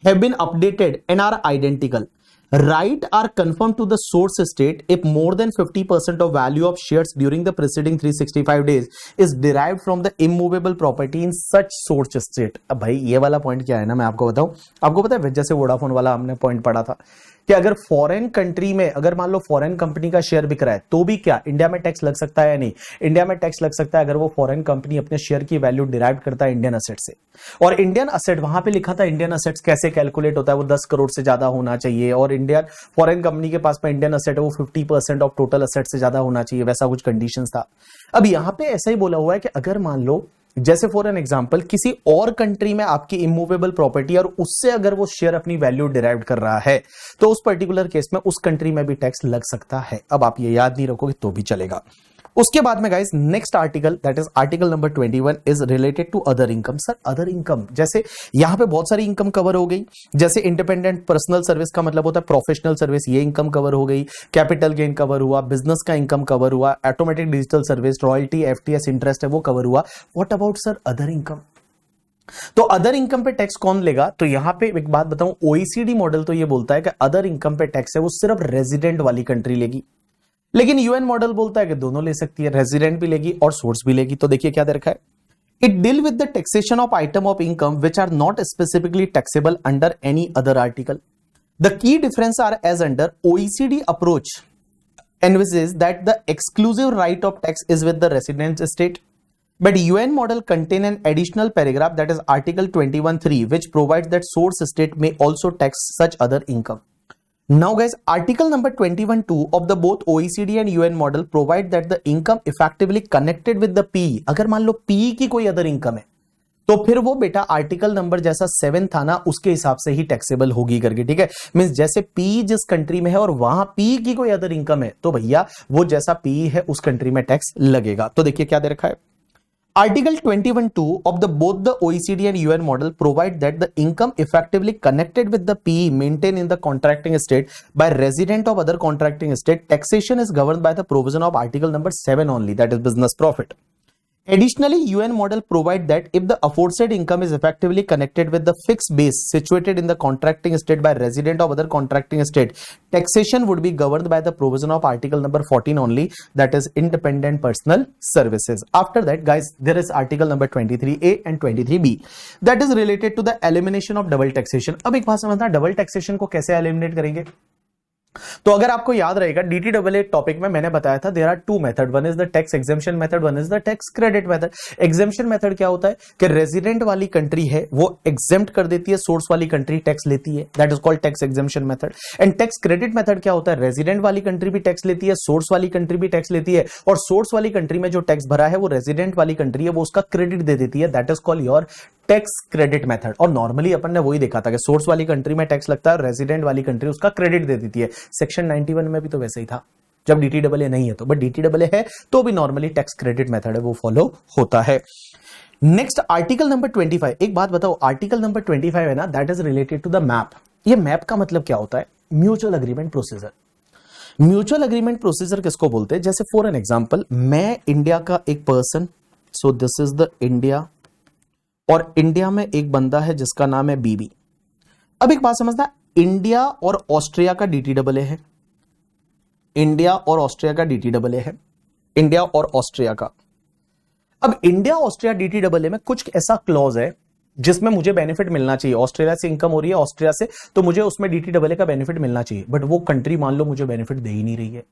have been updated and are identical. Right are confirmed to the source state if more than 50% of value of shares during the preceding 365 days is derived from the immovable property in such source state. अब भाई ये वाला पॉइंट क्या है ना, मैं आपको बताऊं, आपको पता है जैसे वोडाफोन वाला हमने पॉइंट पढ़ा था कि अगर फॉरेन कंट्री में अगर मान लो फॉरेन कंपनी का शेयर बिक रहा है तो भी क्या इंडिया में टैक्स लग सकता है या नहीं? इंडिया में टैक्स लग सकता है अगर वो फॉरेन कंपनी अपने शेयर की वैल्यू डिराइव करता है इंडियन असेट से। और इंडियन असेट वहां पे लिखा था, इंडियन असेट्स कैसे कैलकुलेट होता है, वो 10 करोड़ से ज्यादा होना चाहिए, और इंडियन फॉरेन कंपनी के पास में इंडियन असेट है वो 50% ऑफ टोटल असेट से ज्यादा होना चाहिए, वैसा कुछ कंडीशंस था। अब यहां पे ऐसा ही बोला हुआ है कि अगर मान लो जैसे फॉर एन एग्जांपल किसी और कंट्री में आपकी इमूवेबल प्रॉपर्टी और उससे अगर वो शेयर अपनी वैल्यू डिराइव कर रहा है तो उस पर्टिकुलर केस में उस कंट्री में भी टैक्स लग सकता है। अब आप ये याद नहीं रखोगे तो भी चलेगा। उसके बाद में guys next article, that is article number 21, is related to other income. Sir other income, जैसे यहां पे बहुत सारी इनकम कवर हो गई, जैसे इंडिपेंडेंट पर्सनल सर्विस का मतलब होता है प्रोफेशनल सर्विस, ये इनकम कवर हो गई, कैपिटल गेन कवर हुआ, बिजनेस का इनकम कवर हुआ, automatic digital service, royalty, FTS, interest है वो कवर हुआ। What about sir other income? तो अदर इनकम पे टैक्स कौन लेगा? तो यहां पे एक बात बताऊं, ओईसीडी मॉडल तो ये बोलता है कि अदर इनकम पे टैक्स है वो सिर्फ रेजिडेंट वाली कंट्री लेगी, लेकिन यूएन मॉडल बोलता है कि दोनों ले सकती है, रेजिडेंट भी लेगी और सोर्स भी लेगी। तो देखिए क्या दे रखा है, it deal with the taxation of item of income which are not specifically taxable under any other article. The key difference are as under OECD approach envisages that the exclusive right of tax is with the resident state, but UN model contain an additional paragraph, that is article 21(3), which provides that source state may also tax such other income. Now guys, article number 21(2) of the both OECD and UN model provide that the income effectively connected with the PE, अगर मान लो PE की कोई अदर इनकम है तो फिर वो बेटा आर्टिकल नंबर जैसा 7 था ना उसके हिसाब से ही टैक्सेबल होगी करके, ठीक है। मींस जैसे पी जिस कंट्री में है और वहां पी की कोई अदर इनकम है तो भैया वो जैसा पी है उस कंट्री में टैक्स लगेगा। तो देखिए क्या दे रखा है, Article 21(2) of both the OECD and UN model provide that the income effectively connected with the PE maintained in the contracting state by resident of other contracting state, taxation is governed by the provision of article number 7 only, that is business profit. Additionally, UN model provide that if the aforesaid income is effectively connected with the fixed base situated in the contracting state by resident of other contracting state, taxation would be governed by the provision of article number 14 only, that is independent personal services. After that guys, there is article number 23A and 23B, that is related to the elimination of double taxation. अब एक बात समझना, डबल टैक्सेशन को कैसे एलिमिनेट करेंगे? तो अगर आपको याद रहेगा डीटीडब्ल्यूए टॉपिक में मैंने बताया था there are two method, one is the tax exemption method, one is the tax credit method. Exemption method क्या होता है कि रेजिडेंट वाली कंट्री है वो एग्जेम्प्ट कर देती है, सोर्स वाली कंट्री टैक्स लेती है, that is called tax exemption method. And tax credit method क्या होता है, रेजिडेंट वाली कंट्री भी टैक्स लेती है, सोर्स वाली कंट्री भी टैक्स लेती है, और सोर्स वाली कंट्री में जो टैक्स भरा है वो रेजिडेंट वाली कंट्री है वो उसका क्रेडिट दे देती है, that is called your tax credit method. और नॉर्मली अपन ने वही देखा था कि सोर्स वाली कंट्री में टैक्स लगता है, रेजिडेंट वाली कंट्री उसका क्रेडिट दे देती है। सेक्शन 91 में भी तो वैसे ही था जब डीटीडब्ल्यूए नहीं है तो, बट डीटीडब्ल्यूए है तो भी नॉर्मली टैक्स क्रेडिट मेथड है वो फॉलो होता है। नेक्स्ट आर्टिकल नंबर 25, एक बात बताओ, आर्टिकल नंबर 25 है ना, that is related to the MAP. ये मैप का मतलब क्या होता है, mutual agreement procedure. Mutual agreement procedure किसको बोलते हैं? जैसे फॉर एन एग्जांपल मैं इंडिया का एक person, so this is the India, और इंडिया में एक बंदा है जिसका नाम है बीबी। अब एक बात समझना, इंडिया और ऑस्ट्रिया का डीटीडब्ल्यूए है, इंडिया और ऑस्ट्रिया का डीटीडब्ल्यूए है, इंडिया और ऑस्ट्रिया का। अब इंडिया ऑस्ट्रिया डीटीडब्ल्यूए में कुछ ऐसा क्लॉज है जिसमें मुझे बेनिफिट मिलना चाहिए। ऑस्ट्रेलिया से इनकम हो रही है ऑस्ट्रिया से, तो मुझे उसमें डीटीडब्ल्यूए का बेनिफिट मिलना चाहिए, बट वो कंट्री मान लो मुझे बेनिफिट दे ही नहीं रही है,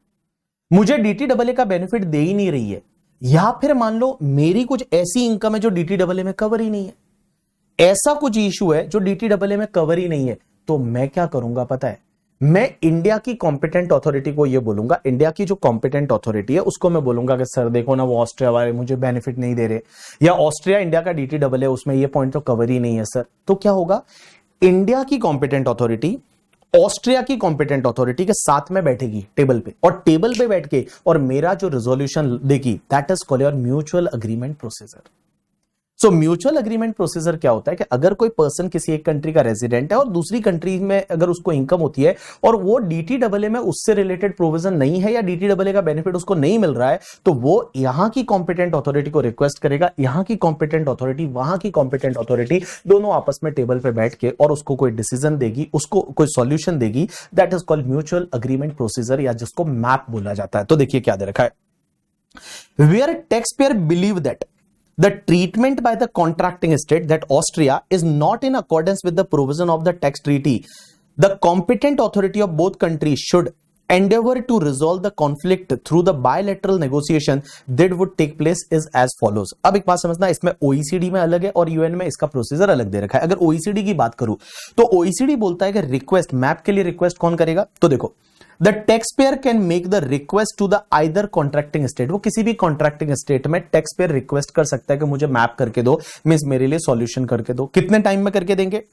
मुझे डीटीडब्ल्यूए का बेनिफिट दे ही नहीं रही है, या फिर मान लो मेरी कुछ ऐसी इनकम है जो डीटीडब्ल्यूए में कवर ही नहीं है, ऐसा कुछ इशू है जो डीटीडब्ल्यूए में कवर ही नहीं है। तो मैं क्या करूंगा पता है, मैं इंडिया की कॉम्पिटेंट अथॉरिटी को यह बोलूंगा, इंडिया की जो कॉम्पिटेंट अथॉरिटी है उसको मैं बोलूंगा कि सर देखो ना, वो ऑस्ट्रिया वाले मुझे बेनिफिट नहीं दे रहे, या ऑस्ट्रिया इंडिया का डीटीडब्ल्यूए उसमें ये पॉइंट तो कवर ही नहीं है सर। तो क्या होगा, इंडिया की कॉम्पिटेंट अथॉरिटी ऑस्ट्रिया की कॉम्पिटेंट अथॉरिटी के साथ में बैठेगी टेबल पे, और टेबल पे बैठ के और मेरा जो रेजोल्यूशन देगी, that is called your mutual agreement procedure. So mutual agreement procedure क्या होता है कि अगर कोई पर्सन किसी एक कंट्री का रेजिडेंट है और दूसरी कंट्री में अगर उसको इनकम होती है और वो डीटीडब्ल्यूए में उससे रिलेटेड प्रोविजन नहीं है या डीटीडब्ल्यूए का बेनिफिट उसको नहीं मिल रहा है, तो वो यहां की कॉम्पिटेंट अथॉरिटी को रिक्वेस्ट करेगा, यहां की कॉम्पिटेंट अथॉरिटी वहां की कॉम्पिटेंट अथॉरिटी दोनों आपस में टेबल पे बैठ के और उसको कोई डिसीजन देगी, उसको कोई सॉल्यूशन देगी। That is called mutual agreement procedure, या जिसको मैप बोला जाता है। तो देखिए क्या दे रखा है, where tax payer believe that the treatment by the contracting state that Austria is not in accordance with the provision of the tax treaty, the competent authority of both countries should endeavor to resolve the conflict through the bilateral negotiation that would take place is as follows। अब एक बात समझना, इसमें OECD में अलग है और UN में इसका प्रोसीजर अलग दे रखा है। अगर OECD की बात करूं तो OECD बोलता है कि रिक्वेस्ट, मैप के लिए रिक्वेस्ट कौन करेगा, तो देखो The taxpayer can make the request to the either contracting state। वो किसी भी contracting state में टैक्स पेयर रिक्वेस्ट कर सकता है कि मुझे मैप करके दो, मींस मेरे लिए सॉल्यूशन करके दो। कितने टाइम में करके देंगे,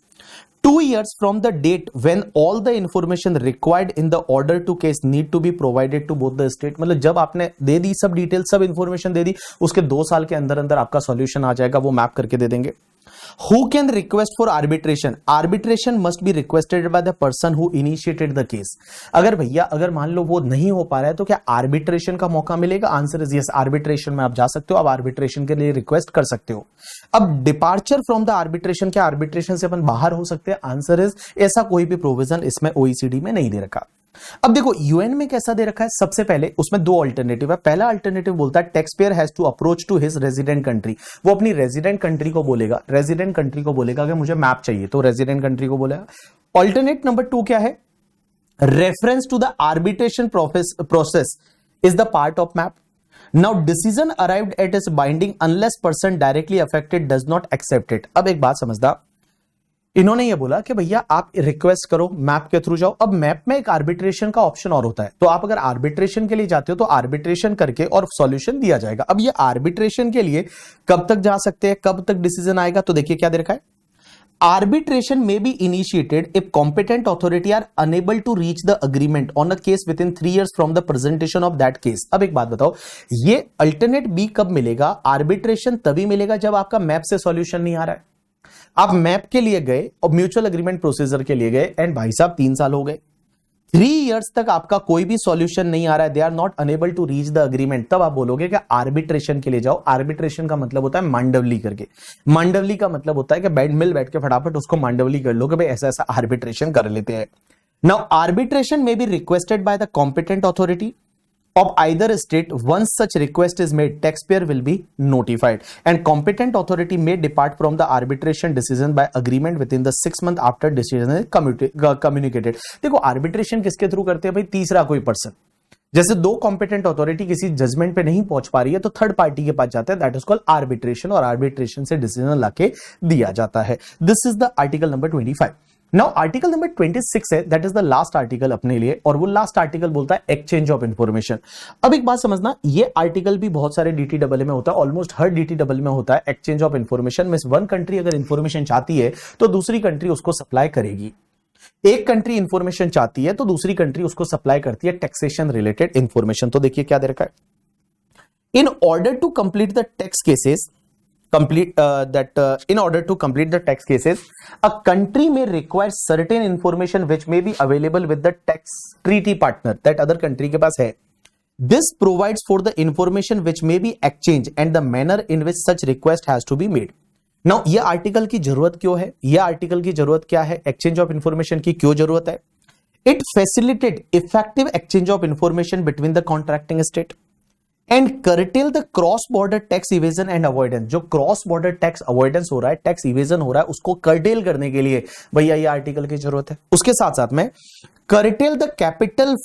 2 years from the date when all the information required in the order to case need to be provided to both the state। मतलब जब आपने दे दी सब डिटेल, सब इंफॉर्मेशन दे दी, उसके 2 साल के अंदर अंदर आपका सॉल्यूशन आ जाएगा, वो मैप करके दे देंगे। Who can request for arbitration? Arbitration must be requested by the person who initiated the case। अगर भैया अगर मान लो वो नहीं हो पा रहा है तो क्या आर्बिट्रेशन का मौका मिलेगा? आंसर इज यस, आर्बिट्रेशन में आप जा सकते हो, आप आर्बिट्रेशन के लिए रिक्वेस्ट कर सकते हो। अब डिपार्चर फ्रॉम द आर्बिट्रेशन, क्या आर्बिट्रेशन से अपन बाहर हो सकते हैं? आंसर इज ऐसा कोई भी प्रोविजन इसमें OECD में नहीं दे रखा। अब देखो UN में कैसा दे रखा है, सबसे पहले उसमें 2 अल्टरनेटिव है। पहला अल्टरनेटिव बोलता है tax payer has to approach to his resident country, वो अपनी रेजिडेंट कंट्री को बोलेगा, रेजिडेंट कंट्री को बोलेगा कि मुझे मैप चाहिए, तो रेजिडेंट कंट्री को बोलेगा। अल्टरनेट नंबर 2 क्या है, reference to the arbitration process is the part of MAP. Now decision arrived at is binding unless person directly affected does not accept it। अब एक बात समझदा, इन्होंने ये बोला कि भैया आप रिक्वेस्ट करो, मैप के थ्रू जाओ। अब मैप में एक आर्बिट्रेशन का ऑप्शन और होता है, तो आप अगर आर्बिट्रेशन के लिए जाते हो तो आर्बिट्रेशन करके और सॉल्यूशन दिया जाएगा। अब ये आर्बिट्रेशन के लिए कब तक जा सकते हैं, कब तक डिसीजन आएगा, तो देखिए क्या दे रखा है, arbitration may be initiated if competent authority are unable to reach the agreement on a case within 3 years from the presentation of that case। अब एक बात बताओ, ये अल्टरनेट बी कब मिलेगा? आर्बिट्रेशन तभी मिलेगा जब आपका मैप से सॉल्यूशन नहीं आ रहा है। आप मैप के लिए गए और म्यूचुअल अग्रीमेंट प्रोसीजर के लिए गए एंड भाई साहब 3 साल हो गए, 3 इयर्स तक आपका कोई भी सॉल्यूशन नहीं आ रहा है, they are not unable to reach the agreement, तब आप बोलोगे कि आर्बिट्रेशन के लिए जाओ। आर्बिट्रेशन का मतलब होता है मांडवली करके, मांडवली का मतलब होता है कि बैठ के फटाफट उसको मांडवली कर लो कि भाई ऐसा ऐसा आर्बिट्रेशन कर लेते हैं। Now arbitration may be requested by the competent authority of either state। Once such request is made, taxpayer will be notified and competent authority may depart from the arbitration decision by agreement within the 6 months after decision is communicated। देखो आर्बिट्रेशन किसके थ्रू करते हैं भाई, तीसरा कोई पर्सन, जैसे 2 कॉम्पिटेंट अथॉरिटी किसी जजमेंट पे नहीं पहुंच पा रही है तो थर्ड पार्टी के पास जाता है, दैट इज कॉल्ड आर्बिट्रेशन, और आर्बिट्रेशन से डिसीजन लाके दिया जाता है। This is the article number 25। Now article number 26 है, that is the last article अपने लिए, और वो लास्ट आर्टिकल बोलता है एक्सचेंज ऑफ इंफॉर्मेशन। अब एक बात समझना, ये आर्टिकल भी बहुत सारे डीटीडब्ल्यूए में होता है, ऑलमोस्ट हर डीटीडब्ल्यूए में होता है exchange of information. Means one country अगर इंफॉर्मेशन चाहती है तो दूसरी कंट्री उसको सप्लाई करेगी। एक कंट्री इंफॉर्मेशन चाहती है तो दूसरी कंट्री उसको सप्लाई करती है टैक्सेशन रिलेटेड इंफॉर्मेशन। तो देखिए क्या दे रखा है, in order to complete the tax cases, in order to complete the tax cases, a country may require certain information which may be available with the tax treaty partner that other country के पास है। This provides for the information which may be exchanged and the manner in which such request has to be made। Now ये आर्टिकल की जरूरत क्यों है, ये आर्टिकल की जरूरत क्या है, एक्सचेंज ऑफ इंफॉर्मेशन की क्यों जरूरत है? It facilitate effective exchange of information between the contracting state। And cartel the cross border tax evasion and avoidance. जो क्रॉस बॉर्डर टैक्स अवॉइडेंस हो रहा है, टैक्स इवेजन हो रहा है, उसको कर्टेल करने के लिए भैया ये आर्टिकल की जरूरत है। उसके साथ साथ में cartel the capital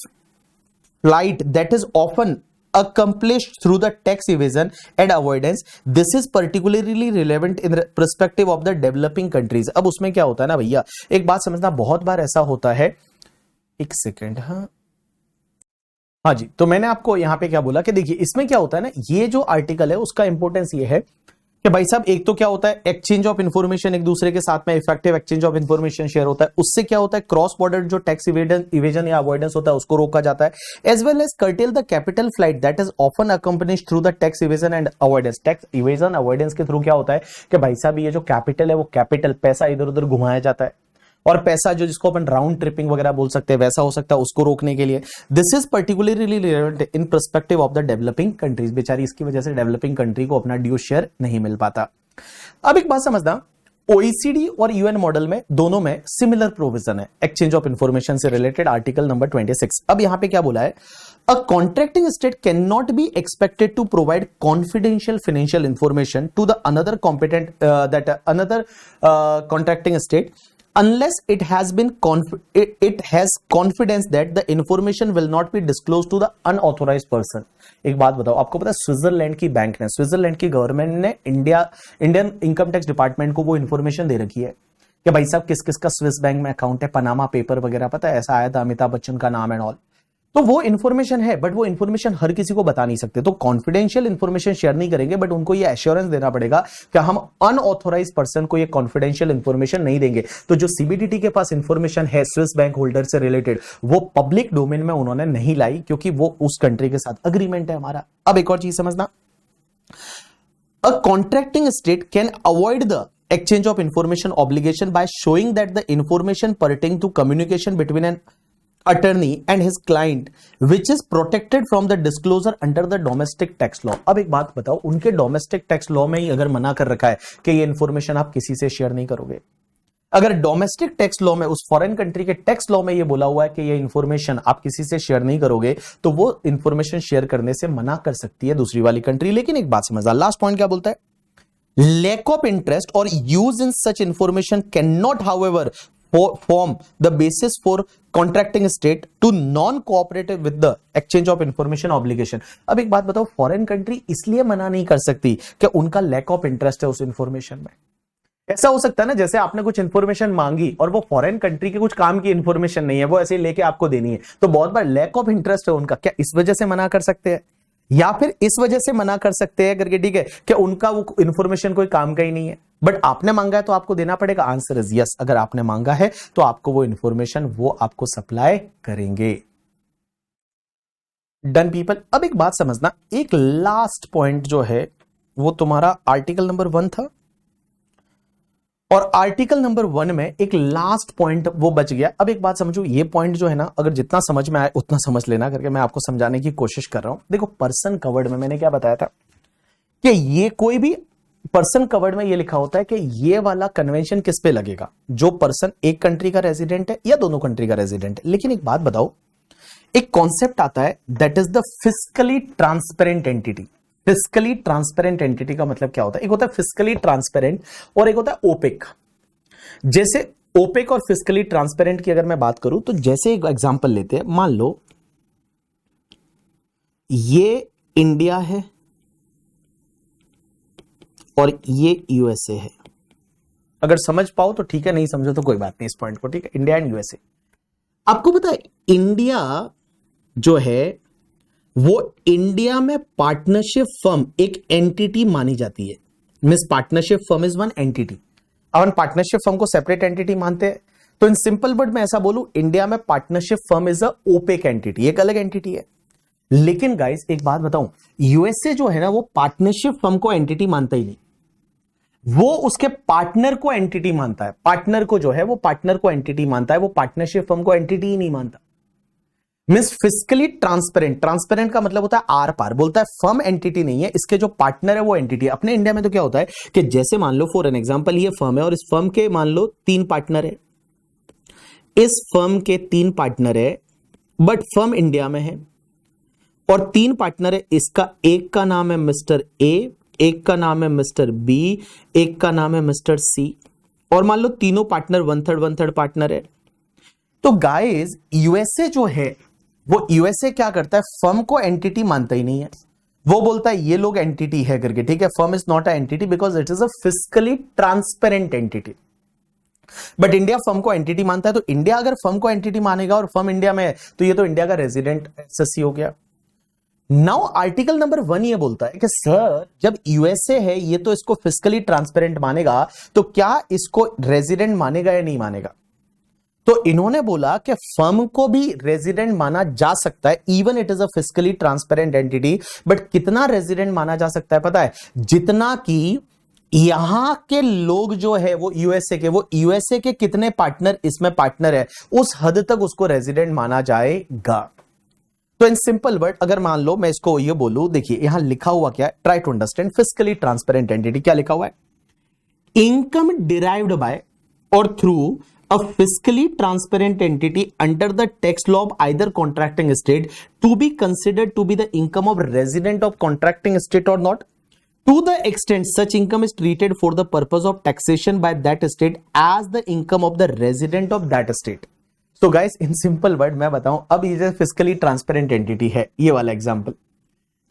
flight that is often accomplished through the tax evasion and avoidance. This is particularly relevant in the perspective of the developing countries. अब उसमें क्या होता है ना भैया, एक बात समझना, बहुत बार ऐसा होता है, एक सेकेंड, हाँ जी, तो मैंने आपको यहां पे क्या बोला कि देखिए इसमें क्या होता है ना, ये जो आर्टिकल है उसका इंपॉर्टेंस ये है कि भाई साहब एक तो क्या होता है एक्सचेंज ऑफ इंफॉर्मेशन, एक दूसरे के साथ में effective exchange of information share होता है, उससे क्या होता है क्रॉस बॉर्डर जो टैक्स इवेजन या अवॉइडेंस होता है उसको रोका जाता है, as well as curtail the capital flight that is often accompanied through the tax evasion and avoidance. Tax evasion avoidance के थ्रू क्या होता है कि भाई साहब ये जो कैपिटल है वो कैपिटल पैसा इधर उधर घुमाया जाता है, और पैसा जो जिसको अपन राउंड ट्रिपिंग वगैरह बोल सकते हैं वैसा हो सकता है, उसको रोकने के लिए। This is particularly relevant in perspective of the developing countries. बेचारी इसकी वजह से डेवलपिंग कंट्री को अपना ड्यू शेयर नहीं मिल पाता। अब एक बात समझना, ओईसीडी और यूएन मॉडल में दोनों में सिमिलर प्रोविजन है एक्सचेंज ऑफ इंफॉर्मेशन से रिलेटेड, आर्टिकल नंबर 26। अब यहां पे क्या बोला है, a contracting state can not be expected to provide confidential financial information to the another competent that another contracting state unless it has confidence that the information will not be disclosed to the unauthorized person। एक बात बताओ, आपको पता है स्विट्जरलैंड की बैंक ने, स्विट्जरलैंड की गवर्नमेंट ने इंडियन इनकम टैक्स डिपार्टमेंट को वो इंफॉर्मेशन दे रखी है कि भाई साहब किस किस का स्विस बैंक में अकाउंट है, पनामा पेपर वगैरह, पता है ऐसा आया था, अमिताभ बच्चन का नाम एंड ऑल। तो वो इन्फॉर्मेशन है, बट वो इन्फॉर्मेशन हर किसी को बता नहीं सकते, तो कॉन्फिडेंशियल इन्फॉर्मेशन शेयर नहीं करेंगे, बट उनको ये एश्योरेंस देना पड़ेगा कि हम अनऑथोराइज पर्सन को ये कॉन्फिडेंशियल इन्फॉर्मेशन नहीं देंगे। तो जो सीबीडीटी के पास इन्फॉर्मेशन है स्विस बैंक होल्डर से रिलेटेड, वो पब्लिक डोमेन में उन्होंने नहीं लाई, क्योंकि वो उस कंट्री के साथ अग्रीमेंट है हमारा। अब एक और चीज समझना, a contracting state can avoid the exchange of information obligation by showing that the information pertaining to communication between an attorney and his client which is protected from the disclosure under the domestic tax law। अब एक बात बताओ, उनके डोमेस्टिक टैक्स लॉ में ही अगर मना कर रखा है कि ये इंफॉर्मेशन आप किसी से शेयर नहीं करोगे, अगर डोमेस्टिक टैक्स लॉ में उस फॉरेन कंट्री के टैक्स लॉ में ये बोला हुआ है कि ये इंफॉर्मेशन आप किसी से शेयर नहीं करोगे, तो वो इंफॉर्मेशन शेयर करने से मना कर सकती है दूसरी वाली कंट्री। लेकिन एक बात समझना, लास्ट पॉइंट क्या बोलता है, lack of interest or use in such information cannot however form the basis for contracting state to non-cooperative with the exchange of information obligation। अब एक बात बताओ, फॉरेन कंट्री इसलिए मना नहीं कर सकती कि उनका लैक ऑफ इंटरेस्ट है उस इंफॉर्मेशन में। ऐसा हो सकता है ना, जैसे आपने कुछ इंफॉर्मेशन मांगी और वो फॉरेन कंट्री के कुछ काम की इंफॉर्मेशन नहीं है, वो ऐसे लेके आपको देनी है, तो बहुत बार लैक ऑफ इंटरेस्ट है उनका, क्या इस वजह से मना कर सकते हैं, या फिर इस वजह से मना कर सकते हैं करके, ठीक है, कि उनका वो इंफॉर्मेशन कोई काम का ही नहीं है, बट आपने मांगा है तो आपको देना पड़ेगा। आंसर इज यस, अगर आपने मांगा है तो आपको वो इंफॉर्मेशन वो आपको सप्लाई करेंगे। Done people. अब एक बात समझना, एक लास्ट पॉइंट जो है वो तुम्हारा आर्टिकल नंबर 1 था, और आर्टिकल नंबर 1 में एक लास्ट पॉइंट वो बच गया। अब एक बात समझो, ये पॉइंट जो है ना, अगर जितना समझ में आए उतना समझ लेना करके मैं आपको समझाने की कोशिश कर रहा हूं। देखो, पर्सन कवर्ड में मैंने क्या बताया था कि ये कोई भी पर्सन कवर्ड में ये लिखा होता है कि ये वाला कन्वेंशन किस पे लगेगा, जो पर्सन एक कंट्री का रेजिडेंट है या दोनों कंट्री का रेजिडेंट है। लेकिन एक बात बताओ, एक कॉन्सेप्ट आता है that is the fiscally transparent entity. Fiscally transparent entity का मतलब क्या होता है, एक होता है फिस्कली ट्रांसपेरेंट और एक होता है ओपेक। जैसे ओपेक और फिस्कली ट्रांसपेरेंट की अगर मैं बात करूं, तो जैसे एक एग्जांपल लेते हैं, मान लो ये इंडिया है और ये यूएसए है। अगर समझ पाओ तो ठीक है, नहीं समझो तो कोई बात नहीं इस पॉइंट को, ठीक है, इंडिया एंड यूएसए। आपको पता है इंडिया जो है वो इंडिया में पार्टनरशिप फर्म एक एंटिटी मानी जाती है। Means partnership firm is one entity. Upon partnership firm को सेपरेट एंटिटी मानते हैं, तो इन सिंपल वर्ड में ऐसा बोलूं, इंडिया में partnership firm is a opaque entity, एक अलग एंटिटी है। लेकिन गाइस एक बात बताऊं, यूएसए जो है ना वो पार्टनरशिप फर्म को एंटिटी मानता ही नहीं, वो उसके पार्टनर को एंटिटी मानता है। पार्टनर को जो है वो पार्टनर को एंटिटी मानता है, वो पार्टनरशिप फर्म को एंटिटी ही नहीं मानता। मींस फिस्कली ट्रांसपेरेंट, ट्रांसपेरेंट का मतलब होता है आर पार, बोलता है फर्म एंटिटी नहीं है, इसके जो पार्टनर है वो एंटिटी है। अपने इंडिया में तो क्या होता है कि जैसे मान लो फॉर एन एग्जांपल ये फर्म है और इस फर्म के मान लो 3 पार्टनर है, इस फर्म के 3 पार्टनर है, बट फर्म इंडिया में है, और 3 पार्टनर है, इसका एक का नाम है मिस्टर ए, एक का नाम है मिस्टर बी, एक का नाम है मिस्टर सी, और मान लो तीनों पार्टनर 1/3 पार्टनर है। तो गाइस यूएसए जो है वो यूएसए क्या करता है, फर्म को एंटिटी मानता ही नहीं है, वो बोलता है ये लोग एंटिटी है करके, ठीक है। Firm is not a entity because it is a physically transparent entity. But India firm को एंटिटी मानता है, तो इंडिया अगर फर्म को एंटिटी मानेगा और फर्म इंडिया में है तो ये तो इंडिया का रेजिडेंट एसएससी हो गया। नाउ आर्टिकल नंबर 1 ये बोलता है कि सर जब यूएसए है ये तो इसको फिजिकली ट्रांसपेरेंट मानेगा, तो क्या इसको रेजिडेंट मानेगा या नहीं मानेगा। तो इन्होंने बोला कि फर्म को भी रेजिडेंट माना जा सकता है, even it is a physically transparent entity. But कितना रेजिडेंट माना जा सकता है पता है, जितना कि यहां के लोग जो है वो यूएसए के कितने पार्टनर इसमें पार्टनर है, उस हद तक उसको रेजिडेंट माना जाएगा। तो इन सिंपल वर्ड अगर मान लो मैं इसको ये बोलूं, देखिए यहां लिखा हुआ क्या है, try to understand fiscally transparent entity. क्या लिखा हुआ है, इनकम डिराइव्ड बाय और through a fiscally transparent entity under the tax law of either contracting state to be considered to be the income of resident of contracting state or not, to the extent such income is treated for the purpose of taxation by that state as the income of the resident of that state. So guys in simple word मैं बताऊं, अब ये फिजिकली ट्रांसपेरेंट एंटिटी है, ये वाला एग्जांपल,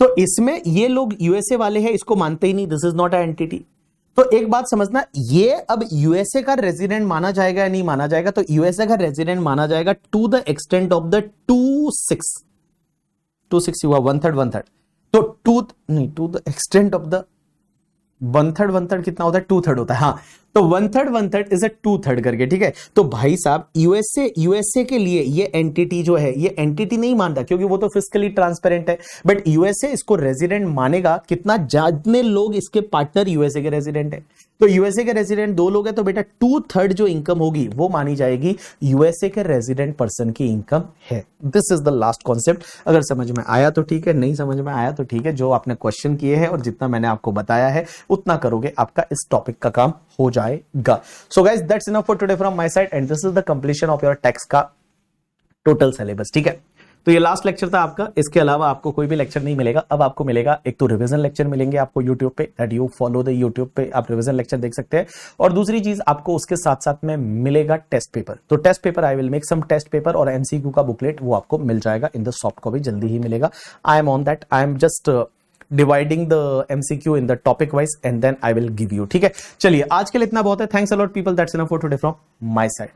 तो इसमें ये लोग यूएसए वाले हैं, इसको मानते ही नहीं, this is not a entity. तो एक बात समझना, ये अब यूएसए का रेजिडेंट माना जाएगा या नहीं माना जाएगा, तो यूएसए का रेजिडेंट माना जाएगा to the extent of the 2/6 हुआ 1/3 तो to the extent of the 1/3 कितना होता है, 2/3 होता है। हाँ, तो 1/3 इज अ 2/3 करके, ठीक है। तो भाई साहब यूएसए के लिए ये एंटिटी जो है ये एंटिटी नहीं मानता क्योंकि वो तो फिजिकली ट्रांसपेरेंट है। बट यूएसए इसको रेजिडेंट मानेगा कितना, जितने लोग इसके पार्टनर यूएसए के रेजिडेंट है। तो यूएसए के रेजिडेंट 2 लोग है तो बेटा 2/3 जो इनकम होगी वो मानी जाएगी यूएसए के रेजिडेंट पर्सन की इनकम है। This is the last concept. अगर समझ में आया तो ठीक है, नहीं समझ में आया तो ठीक है। जो आपने क्वेश्चन किए हैं और जितना मैंने आपको बताया है उतना करोगे, आपका इस टॉपिक का काम हो जाएगा। So guys that's enough for today from my side and this is the completion of your tax का टोटल सिलेबस, ठीक है। तो ये लास्ट लेक्चर था आपका, इसके अलावा आपको कोई भी लेक्चर नहीं मिलेगा। अब आपको मिलेगा एक तो रिवीजन लेक्चर मिलेंगे आपको यूट्यूब पे, that you follow the YouTube पे आप रिवीजन लेक्चर देख सकते हैं। और दूसरी चीज आपको उसके साथ साथ में मिलेगा टेस्ट पेपर। तो test paper I will make some test paper और एमसीक्यू का बुकलेट वो आपको मिल जाएगा इन द सॉफ्ट कॉपी, जल्दी ही मिलेगा। I am on that, I am just dividing the MCQ in the topic wise and then I will give you, ठीक है। चलिए आज के लिए इतना बहुत है। Thanks a lot people, that's enough for today from my side.